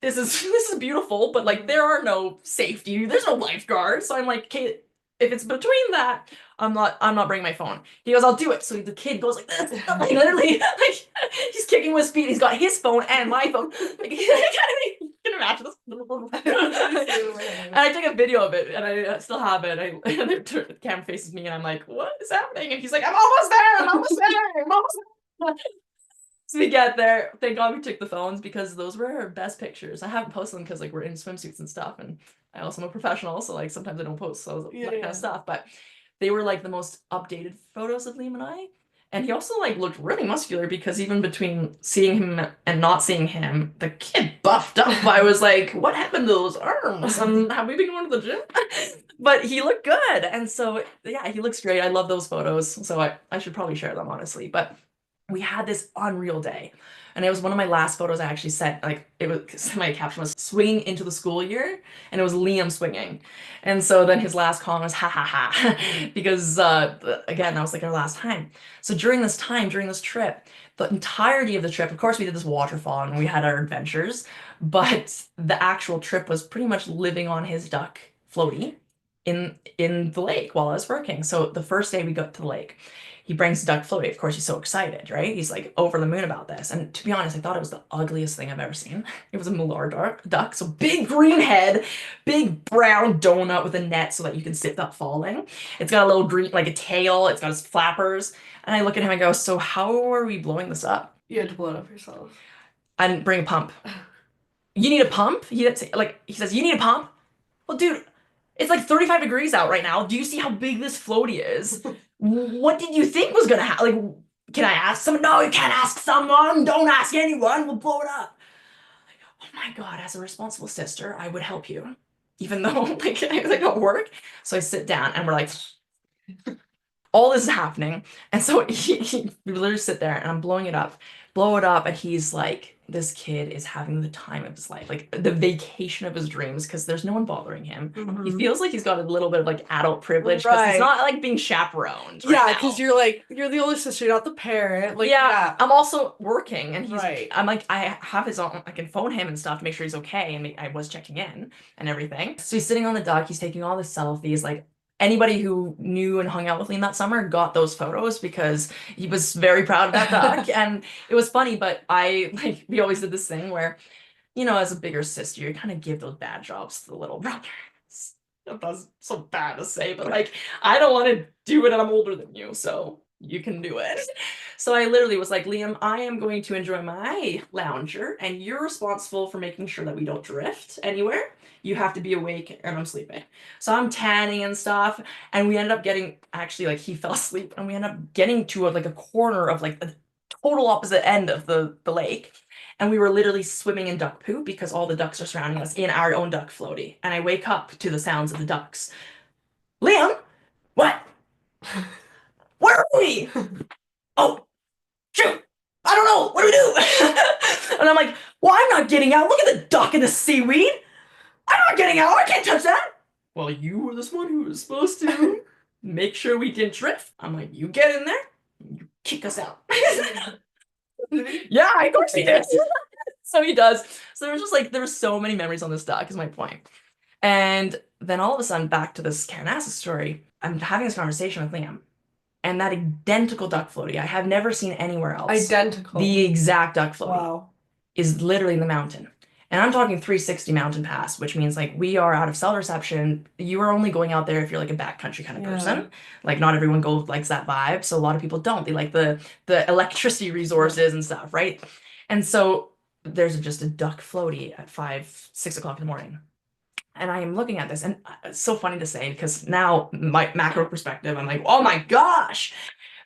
this is beautiful, but like there are no safety. There's no lifeguard. So I'm like, okay, if it's between that, I'm not bringing my phone. He goes, I'll do it. So the kid goes like this, like literally, like he's kicking with speed. He's got his phone and my phone. Like, you can imagine this. And I took a video of it, and I still have it. And the camera faces me, and I'm like, what is happening? And he's like, I'm almost there. I'm almost there. I'm almost there. So we get there. Thank God we took the phones because those were our best pictures. I haven't posted them because like we're in swimsuits and stuff, and I also am a professional, so like sometimes I don't post that kind of stuff. But they were like the most updated photos of Liam and I. And he also like looked really muscular because even between seeing him and not seeing him, the kid buffed up. I was like, what happened to those arms? Have we been going to the gym? But he looked good. And so yeah, he looks great. I love those photos. So I should probably share them honestly. But we had this unreal day. And it was one of my last photos I actually sent. Like it was, my caption was swinging into the school year, and it was Liam swinging. And so then his last comment was ha ha ha, because again, that was like our last time. So during this time, during this trip, the entirety of the trip, of course, we did this waterfall and we had our adventures, but the actual trip was pretty much living on his duck floaty in the lake while I was working. So the first day we got to the lake, he brings duck floaty. Of course, he's so excited, right? He's like over the moon about this. And to be honest, I thought it was the ugliest thing I've ever seen. It was a Mular duck, so big green head, big brown donut with a net so that you can sit without falling. It's got a little green, like a tail. It's got his flappers. And I look at him and go, so how are we blowing this up? You had to blow it up yourself. I didn't bring a pump. You need a pump? He says, you need a pump? Well, dude, it's like 35 degrees out right now. Do you see how big this floaty is? What did you think was gonna happen? Like, can I ask someone? No, you can't ask someone. Don't ask anyone. We'll blow it up. Oh my God, as a responsible sister, I would help you. Even though like I don't work. So I sit down and we're like, all this is happening. And so we literally sit there and I'm blowing it up, and he's like, this kid is having the time of his life, like the vacation of his dreams, because there's no one bothering him. He feels like he's got a little bit of like adult privilege because he's not like being chaperoned. Yeah, because you're the older sister, you're not the parent. Like yeah, I'm also working, and I'm like, I have his own, I can phone him and stuff to make sure he's okay, and I was checking in and everything. So he's sitting on the dock, he's taking all the selfies, like anybody who knew and hung out with Liam that summer got those photos because he was very proud of that duck. And it was funny, but we always did this thing where, as a bigger sister, you kind of give those bad jobs to the little brother. That's so bad to say, but like, I don't want to do it and I'm older than you, so you can do it. So I literally was like, Liam, I am going to enjoy my lounger and you're responsible for making sure that we don't drift anywhere. You have to be awake and I'm sleeping. So I'm tanning and stuff. And we ended up getting, actually, like he fell asleep and we ended up getting to a corner of like the total opposite end of the lake. And we were literally swimming in duck poop because all the ducks are surrounding us in our own duck floaty. And I wake up to the sounds of the ducks. Liam, what? Where are we? Oh, shoot. I don't know. What do we do? And I'm like, well, I'm not getting out. Look at the duck and the seaweed. I'm not getting out. I can't touch that. Well, you were this one who was supposed to. make sure we didn't drift. I'm like, you get in there, you kick us out. Yeah, of course he did. So he does. So there was just like there were so many memories on this dock, is my point. And then all of a sudden, back to this Caranassa story, I'm having this conversation with Liam, and that identical duck floaty I have never seen anywhere else. Identical. The exact duck floaty Wow. is literally in the mountain. And I'm talking 360 mountain pass, which means like we are out of cell reception. You are only going out there if you're like a backcountry kind of Yeah. person. Like not everyone goes likes that vibe. So a lot of people don't. They like the electricity resources and stuff, right? And so there's just a duck floaty at 5, 6 o'clock in the morning. And I am looking at this, and it's so funny to say because now my macro perspective, I'm like, oh my gosh.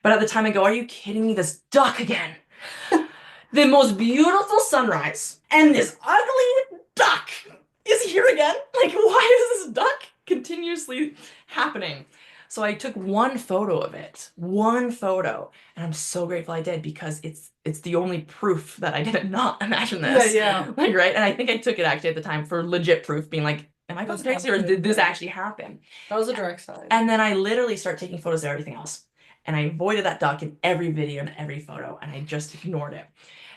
But at the time I go, are you kidding me? This duck again. The most beautiful sunrise, and this ugly duck is here again. Like, why is this duck continuously happening? So I took one photo of it, one photo, and I'm so grateful I did because it's the only proof that I did not imagine this. Yeah. Like, right? And I think I took it actually at the time for legit proof, being like, am I going crazy or did this actually happen? That was a direct sign. And then I literally start taking photos of everything else. And I avoided that duck in every video and every photo, and I just ignored it.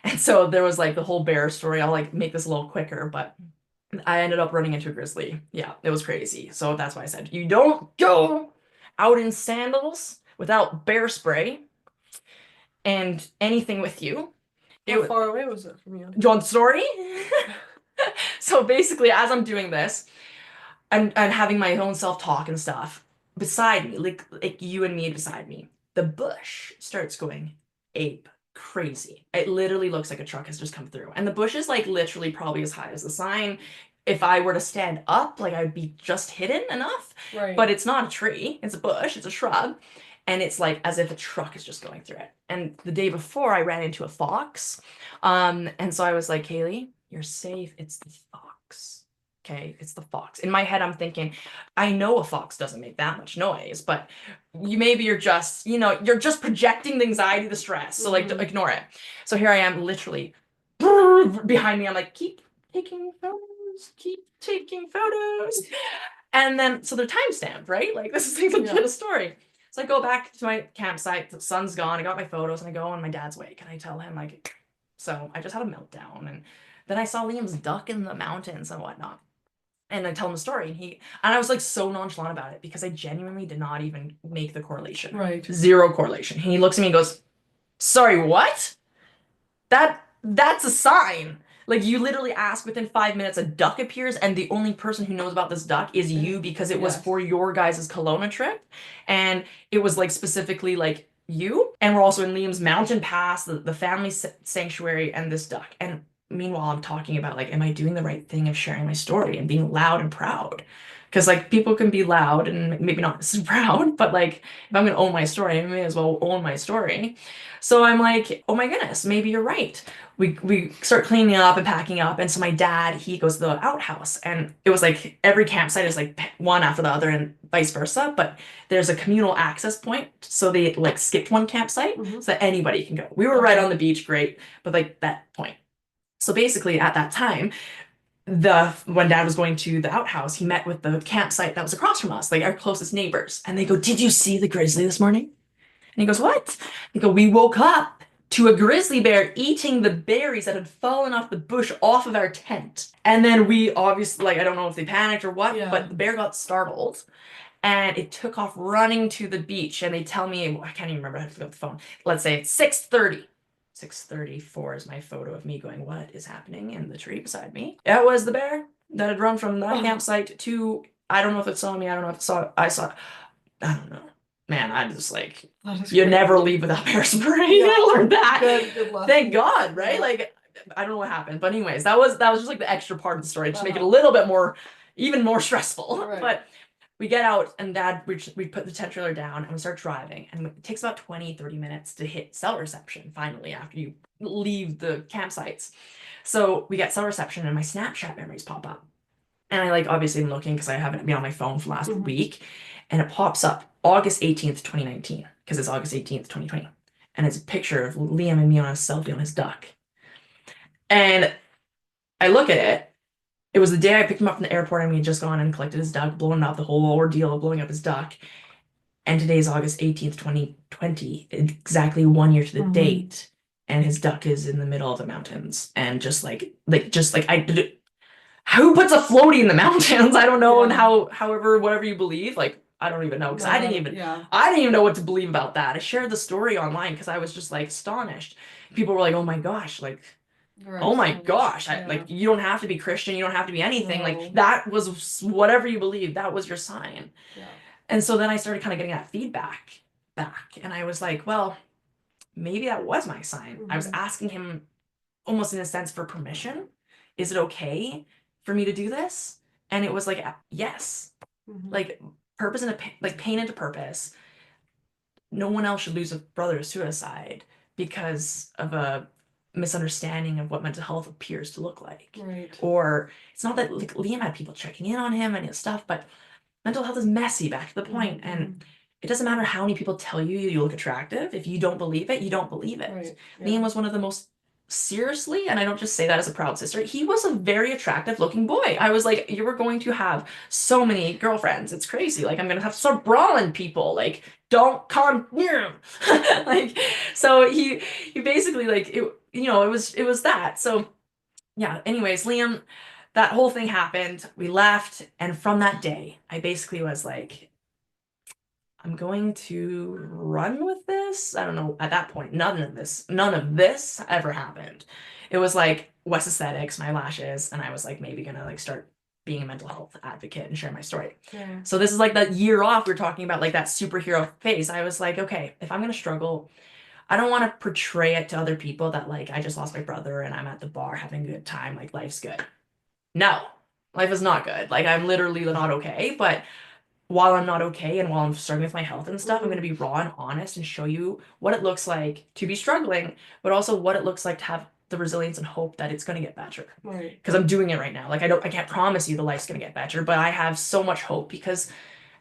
And so there was like the whole bear story. I'll like make this a little quicker, but I ended up running into a grizzly. Yeah, it was crazy. So that's why I said you don't go out in sandals without bear spray and anything with you. How far away was it from you? Do you want the story? So basically, as I'm doing this, I'm having my own self-talk and stuff. Beside me, like you and me beside me, the bush starts going ape crazy. It literally looks like a truck has just come through. And the bush is like literally probably as high as the sign. If I were to stand up, like I'd be just hidden enough. Right. But it's not a tree, it's a bush, it's a shrub. And it's like as if a truck is just going through it. And the day before I ran into a fox. And so I was like, Kaylee, you're safe. It's the fox. Okay, it's the fox. In my head, I'm thinking, I know a fox doesn't make that much noise, but maybe you're just, you're just projecting the anxiety, the stress. So like, ignore it. So here I am, literally behind me. I'm like, keep taking photos, keep taking photos. And then, so they're timestamped, right? Like this is like legit a story. So I go back to my campsite. The sun's gone. I got my photos, and I go, and my dad's awake, and I tell him like, so I just had a meltdown, and then I saw Liam's duck in the mountains and whatnot. And I tell him the story, and I was like so nonchalant about it because I genuinely did not even make the correlation. Right. Zero correlation. He looks at me and goes, sorry, what? That's a sign. Like you literally ask within 5 minutes, a duck appears, and the only person who knows about this duck is you because it was for your guys' Kelowna trip. And it was like specifically like you. And we're also in Liam's mountain pass, the family sanctuary, and this duck. And meanwhile, I'm talking about like, am I doing the right thing of sharing my story and being loud and proud? Because like people can be loud and maybe not so proud, but like if I'm gonna own my story, I may as well own my story. So I'm like, oh my goodness, maybe you're right. We start cleaning up and packing up, and so my dad, he goes to the outhouse, and it was like every campsite is like one after the other and vice versa, but there's a communal access point, so they like skipped one campsite so that anybody can go. We were right on the beach, great, but like that point. So basically at that time, when dad was going to the outhouse, he met with the campsite that was across from us, like our closest neighbors, and they go, did you see the grizzly this morning? And he goes, what? They go, we woke up to a grizzly bear eating the berries that had fallen off the bush off of our tent. And then we obviously, like, I don't know if they panicked or what, but the bear got startled and it took off running to the beach. And they tell me, I can't even remember how to pick up the phone. Let's say it's 6:30. 6:34 is my photo of me going, what is happening in the tree beside me? It was the bear that had run from that campsite to, I don't know if it saw me, I don't know if it saw, I don't know. Man, I'm just like, you never leave without bear spray. I learned that. Good luck. Thank God, right? Yeah. Like, I don't know what happened, but anyways, that was just like the extra part of the story to make it a little bit more, even more stressful. Right. But we get out, and dad, we put the tent trailer down and we start driving, and it takes about 20-30 minutes to hit cell reception finally after you leave the campsites. So we get cell reception, and my Snapchat memories pop up. And I like obviously am looking because I haven't been on my phone for the last week, and it pops up August 18th, 2019, because it's August 18th, 2020. And it's a picture of Liam and me on a selfie on his duck. And I look at it. It was the day I picked him up from the airport, and we had just gone and collected his duck, blown up, the whole ordeal of blowing up his duck. And today's August 18th, 2020, exactly 1 year to the Mhm. date. And his duck is in the middle of the mountains. And just like who puts a floaty in the mountains? I don't know. And Yeah. however, whatever you believe, like, I don't even know. Because No, that, yeah. I didn't even know what to believe about that. I shared the story online because I was just like astonished. People were like, oh my gosh, like, You're oh my astonished. gosh, Yeah. like, you don't have to be Christian, you don't have to be anything. Like, No. that was whatever you believe, that was your sign. Yeah. And so then I started kind of getting that feedback back. And I was like, well, maybe that was my sign. I was Mhm. asking him almost in a sense for permission. Is it okay for me to do this? And it was like, yes. Mhm. Like, purpose and like pain into purpose. No one else should lose a brother to suicide because of a misunderstanding of what mental health appears to look like. Right. Or it's not that like Liam had people checking in on him and his stuff, but mental health is messy, back to the point. Mhm. And it doesn't matter how many people tell you you look attractive. If you don't believe it, you don't believe it. Right. Yeah. Liam was one of the most, seriously, and I don't just say that as a proud sister, he was a very attractive looking boy. I was like, you were going to have so many girlfriends. It's crazy. Like, I'm gonna have to start brawling people. Like, don't come near him. Like, so he basically like it, it was that. So yeah, anyways, Liam, that whole thing happened. We left, and from that day, I basically was like, I'm going to run with this. I don't know. At that point, none of this ever happened. It was like West Aesthetics, my lashes, and I was like maybe gonna like start being a mental health advocate and share my story. Yeah. So this is like that year off we are talking about, like that superhero phase. I was like, okay, if I'm gonna struggle, I don't want to portray it to other people that like I just lost my brother and I'm at the bar having a good time, like life's good. No, life is not good. Like I'm literally not okay, but while I'm not okay and while I'm struggling with my health and stuff, I'm going to Mhm. be raw and honest and show you what it looks like to be struggling, but also what it looks like to have the resilience and hope that it's going to get better. Right. Because I'm doing it right now. Like I can't promise you the life's going to get better, but I have so much hope because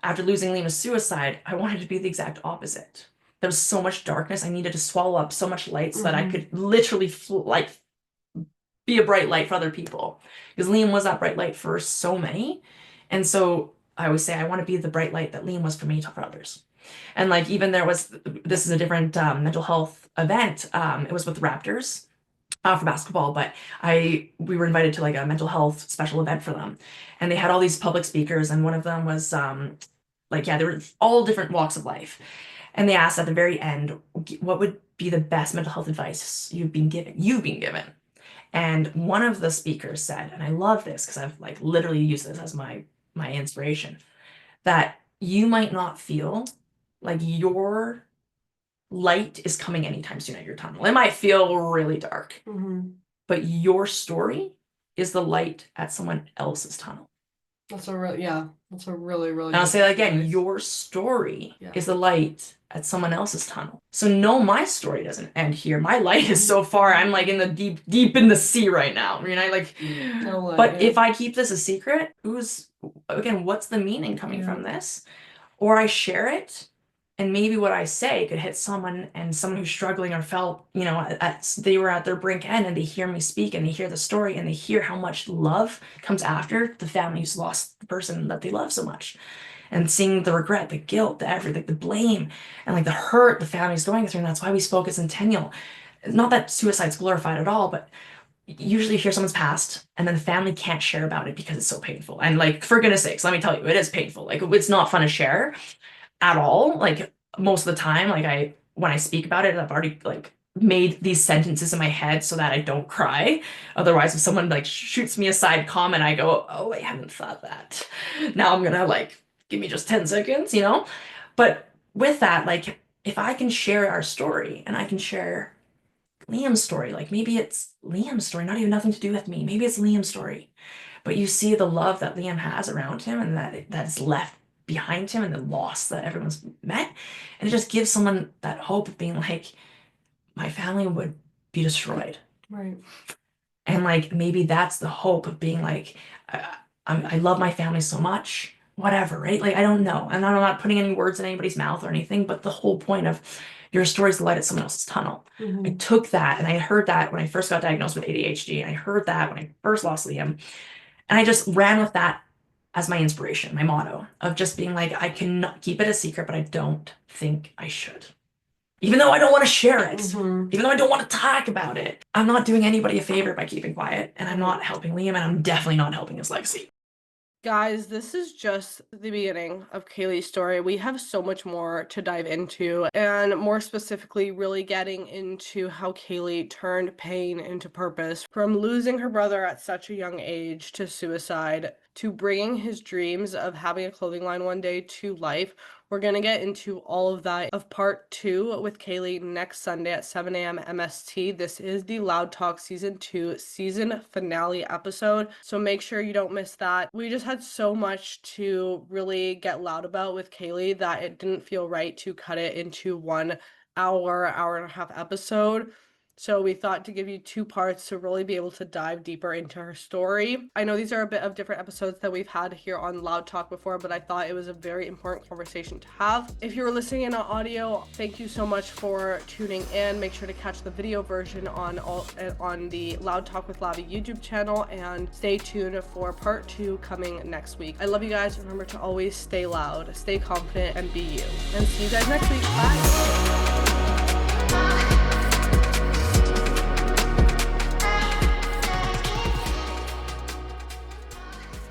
after losing Liam to suicide, I wanted to be the exact opposite. There was so much darkness. I needed to swallow up so much light so that I Mhm. could literally like be a bright light for other people. Because Liam was that bright light for so many. And so I always say I want to be the bright light that Liam was for me for others. And like even there was this is a different mental health event. It was with the Raptors for basketball, but we were invited to like a mental health special event for them. And they had all these public speakers, and one of them was like yeah, there were all different walks of life. And they asked at the very end, what would be the best mental health advice you've been given? You've been given. And one of the speakers said, and I love this because I've like literally used this as my inspiration, that you might not feel like your light is coming anytime soon at your tunnel. It might feel really dark, Mhm. but your story is the light at someone else's tunnel. That's a real, yeah. That's a really, really And I'll good say piece that of again, advice. your story Yeah. is the light at someone else's tunnel. So no, my story doesn't end here. My light is Mhm. so far, I'm like in the deep, deep in the sea right now. I mean, I like, No lie, but yeah. if I keep this a secret, again, what's the meaning coming Yeah. from this? Or I share it, and maybe what I say could hit someone and someone who's struggling or felt, they were at their brink end and they hear me speak and they hear the story and they hear how much love comes after the family who's lost the person that they love so much. And seeing the regret, the guilt, the everything, the blame, and like the hurt the family's going through. And that's why we spoke at Centennial. Not that suicide's glorified at all, but usually you hear someone's passed and then the family can't share about it because it's so painful. And like, for goodness sakes, let me tell you, it is painful. Like, it's not fun to share at all. Like, most of the time, like, when I speak about it, I've already like made these sentences in my head so that I don't cry. Otherwise, if someone like shoots me a side comment, I go, oh, I hadn't thought that. Now I'm gonna like, give me just 10 seconds, you know? But with that, like, if I can share our story and I can share Liam's story. Like maybe it's Liam's story, not even nothing to do with me. Maybe it's Liam's story. But you see the love that Liam has around him and that's left behind him and the loss that everyone's met. And it just gives someone that hope of being like, my family would be destroyed. Right. And like maybe that's the hope of being like, I love my family so much, whatever, right? Like I don't know. And I'm not putting any words in anybody's mouth or anything, but the whole point of your story is the light at someone else's tunnel. I Mhm. took that and I heard that when I first got diagnosed with ADHD, and I heard that when I first lost Liam, and I just ran with that as my inspiration, my motto of just being like, I can keep it a secret, but I don't think I should. Even though I don't want to share it, even though I don't want to talk about it, I'm not doing anybody a favor by keeping quiet, and I'm not helping Liam, and I'm definitely not helping his legacy. Guys, this is just the beginning of Kaylee's story. We have so much more to dive into, and more specifically, really getting into how Kaylee turned pain into purpose, from losing her brother at such a young age to suicide, to bringing his dreams of having a clothing line one day to life. We're going to get into all of that of part 2 with Kaylee next Sunday at 7 a.m. MST. This is the Loud Talk Season 2 season finale episode, so make sure you don't miss that. We just had so much to really get loud about with Kaylee that it didn't feel right to cut it into 1 hour and a half episode. So we thought to give you 2 parts to really be able to dive deeper into her story. I know these are a bit of different episodes that we've had here on Loud Talk before, but I thought it was a very important conversation to have. If you were listening in on audio, thank you so much for tuning in. Make sure to catch the video version on the Loud Talk with Lavi YouTube channel, and stay tuned for part 2 coming next week. I love you guys. Remember to always stay loud, stay confident, and be you. And see you guys next week. Bye.